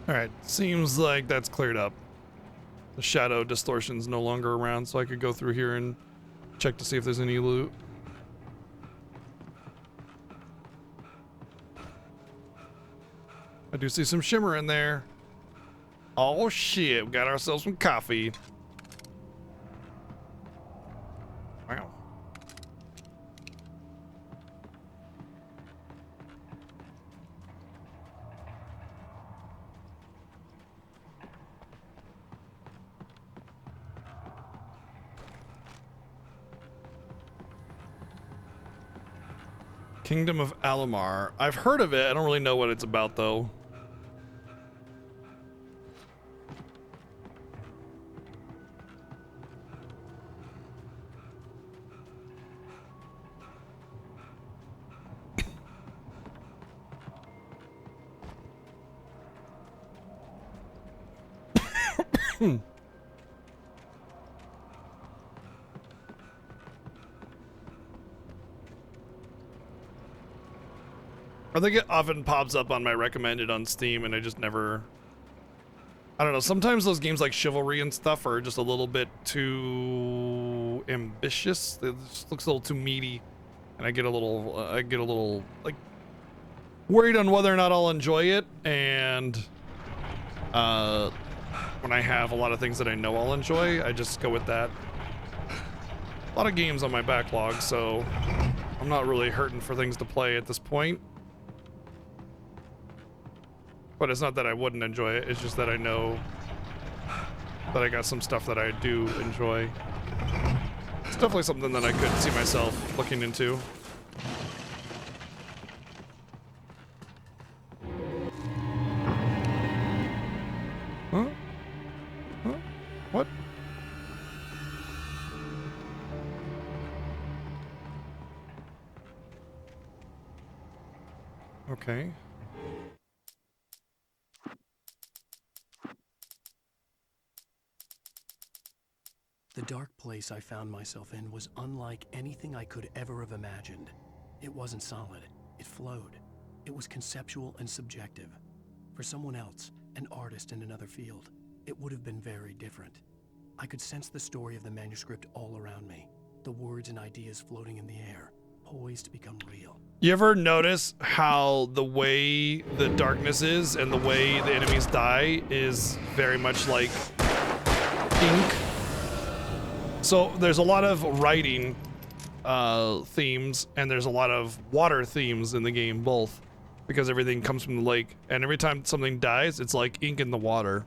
Alright, seems like that's cleared up. The shadow distortion's no longer around, so I could go through here and check to see if there's any loot. I do see some shimmer in there. Oh shit, we got ourselves some coffee. Wow. Kingdom of Alamar. I've heard of it. I don't really know what it's about though. I think it often pops up on my recommended on Steam and I just never... I don't know, sometimes those games like Chivalry and stuff are just a little bit too ambitious. It just looks a little too meaty. And I get a little, like, worried on whether or not I'll enjoy it. And when I have a lot of things that I know I'll enjoy, I just go with that. A lot of games on my backlog, so I'm not really hurting for things to play at this point. But it's not that I wouldn't enjoy it, it's just that I know that I got some stuff that I do enjoy. It's definitely something that I could see myself looking into. Huh? Huh? What? Okay.
The dark place I found myself in was unlike anything I could ever have imagined. It wasn't solid. It flowed. It was conceptual and subjective. For someone else, an artist in another field, it would have been very different. I could sense the story of the manuscript all around me, the words and ideas floating in the air, poised to become real.
You ever notice how the way the darkness is and the way the enemies die is very much like ink? So there's a lot of writing themes and there's a lot of water themes in the game, both, because everything comes from the lake, and every time something dies, it's like ink in the water.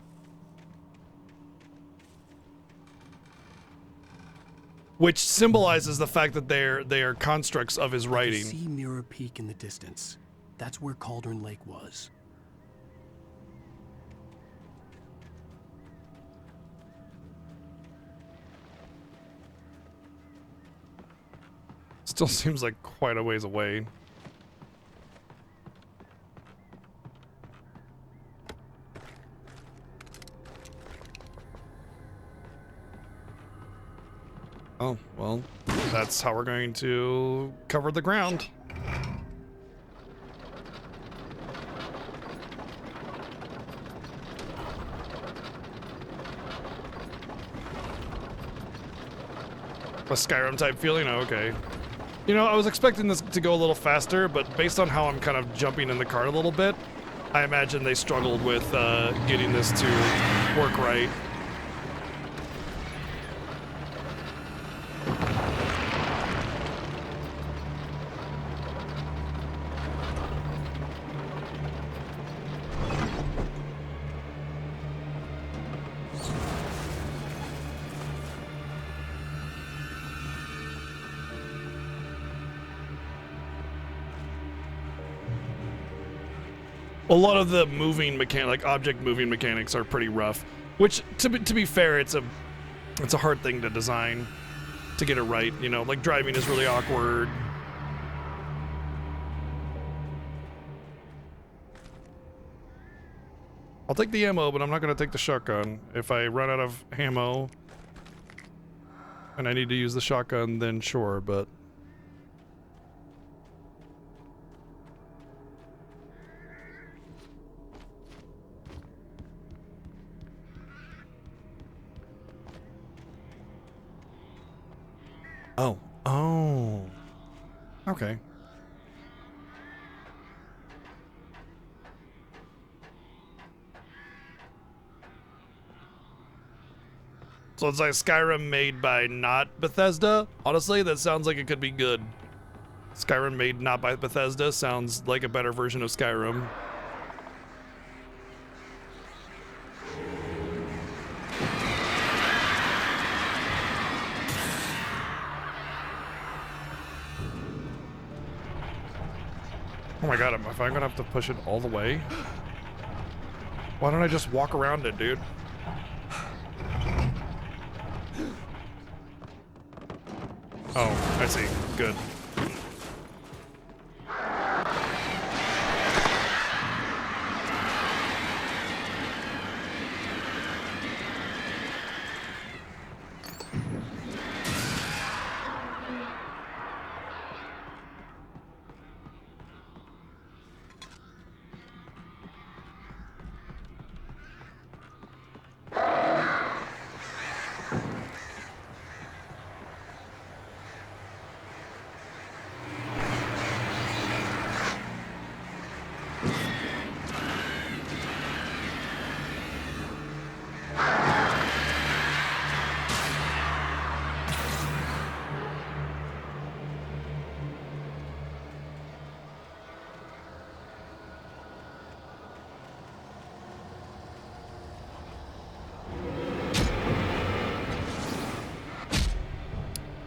Which symbolizes the fact that they are constructs of his
I
writing.
could see Mirror Peak in the distance. That's where Cauldron Lake was.
Still seems like quite a ways away. Oh, well, that's how we're going to cover the ground. A Skyrim type feeling? Oh, okay. You know, I was expecting this to go a little faster, but based on how I'm kind of jumping in the cart a little bit, I imagine they struggled with getting this to work right. A lot of the moving like object moving mechanics are pretty rough, which to be fair, it's a hard thing to design to get it right. You know, like driving is really awkward. I'll take the ammo, but I'm not gonna take the shotgun. If I run out of ammo and I need to use the shotgun, then sure, but Oh. Oh. Okay. So it's like Skyrim made by not Bethesda? Honestly, that sounds like it could be good. Skyrim made not by Bethesda sounds like a better version of Skyrim. Oh my god, am I gonna have to push it all the way? Why don't I just walk around it, dude? Oh, I see. Good.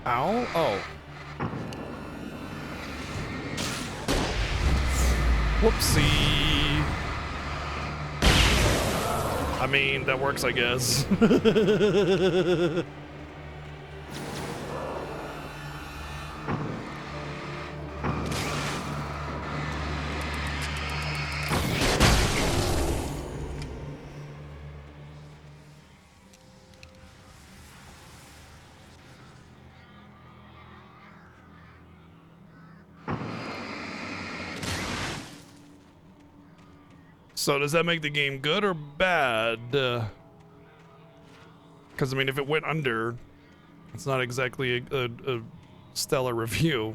Ow? Oh. Whoopsie. I mean, that works, I guess. So does that make the game good or bad? Because I mean, if it went under, it's not exactly a stellar review.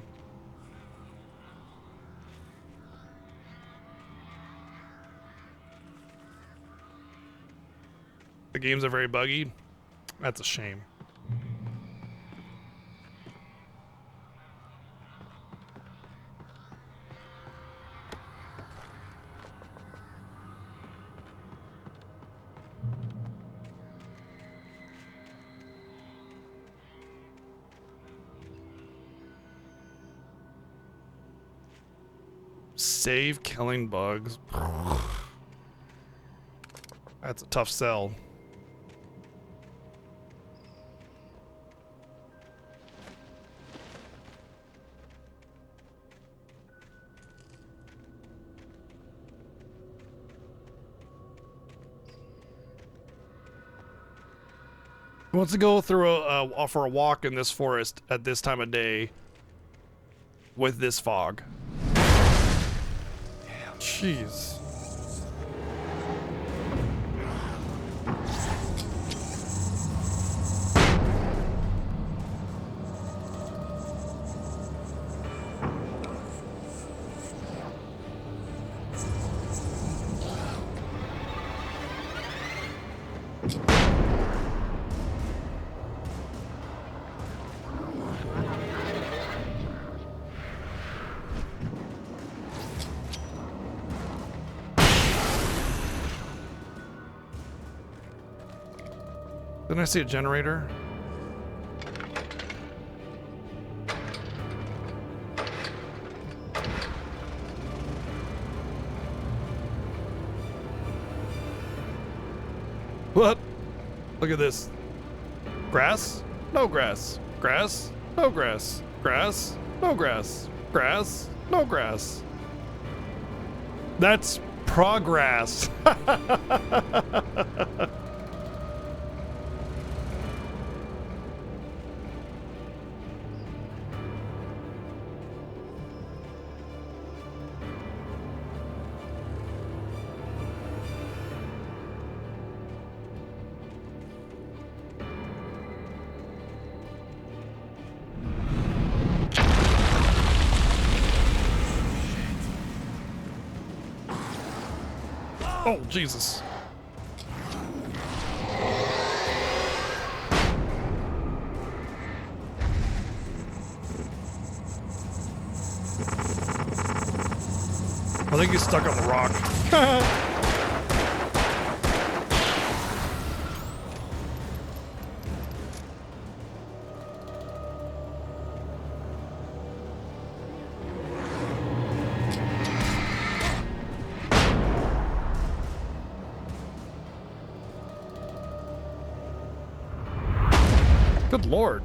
The games are very buggy. That's a shame. Save killing bugs. That's a tough sell. Who wants to go through for a walk in this forest at this time of day with this fog? Jeez. Didn't I see a generator? What? Look at this. Grass? No grass. Grass? No grass. Grass? No grass. Grass? No grass. That's progress. Oh, Jesus. I think he's stuck on the rock. Good Lord.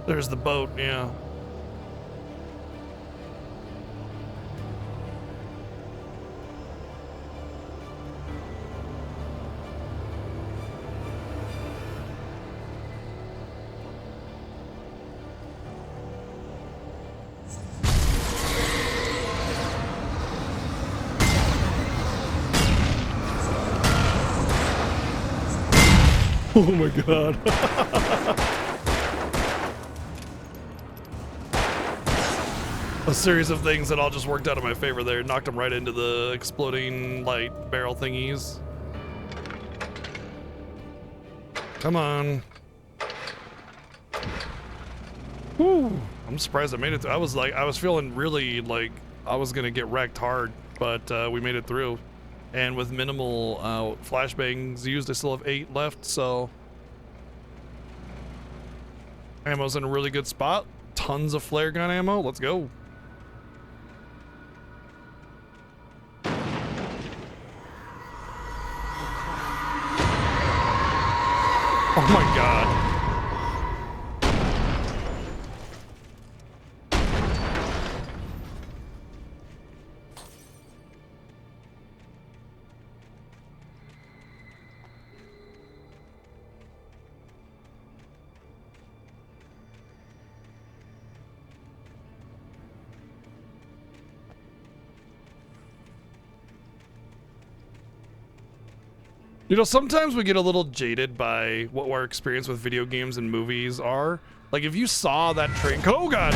There's the boat, yeah. Oh my god. A series of things that all just worked out in my favor there. Knocked him right into the exploding light barrel thingies. Come on. Woo. I'm surprised I made it. I was feeling really like I was gonna get wrecked hard, but we made it through. And with minimal flashbangs used, I still have 8 left, so ammo's in a really good spot. Tons of flare gun ammo. Let's go. Oh my god. You know, sometimes we get a little jaded by what our experience with video games and movies are. Like, if you saw that train, oh god,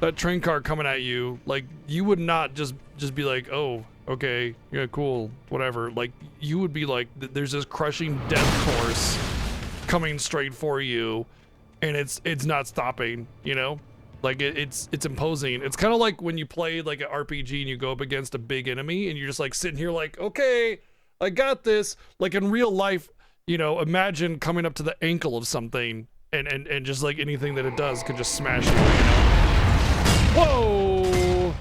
that train car coming at you, like, you would not just be like, oh, okay, yeah, cool, whatever. Like, you would be like, there's this crushing death course coming straight for you, and it's not stopping, you know? Like, it's imposing. It's kind of like when you play like an RPG and you go up against a big enemy and you're just like sitting here like, okay, I got this. Like in real life, you know, imagine coming up to the ankle of something and just like anything that it does could just smash you, you know? Whoa!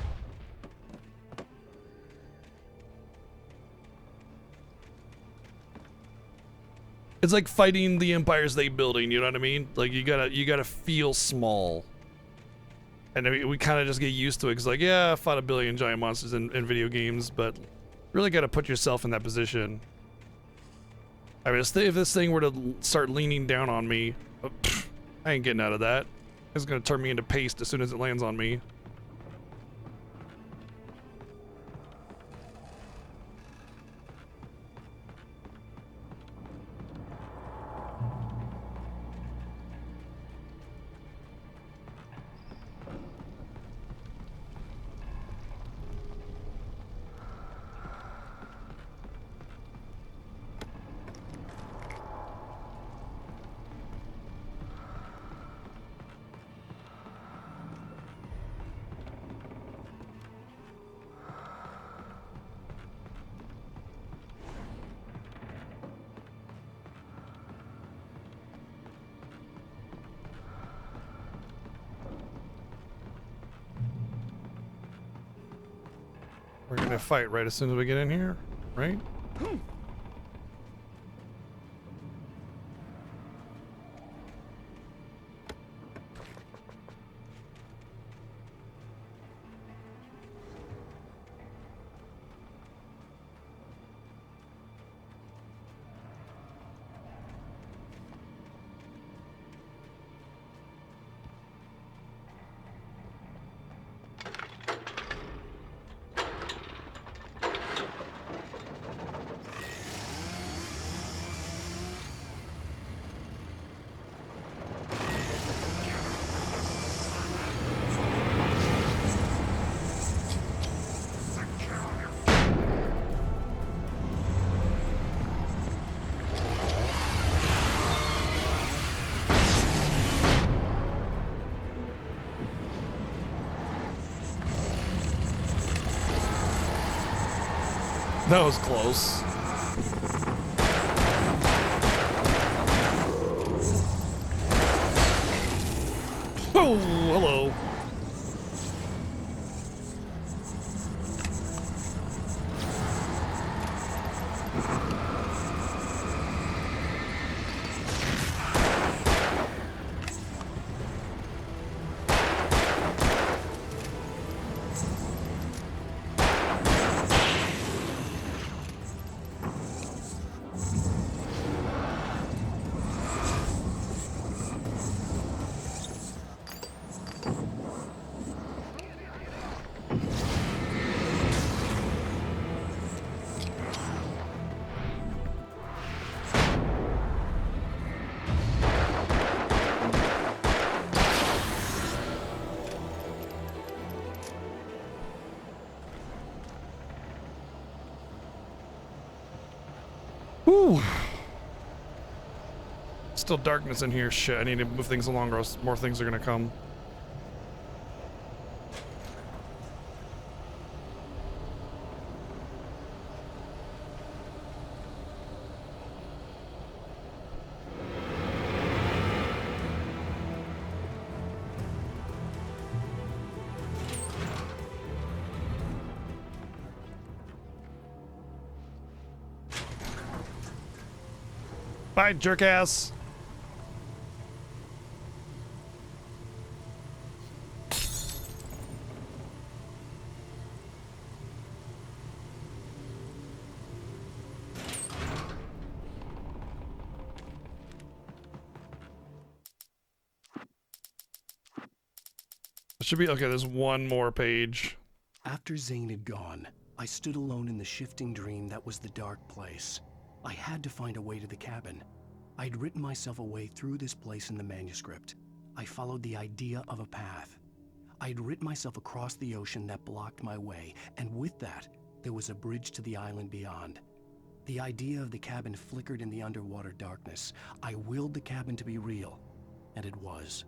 It's like fighting the Empire State Building, you know what I mean? Like you gotta feel small. And I mean, we kind of just get used to it because like, yeah, I fought a billion giant monsters in video games, but really got to put yourself in that position. I mean, if this thing were to start leaning down on me, I ain't getting out of that. It's gonna turn me into paste as soon as it lands on me. We're gonna fight right as soon as we get in here, right? That was close. Oh, hello. Whew. Still darkness in here. Shit, I need to move things along or else more things are gonna come. Bye, jerk ass. It should be okay. There's one more page.
After Zane had gone, I stood alone in the shifting dream that was the dark place. I had to find a way to the cabin. I'd written myself a way through this place in the manuscript. I followed the idea of a path. I'd written myself across the ocean that blocked my way, and with that, there was a bridge to the island beyond. The idea of the cabin flickered in the underwater darkness. I willed the cabin to be real, and it was.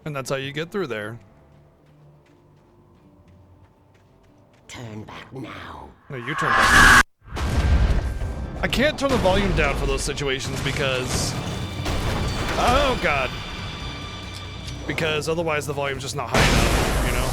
And that's how you get through there.
Turn back now.
No, you turn back. I can't turn the volume down for those situations because... Oh, God. Because otherwise the volume's just not high enough, you know?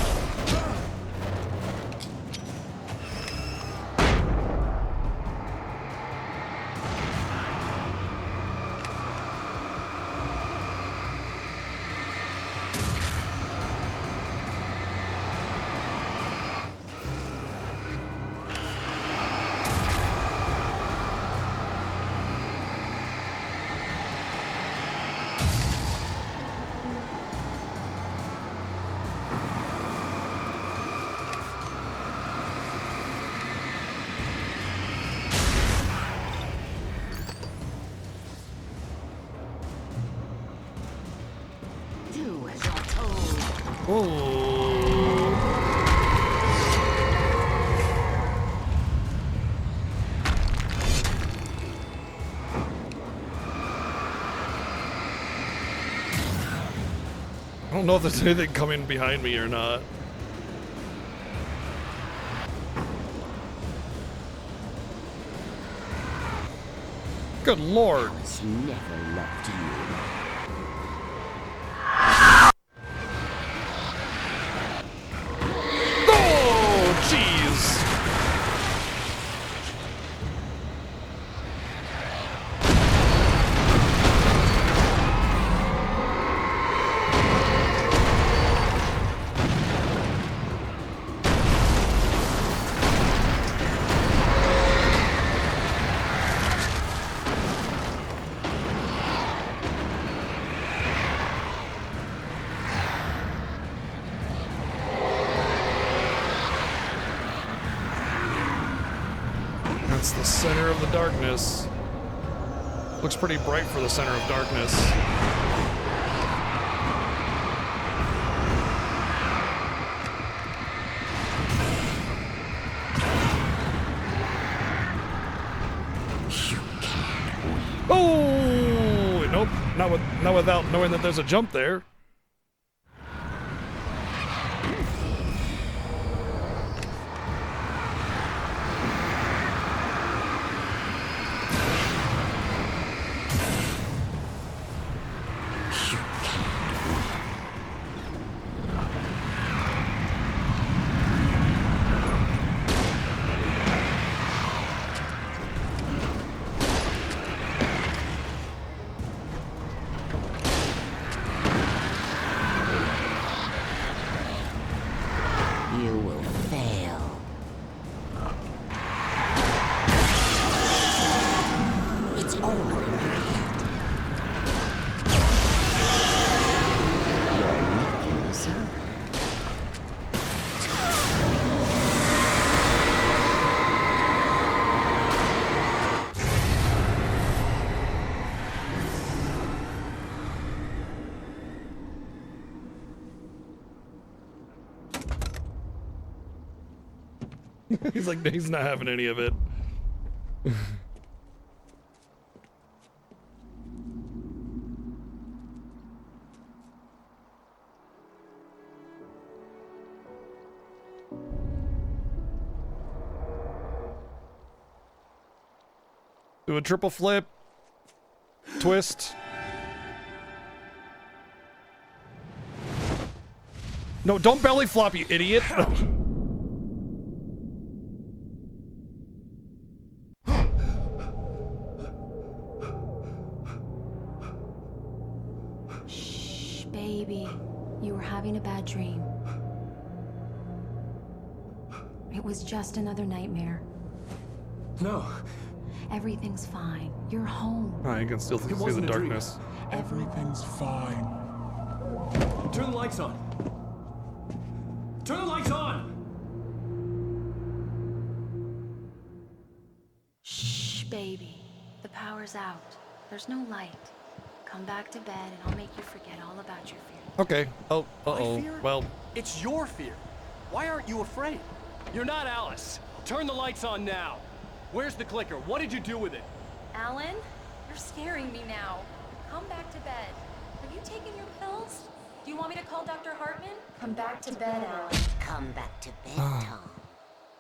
Do as you're told.
Oh. don't know if there's anything coming behind me or not. Good lord.
Thomas never loved you.
Oh, jeez. That's the center of the darkness. Looks pretty bright for the center of darkness. Oh, nope, not without knowing that there's a jump there.
You will fail. It's all in your head. Your mechanism.
He's like, he's not having any of it. Do a triple flip. Twist. No, don't belly flop, you idiot.
Shh, baby. You were having a bad dream. It was just another nightmare.
No.
Everything's fine. You're home.
I can still see the darkness.
Everything's fine.
Turn the lights on. Turn the lights on!
Shh, baby. The power's out. There's no light. Come back to bed and I'll make you forget all about your fear.
Okay. Oh,
My
uh-oh.
fear?
Well,
It's your fear. Why aren't you afraid? You're not Alice. Turn the lights on now. Where's the clicker? What did you do with it?
Alan, you're scaring me now. Come back to bed. Have you taken your pills? Do you want me to call Dr. Hartman? Come back to bed, Alan.
Come back to bed, Tom.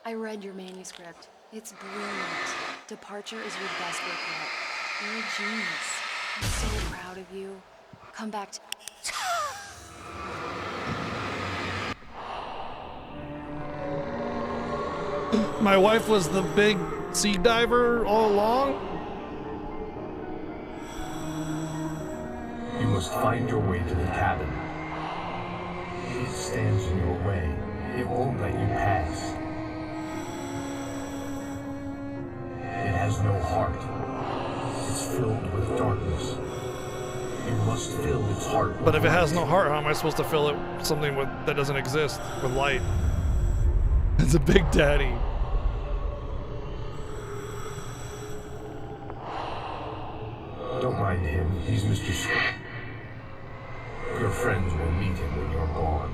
I read your manuscript. It's brilliant. Departure is your best work yet. You're a genius. I'm so proud of you. Come back to...
my wife was the big sea diver all along?
You must find your way to the cabin. It stands in your way. It won't let you pass. It has no heart. It's filled with darkness. You must fill its heart with
But if it
light.
has no heart, how am I supposed to fill it with something that doesn't exist with light? It's a big daddy.
Don't mind him. He's Mr. Scott. Your friends will meet him when you're gone.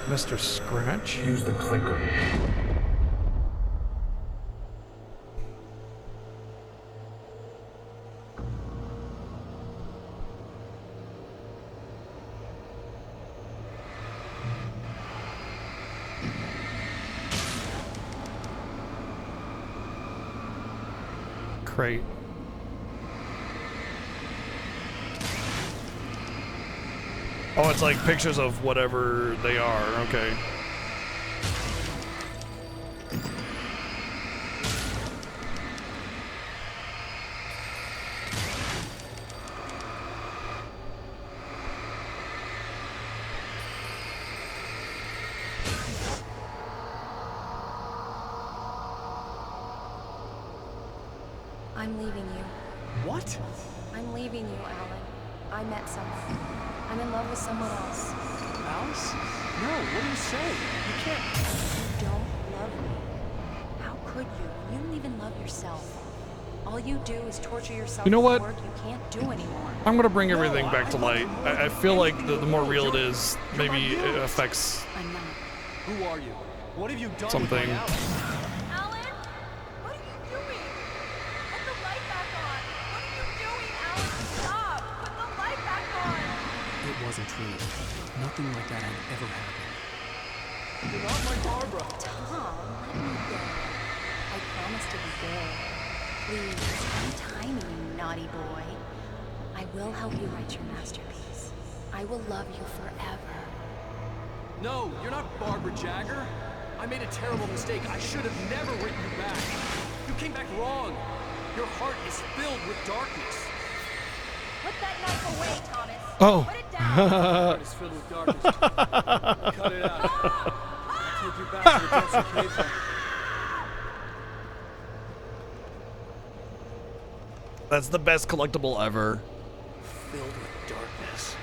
Mr. Scratch?
Use the clicker.
crate. Oh, it's like pictures of whatever they are. Okay.
I'm leaving you.
What?
I'm leaving you, Alan. I met someone. I'm in love with someone else.
Alice? No, what do you say? You can't.
You don't love me. How could you? You don't even love yourself. All you do is torture yourself
You know
with
what?
work you can't do anymore.
I'm gonna bring everything back to light. I feel like the more real it is, maybe it affects
I'm not.
Who are you? What have you done
something.
with my Alice?
Alan? What are you doing? Put the light back on! What are you doing, Alan? Stop! Put the light back on!
It wasn't true. Nothing like that had ever happened.
You're not my Barbara.
Tom, let me go. I promise to be good. Please, untie me, you naughty boy. I will help you write your masterpiece. I will love you forever.
No, you're not Barbara Jagger. I made a terrible mistake. I should have never written you back. You came back wrong. Your heart is filled with darkness.
Put that knife away, Thomas!
Oh.
Put it down!
Heart is filled with darkness. Cut it out. Take you back to the depths of cave.
That's the best collectible ever.
Filled with darkness.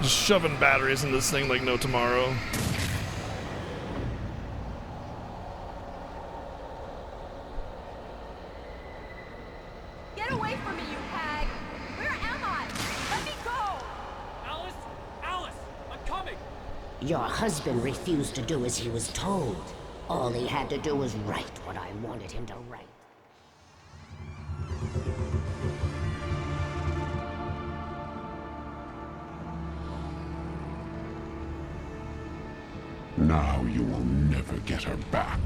Just shoving batteries in this thing like no tomorrow.
Get away from me, you hag! Where am I? Let me go!
Alice! Alice! I'm coming!
Your husband refused to do as he was told. All he had to do was write what I wanted him to write.
Now you will never get her back.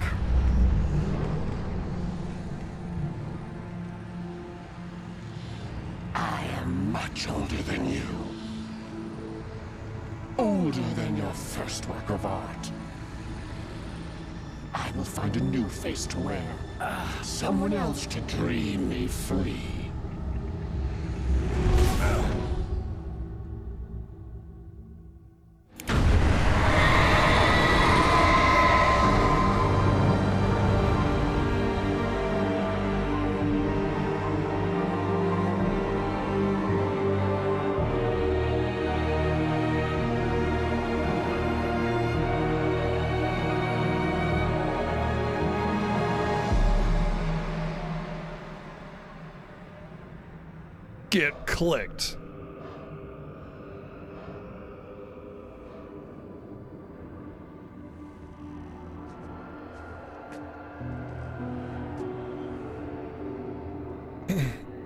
I am much older than you. Older than your first work of art. I will find a new face to wear. Someone else to dream me free.
Get clicked.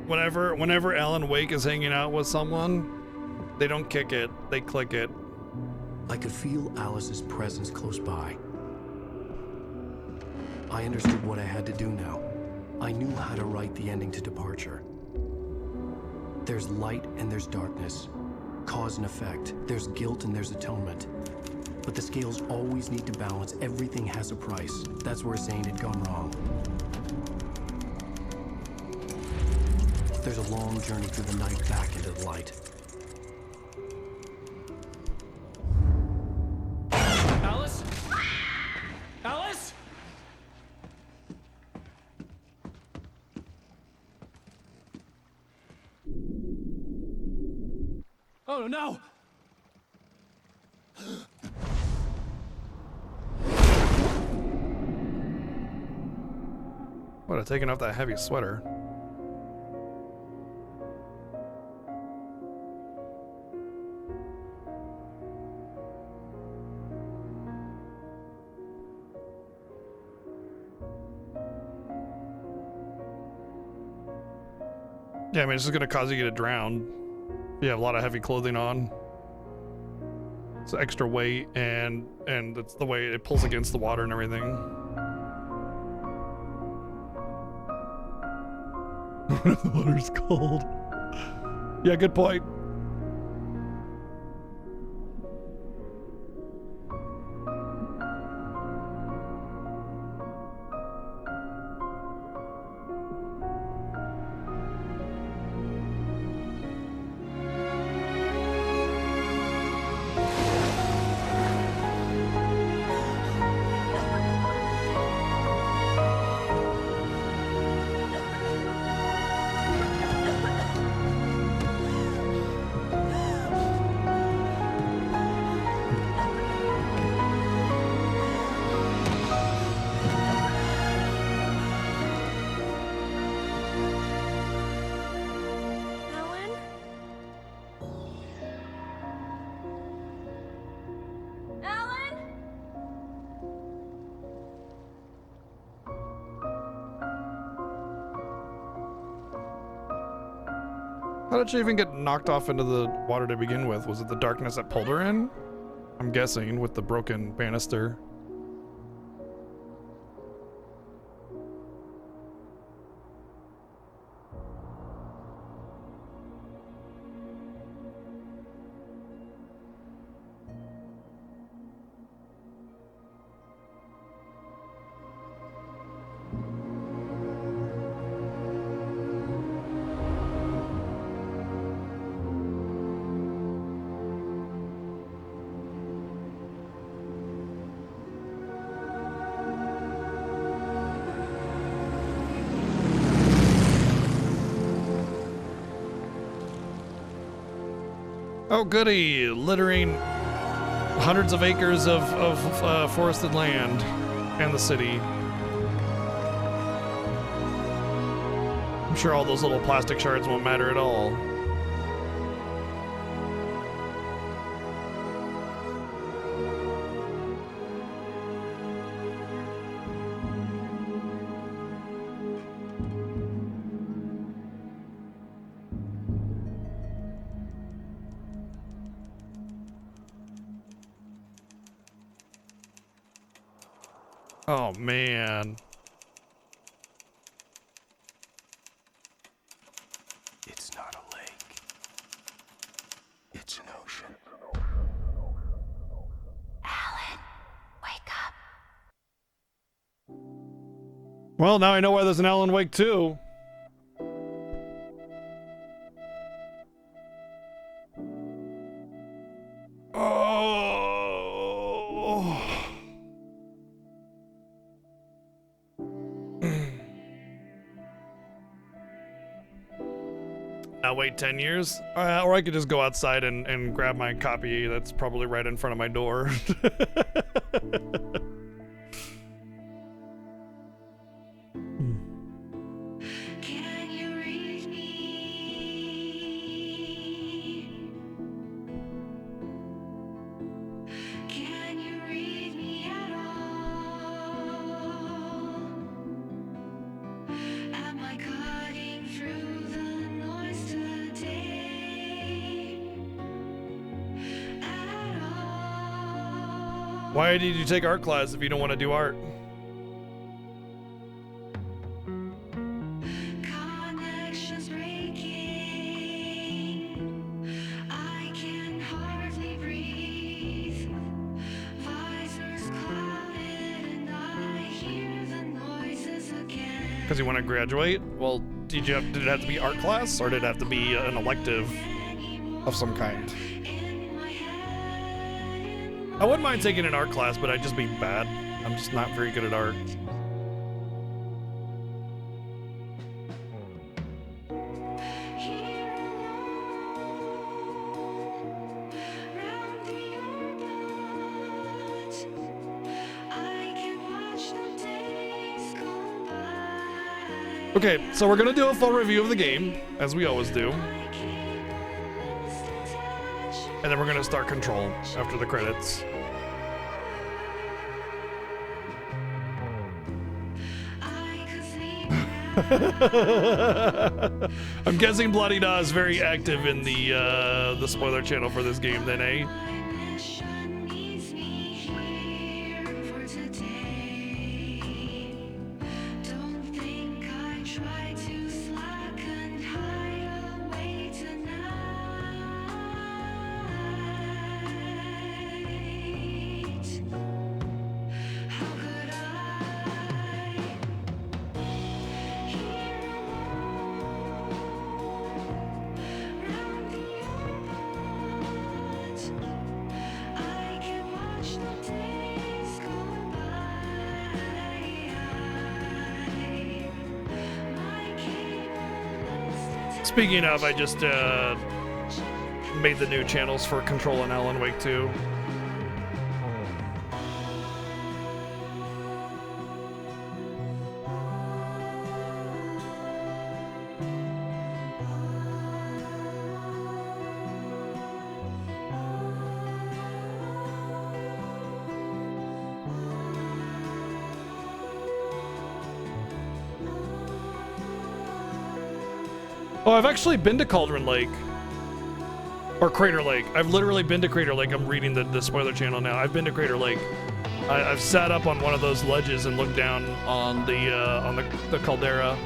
Whenever Alan Wake is hanging out with someone, they don't kick it, they click it.
I could feel Alice's presence close by. I understood what I had to do now. I knew how to write the ending to Departure. There's light and there's darkness. Cause and effect. There's guilt and there's atonement. But the scales always need to balance. Everything has a price. That's where Zane had gone wrong. There's a long journey through the night back into the light.
Alice? Alice? Oh no!
Would have taken off that heavy sweater. Yeah, I mean, it's just gonna cause you to drown. You have a lot of heavy clothing on. It's extra weight, and it's the way it pulls against the water and everything. The water's cold. Yeah, good point.
Alan? Alan?
How did she even get knocked off into the water to begin with? Was it the darkness that pulled her in? I'm guessing, with the broken banister. Oh goody, littering hundreds of acres of forested land and the city. I'm sure all those little plastic shards won't matter at all. Oh man.
It's not a lake. It's an ocean.
Alan, wake up.
Well, now I know why there's an Alan Wake 2. Oh. Now wait 10 years? Or I could just go outside and grab my copy that's probably right in front of my door.
Can you read me? Can you read me at all? Am I cutting through the noise today? At all?
Why did you take art class if you don't want to do art?
Connections breaking. I can hardly breathe. Visors clouded and I hear the noises again.
Because you want to graduate? Well, did it have to be art class, or did it have to be an elective of some kind? I wouldn't mind taking an art class, but I'd just be bad. I'm just not very good at art.
I can watch the days go by.
Okay, so we're gonna do a full review of the game, as we always do. And then we're gonna start Control after the credits. I'm guessing Bloody Da is very active in the spoiler channel for this game then, eh? Speaking of, I just made the new channels for Control and Alan Wake 2. Oh, I've actually been to Cauldron Lake. Or Crater Lake. I've literally been to Crater Lake. I'm reading the spoiler channel now. I've been to Crater Lake. I've sat up on one of those ledges and looked down on the caldera.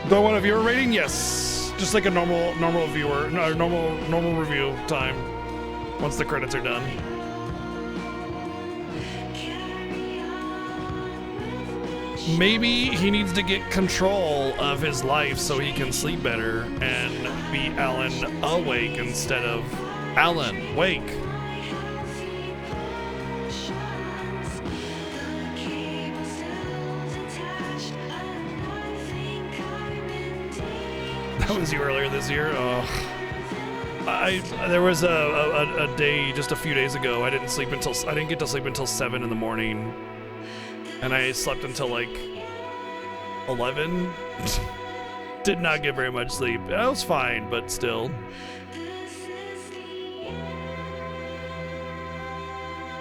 Do I want a viewer rating? Yes. Just like a normal viewer, no, normal review time once the credits are done. Maybe he needs to get control of his life so he can sleep better and be Alan Awake instead of Alan Wake. That was you earlier this year. Oh, there was a day just a few days ago. I didn't get to sleep until 7 in the morning, and I slept until like 11. Did not get very much sleep. I was fine, but still.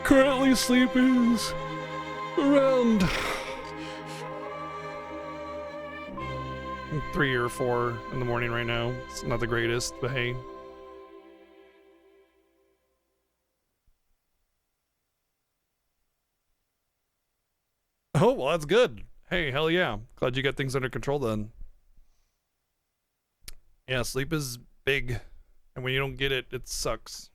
Currently, sleep is around 3 or 4 in the morning right now. It's not the greatest, but hey. Oh, well, that's good. Hey, hell yeah. Glad you got things under control then. Yeah, sleep is big. And when you don't get it, it sucks.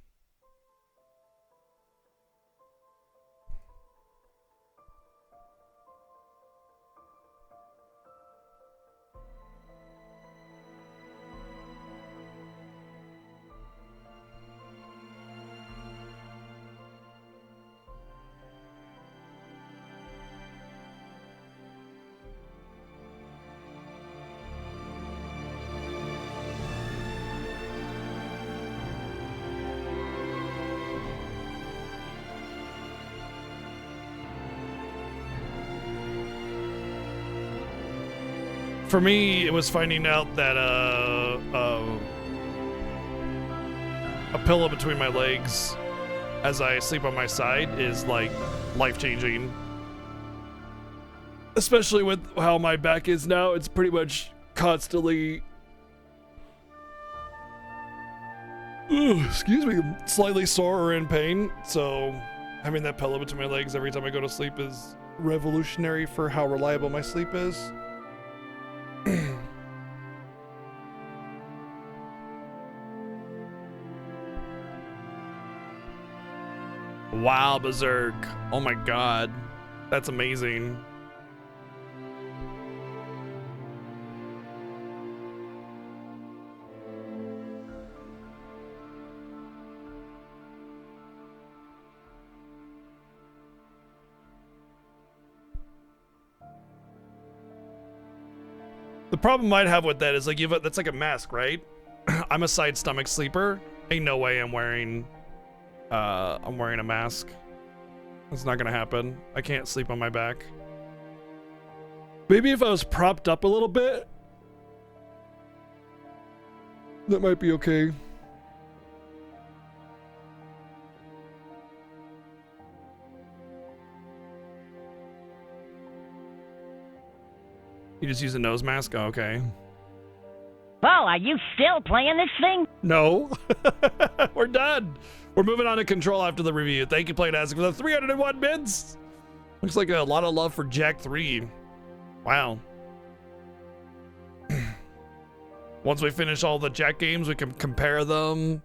For me, it was finding out that a pillow between my legs as I sleep on my side is like life-changing. Especially with how my back is now, it's pretty much constantly, excuse me, slightly sore or in pain. So having that pillow between my legs every time I go to sleep is revolutionary for how reliable my sleep is. Wow, Berserk. Oh my god. That's amazing. The problem I'd have with that is like that's like a mask, right? I'm a side stomach sleeper. Ain't no way I'm wearing a mask. It's not gonna happen. I can't sleep on my back. Maybe if I was propped up a little bit, that might be okay. You just use a nose mask? Oh, okay.
Well, are you still playing this thing?
No. We're done. We're moving on to Control after the review. Thank you, Playtastic, for the 301 bids. Looks like a lot of love for Jak 3. Wow. Once we finish all the Jak games, we can compare them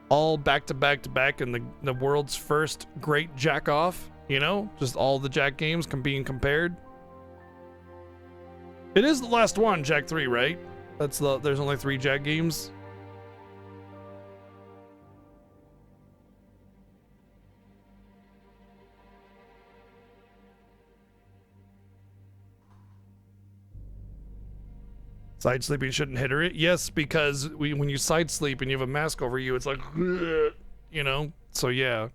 all back to back to back in the world's first great Jak off. You know, just all the Jak games being compared. It is the last one, Jak 3, right? There's only 3 Jak games. Side sleeping shouldn't hinder it. Yes, because when you side sleep and you have a mask over you, it's like, you know. So yeah.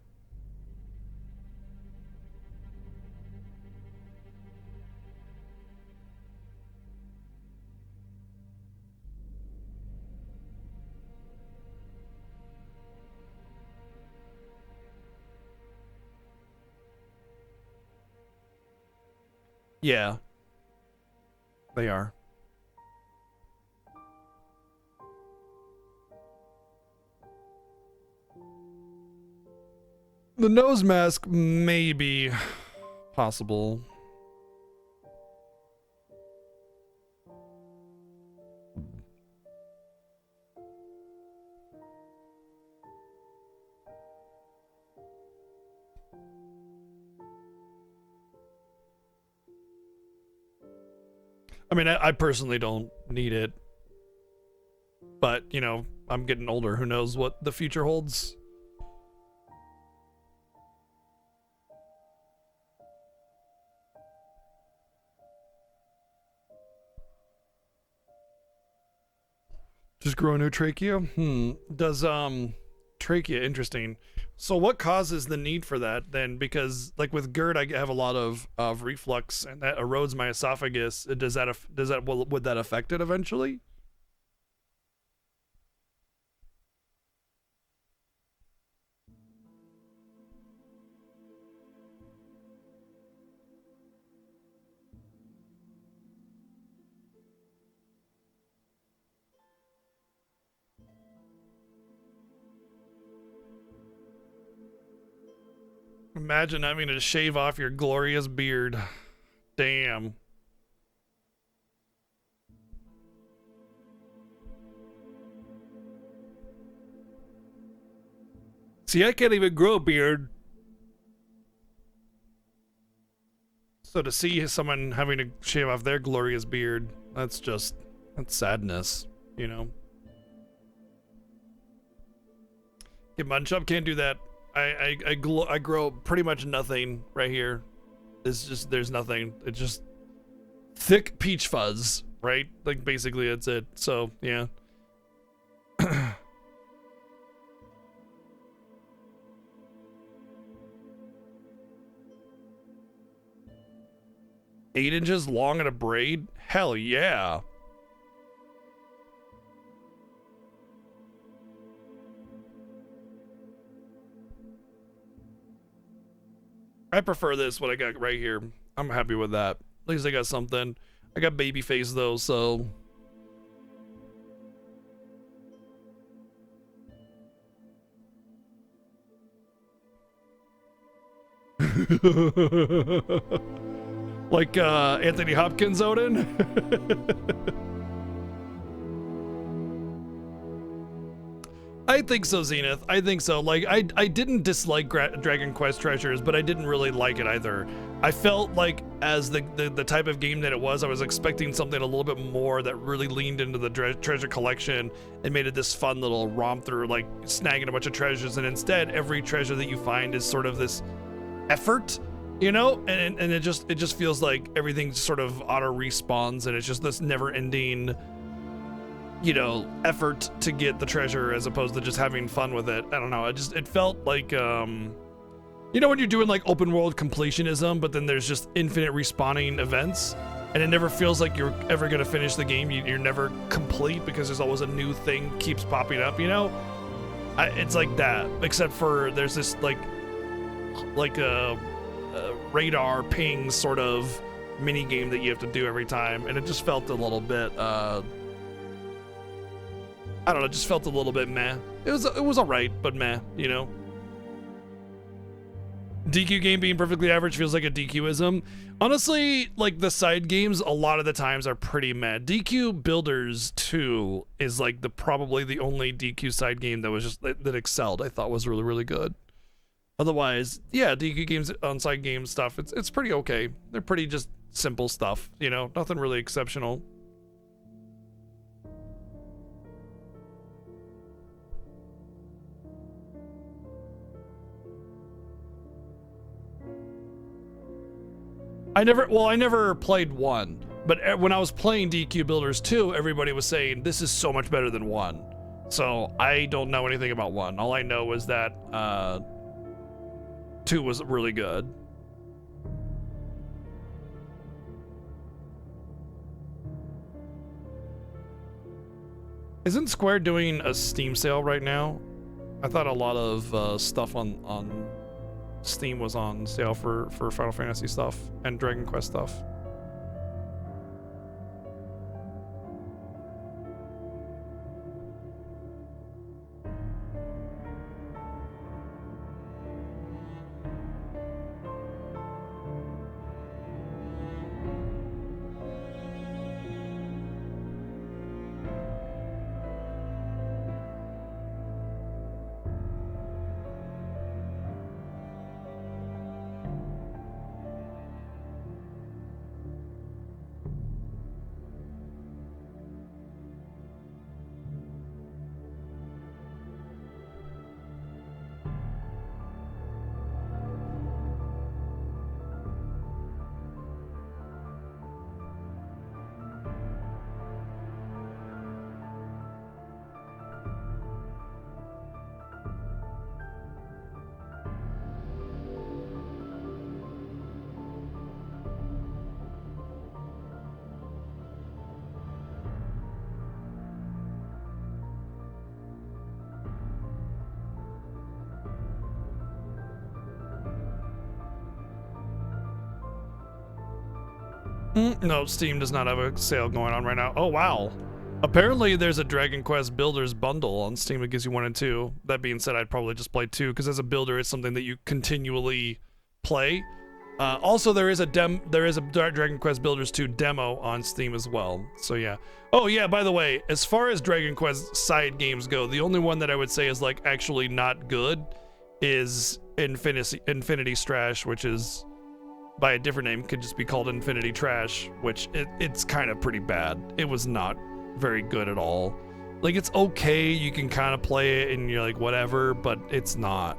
Yeah, they are. The nose mask may be possible. I mean, I personally don't need it, but, you know, I'm getting older. Who knows what the future holds? Just grow a new trachea? Does, trachea, interesting. So what causes the need for that then? Because like with GERD, I have a lot of reflux, and that erodes my esophagus. Would that affect it eventually? Imagine having to shave off your glorious beard. Damn. See, I can't even grow a beard. So to see someone having to shave off their glorious beard, that's sadness, you know? Get munch up, can't do that. I grow pretty much nothing right here. There's nothing. It's just thick peach fuzz, right? Like basically that's it. So yeah. 8 inches long in a braid? Hell yeah. I prefer this, what I got right here. I'm happy with that. At least I got something. I got baby face though, so. Like Anthony Hopkins, Odin? I think so, Zenith. I think so. Like, I didn't dislike Dragon Quest Treasures, but I didn't really like it either. I felt like, as the type of game that it was, I was expecting something a little bit more that really leaned into the treasure collection and made it this fun little romp through, like, snagging a bunch of treasures. And instead, every treasure that you find is sort of this effort you know, and it just feels like everything sort of auto respawns, and it's just this never-ending, you know, effort to get the treasure as opposed to just having fun with it. I don't know. It felt like, you know, when you're doing like open world completionism, but then there's just infinite respawning events, and it never feels like you're ever gonna finish the game. You're never complete because there's always a new thing keeps popping up. You know, it's like that, except for there's this like a radar ping sort of mini game that you have to do every time, and it just felt a little bit I don't know, it just felt a little bit meh. It was alright, but meh, you know. DQ game being perfectly average feels like a DQism. Honestly, like the side games a lot of the times are pretty meh. DQ Builders 2 is like probably the only DQ side game that was just that excelled. I thought was really, really good. Otherwise, yeah, DQ games on side game stuff, it's pretty okay. They're pretty just simple stuff, you know, nothing really exceptional. I never played 1, but when I was playing DQ Builders 2, everybody was saying this is so much better than 1. So I don't know anything about 1. All I know is that 2 was really good. Isn't Square doing a Steam sale right now? I thought a lot of stuff on Steam was on sale for Final Fantasy stuff and Dragon Quest stuff. No, Steam does not have a sale going on right now. Oh, wow. Apparently, there's a Dragon Quest Builders bundle on Steam that gives you 1 and 2. That being said, I'd probably just play 2, because as a builder, it's something that you continually play. Also, there is a Dragon Quest Builders 2 demo on Steam as well. So, yeah. Oh, yeah, by the way, as far as Dragon Quest side games go, the only one that I would say is, like, actually not good is Infinity Strash, which is, by a different name, could just be called Infinity Trash, which it's kind of pretty bad. It was not very good at all. Like, it's okay, you can kind of play it and you're like, whatever, but it's not.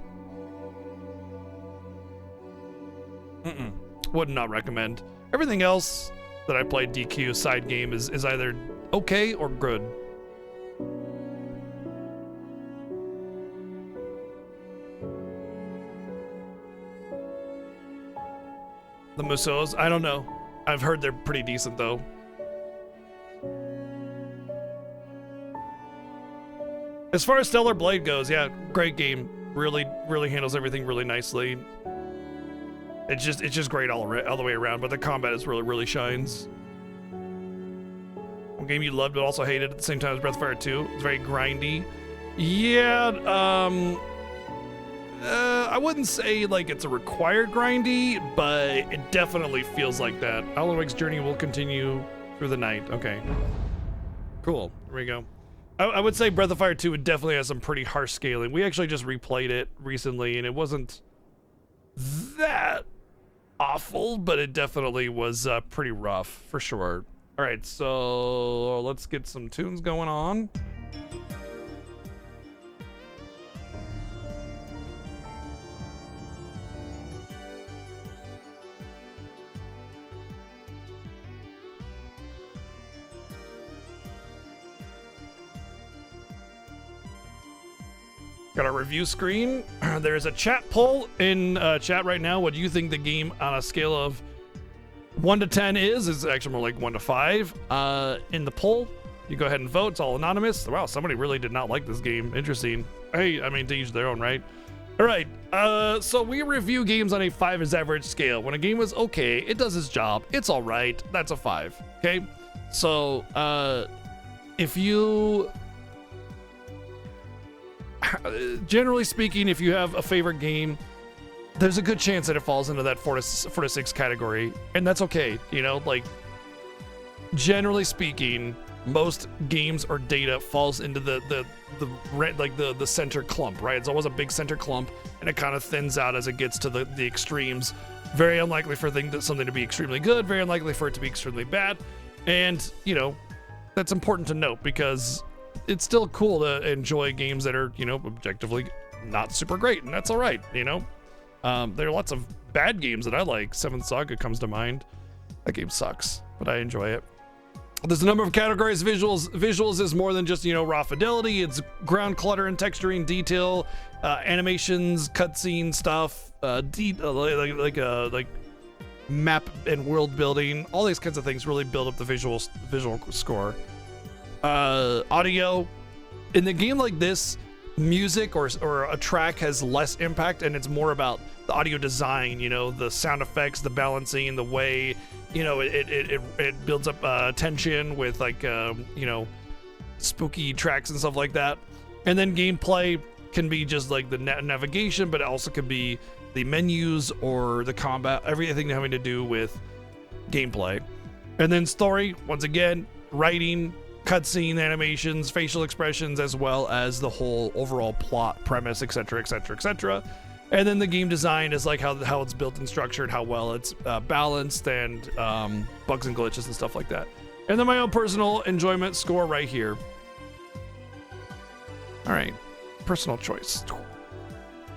Would not recommend. Everything else that I played DQ side game is either okay or good. The Musos, I don't know. I've heard they're pretty decent though. As far as Stellar Blade goes, yeah, great game. Really handles everything really nicely. It's just great all the way around, but the combat is really shines. A game you loved but also hated at the same time as Breath of Fire 2. It's very grindy. Yeah, I wouldn't say like it's a required grindy, but it definitely feels like that. Alan Wake's journey will continue through the night. Okay. Cool. There we go. I would say Breath of Fire 2 definitely has some pretty harsh scaling. We actually just replayed it recently, and it wasn't that awful, but it definitely was pretty rough, for sure. All right, so let's get some tunes going on. Got our review screen. There's a chat poll in chat right now. What do you think the game on a scale of 1 to 10 is? It's actually more like 1 to 5. In the poll, you go ahead and vote. It's all anonymous. Wow, somebody really did not like this game. Interesting. Hey, I mean, to each their own, right? All right. So we review games on a 5 is average scale. When a game is okay, it does its job. It's all right. That's a 5. Okay. So if you, generally speaking, if you have a favorite game, there's a good chance that it falls into that 4 to 6 category, and that's okay. You know, like, generally speaking, most games or data falls into the center clump, right? It's always a big center clump, and it kind of thins out as it gets to the extremes. Very unlikely for something to be extremely good, very unlikely for it to be extremely bad. And, you know, that's important to note because it's still cool to enjoy games that are, you know, objectively not super great, and that's all right, you know? There are lots of bad games that I like. Seventh Saga comes to mind. That game sucks, but I enjoy it. There's a number of categories. Visuals is more than just, you know, raw fidelity. It's ground clutter and texturing, detail, animations, cutscene stuff, like map and world building. All these kinds of things really build up the visual score. Audio. In a game like this, music or a track has less impact, and it's more about the audio design, you know, the sound effects, the balancing, the way, you know, it builds up tension with, like, you know, spooky tracks and stuff like that. And then gameplay can be just like the navigation, but it also could be the menus or the combat, everything having to do with gameplay. And then story, once again, writing, cutscene, animations, facial expressions, as well as the whole overall plot, premise, etc., etc., etc. And then the game design is like how it's built and structured, how well it's balanced, and bugs and glitches and stuff like that. And then my own personal enjoyment score right here. All right, personal choice.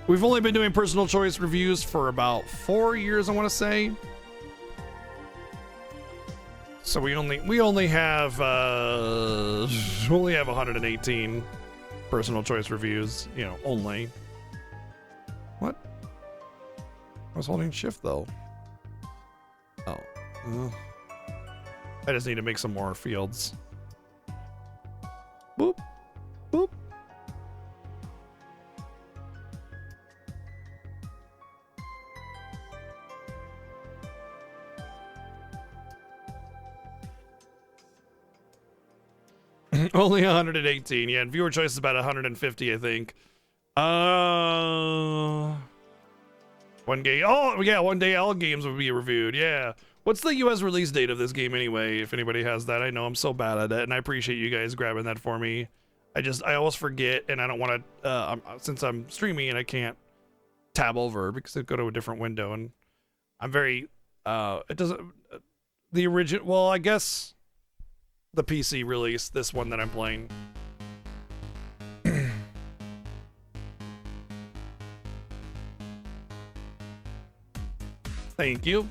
We've only been doing personal choice reviews for about 4 years, I want to say. So we only have 118 personal choice reviews, you know, only. What? I was holding shift though. Oh. I just need to make some more fields. Boop. Boop. Only 118, yeah, and viewer choice is about 150, I think. One day, oh yeah, one day all games will be reviewed, yeah. What's the US release date of this game anyway, if anybody has that? I know I'm so bad at it, and I appreciate you guys grabbing that for me. I always forget, and I don't want to, since I'm streaming and I can't tab over because I go to a different window, and I'm very, it doesn't, the original, well, I guess the PC release, this one that I'm playing. Thank you.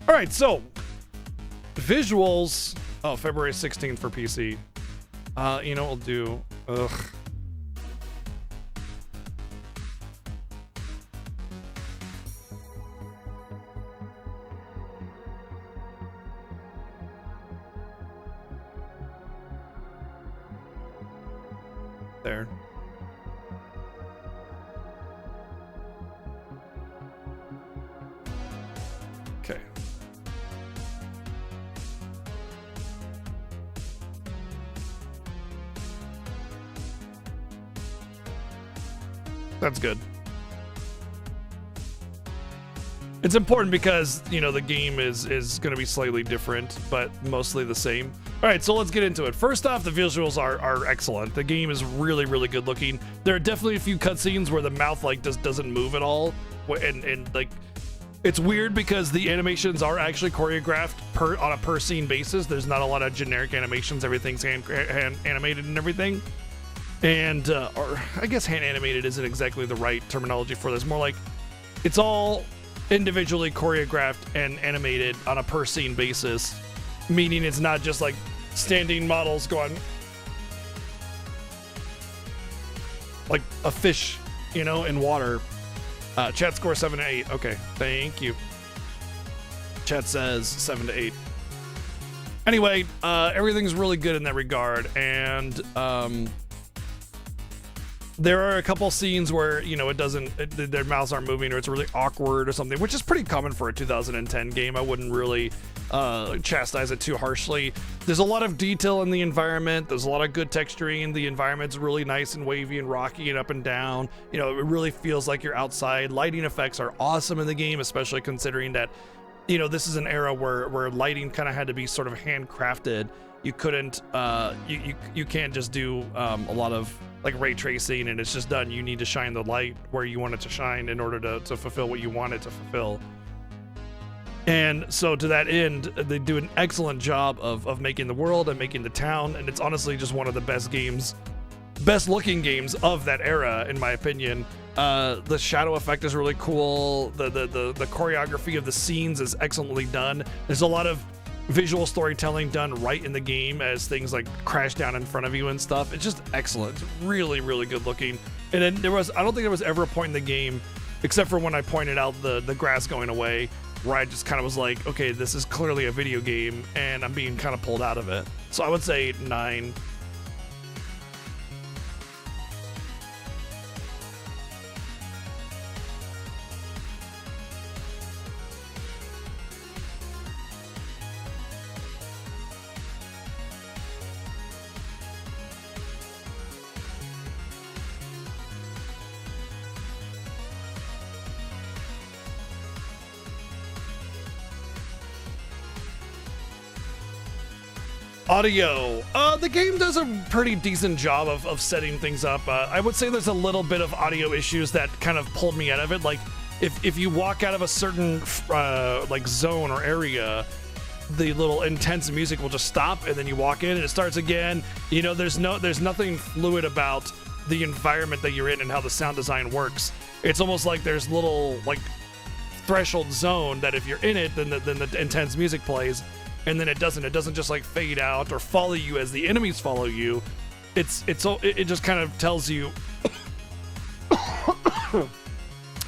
All right, so visuals. Oh, February 16th for PC. You know what we'll do? Ugh. There. Okay. That's good. It's important because, you know, the game is going to be slightly different, but mostly the same. All right, so let's get into it. First off, the visuals are excellent. The game is really, really good looking. There are definitely a few cutscenes where the mouth like doesn't move at all, and like it's weird because the animations are actually choreographed on a per scene basis. There's not a lot of generic animations. Everything's hand animated and everything. And or I guess hand animated isn't exactly the right terminology for this. More like it's all individually choreographed and animated on a per scene basis, meaning it's not just like standing models going. like a fish, you know, in water. Chat score 7 to 8. Okay, thank you. Chat says 7 to 8. Anyway, everything's really good in that regard, and there are a couple scenes where, you know, their mouths aren't moving, or it's really awkward or something, which is pretty common for a 2010 game. I wouldn't really chastise it too harshly. There's a lot of detail in the environment. There's a lot of good texturing. The environment's really nice and wavy and rocky and up and down. You know, it really feels like you're outside. Lighting effects are awesome in the game, especially considering that, you know, this is an era where lighting kind of had to be sort of handcrafted. You couldn't, you can't just do a lot of like ray tracing and it's just done. You need to shine the light where you want it to shine in order to fulfill what you want it to fulfill. And so to that end, they do an excellent job of making the world and making the town, and it's honestly just one of the best looking games of that era, in my opinion. The shadow effect is really cool. The choreography of the scenes is excellently done. There's a lot of visual storytelling done right in the game as things like crash down in front of you and stuff. It's just excellent. It's really, really good looking. And then I don't think there was ever a point in the game, except for when I pointed out the grass going away, where I just kind of was like, okay, this is clearly a video game and I'm being kind of pulled out of it. So I would say 9. Audio. The game does a pretty decent job of setting things up. I would say there's a little bit of audio issues that kind of pulled me out of it. Like if you walk out of a certain like zone or area, the little intense music will just stop, and then you walk in and it starts again. You know, there's nothing fluid about the environment that you're in and how the sound design works. It's almost like there's little like threshold zone that if you're in it, then the intense music plays. And then it doesn't just like fade out or follow you as the enemies follow you. It just kind of tells you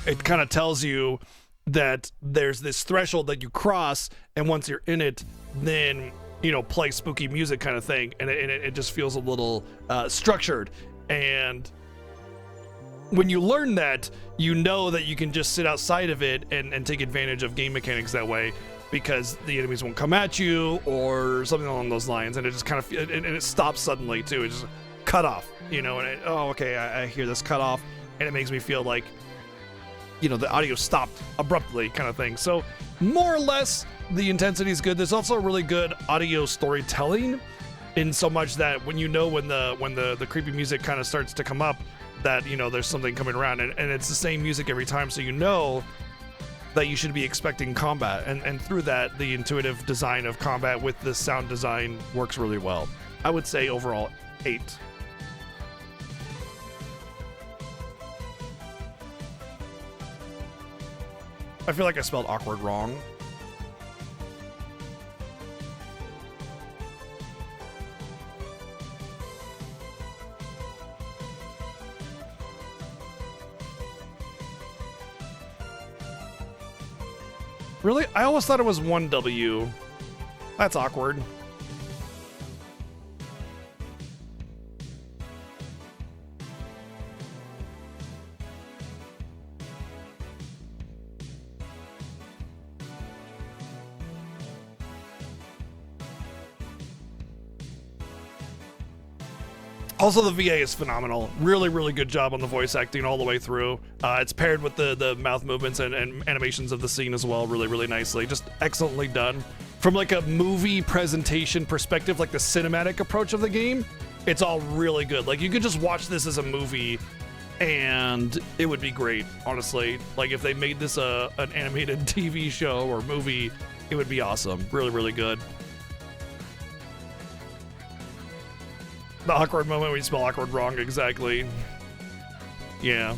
it kind of tells you that there's this threshold that you cross, and once you're in it, then, you know, play spooky music kind of thing, and it just feels a little structured. And when you learn that, you know that you can just sit outside of it and take advantage of game mechanics that way, because the enemies won't come at you or something along those lines, and it just kind of and it stops suddenly too. It just cut off, you know, and I hear this cut off, and it makes me feel like, you know, the audio stopped abruptly kind of thing. So more or less the intensity is good. There's also really good audio storytelling, in so much that when the creepy music kind of starts to come up, that, you know, there's something coming around, and it's the same music every time, so you know that you should be expecting combat, and through that, the intuitive design of combat with the sound design works really well. I would say overall 8. I feel like I spelled awkward wrong. Really? I always thought it was 1W. That's awkward. Also, the VA is phenomenal. Really, really good job on the voice acting all the way through. It's paired with the mouth movements and animations of the scene as well, really, really nicely. Just excellently done. From like a movie presentation perspective, like the cinematic approach of the game, it's all really good. Like, you could just watch this as a movie and it would be great, honestly. Like, if they made this an animated TV show or movie, it would be awesome. Really, really good. The awkward moment where you spell awkward wrong, exactly. Yeah.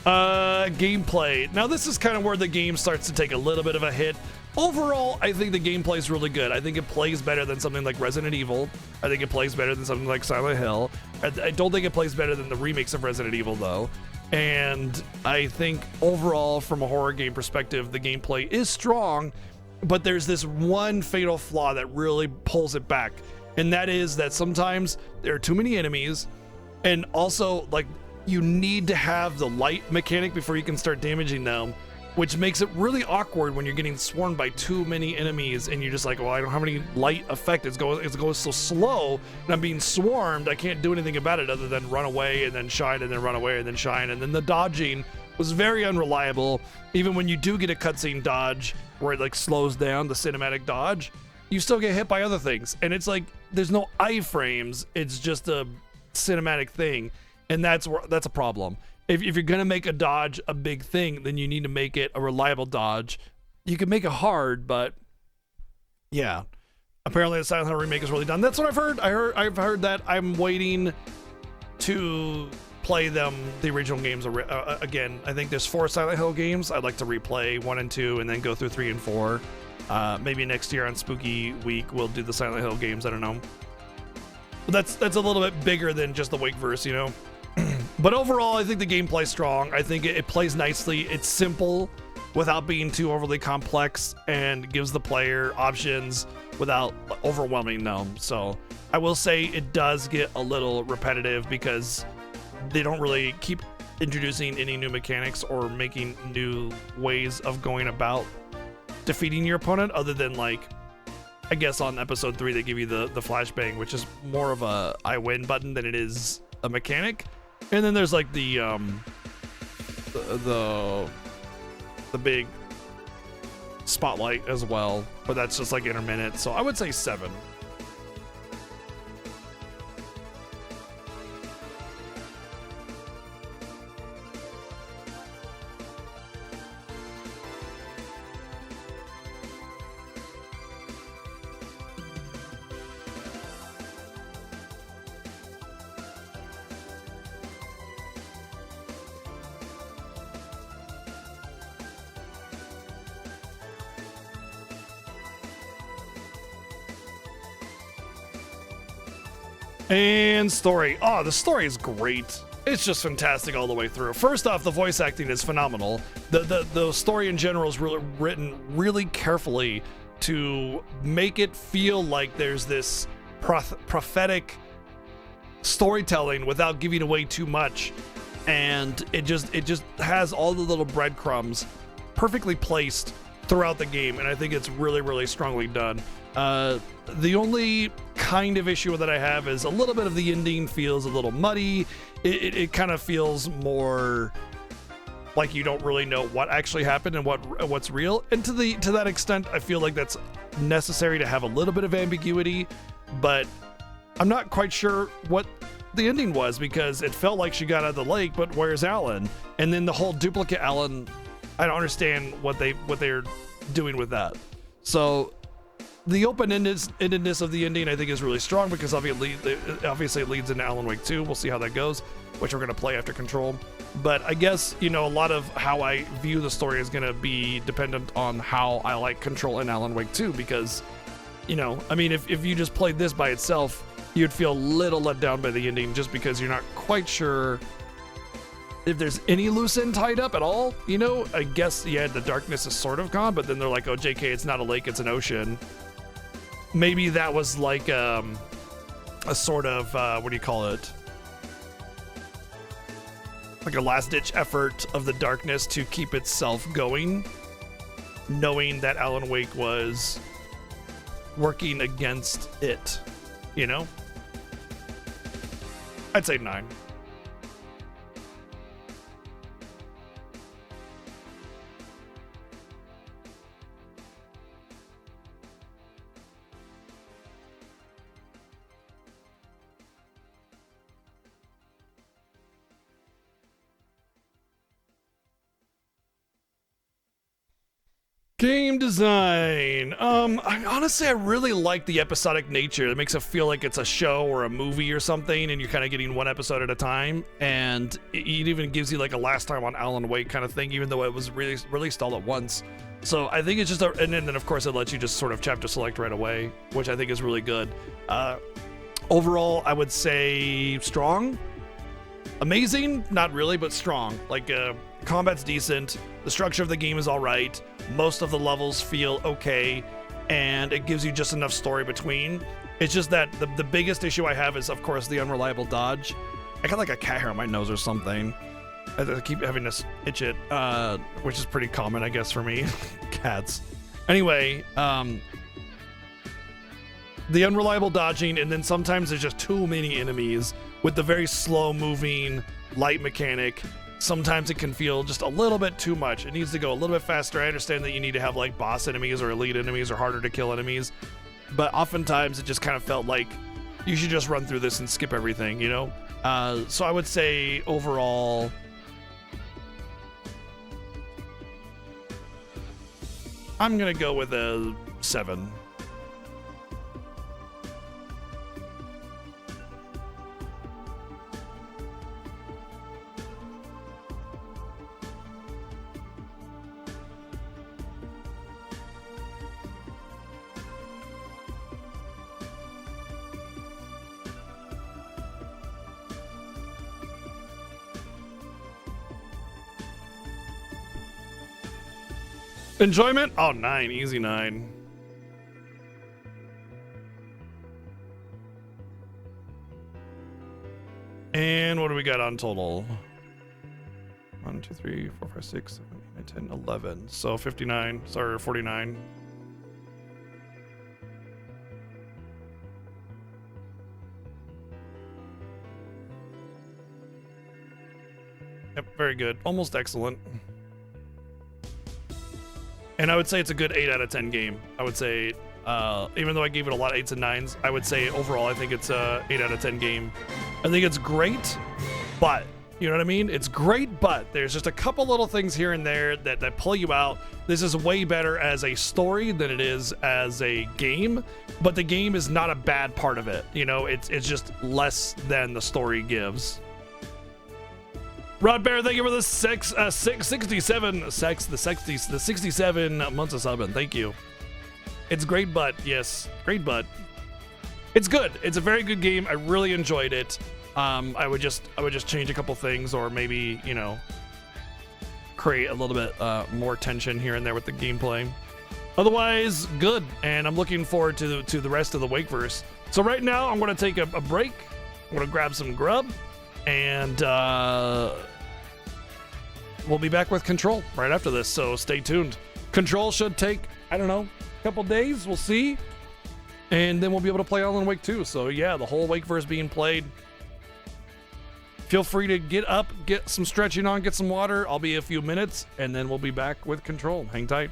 Gameplay. Now this is kind of where the game starts to take a little bit of a hit. Overall, I think the gameplay is really good. I think it plays better than something like Resident Evil. I think it plays better than something like Silent Hill. I don't think it plays better than the remakes of Resident Evil, though. And I think overall, from a horror game perspective, the gameplay is strong, but there's this one fatal flaw that really pulls it back. And that is that sometimes there are too many enemies, and also, like, you need to have the light mechanic before you can start damaging them, which makes it really awkward when you're getting swarmed by too many enemies and you're just like, well, I don't have any light effect. It's going so slow and I'm being swarmed. I can't do anything about it other than run away and then shine and then run away and then shine. And then the dodging was very unreliable. Even when you do get a cutscene dodge where it like slows down the cinematic dodge, you still get hit by other things. And it's like, there's no iframes. It's just a cinematic thing. And that's a problem. If you're going to make a dodge a big thing, then you need to make it a reliable dodge. You can make it hard, but yeah. Apparently the Silent Hill remake is really done. That's what I've heard. I've heard that. I'm waiting to play them, the original games again. I think there's 4 Silent Hill games. I'd like to replay 1 and 2 and then go through 3 and 4. Maybe next year on Spooky Week, we'll do the Silent Hill games. I don't know. But that's a little bit bigger than just the Wakeverse, you know? But overall, I think the gameplay's strong. I think it plays nicely. It's simple without being too overly complex and gives the player options without overwhelming them. So I will say it does get a little repetitive because they don't really keep introducing any new mechanics or making new ways of going about defeating your opponent, other than, like, I guess on episode 3 they give you the flashbang, which is more of a I win button than it is a mechanic. And then there's like the big spotlight as well, but that's just like intermittent. So I would say 7. And story. Oh, the story is great. It's just fantastic all the way through. First off, the voice acting is phenomenal. The story in general is really written really carefully to make it feel like there's this prophetic storytelling without giving away too much. And it just has all the little breadcrumbs perfectly placed throughout the game, and I think it's really, really strongly done. The only kind of issue that I have is a little bit of the ending feels a little muddy. It kind of feels more like you don't really know what actually happened and what's real. And to that extent, I feel like that's necessary to have a little bit of ambiguity, but I'm not quite sure what the ending was, because it felt like she got out of the lake, but where's Alan? And then the whole duplicate Alan, I don't understand what they're doing with that. So the open-endedness of the ending, I think, is really strong, because obviously it leads into Alan Wake 2. We'll see how that goes, which we're going to play after Control. But I guess, a lot of how I view the story is going to be dependent on how I like Control and Alan Wake 2, because, if you just played this by itself, you'd feel a little let down by the ending, just because you're not quite sure if there's any loose end tied up at all. I guess, the darkness is sort of gone, but then they're like, oh, JK, it's not a lake, it's an ocean. Maybe that was like a sort of, what do you call it? Like a last-ditch effort of the darkness to keep itself going, knowing that Alan Wake was working against it, I'd say 9. Game design. Honestly, I really like the episodic nature. It makes it feel like it's a show or a movie or something, and you're kind of getting one episode at a time. And it even gives you like a last time on Alan Wake kind of thing, even though it was released all at once. So I think it's just and then of course it lets you just sort of chapter select right away, which I think is really good. Overall, I would say strong. Amazing, not really, but strong. Like combat's decent. The structure of the game is all right. Most of the levels feel okay, and it gives you just enough story between. It's just that the biggest issue I have is, of course, the unreliable dodge. I got like a cat hair on my nose or something. I keep having to itch it, which is pretty common, I guess, for me. Cats. Anyway, the unreliable dodging, and then sometimes there's just too many enemies with the very slow-moving light mechanic. Sometimes it can feel just a little bit too much. It needs to go a little bit faster. I understand that you need to have like boss enemies or elite enemies or harder to kill enemies, but oftentimes it just kind of felt like you should just run through this and skip everything, you know? So I would say overall, I'm gonna go with a 7. Enjoyment? Oh, 9. Easy 9. And what do we got on total? 1, 2, 3, 4, 5, 6, 7, 8, 9, 10, 11. So 59. Sorry, 49. Yep, very good. Almost excellent. And I would say it's a good 8 out of 10 game. I would say, even though I gave it a lot of 8s and 9s, I would say overall I think it's a 8 out of 10 game. I think it's great, but, you know what I mean? It's great, but there's just a couple little things here and there that pull you out. This is way better as a story than it is as a game, but the game is not a bad part of it. You know, it's just less than the story gives. Rod Bear, thank you for the 67 months of subbing. Thank you. It's great, but yes, great, but it's good. It's a very good game. I really enjoyed it. I would just change a couple things, or maybe, you know, create a little bit more tension here and there with the gameplay. Otherwise, good. And I'm looking forward to the rest of the Wakeverse. So right now, I'm going to take a break. I'm going to grab some grub. And we'll be back with Control right after this, so stay tuned. Control should take, I don't know, a couple days, we'll see. And then we'll be able to play Alan Wake 2. So yeah, the whole Wakeverse being played. Feel free to get up, get some stretching on, get some water. I'll be a few minutes, and then we'll be back with Control. Hang tight.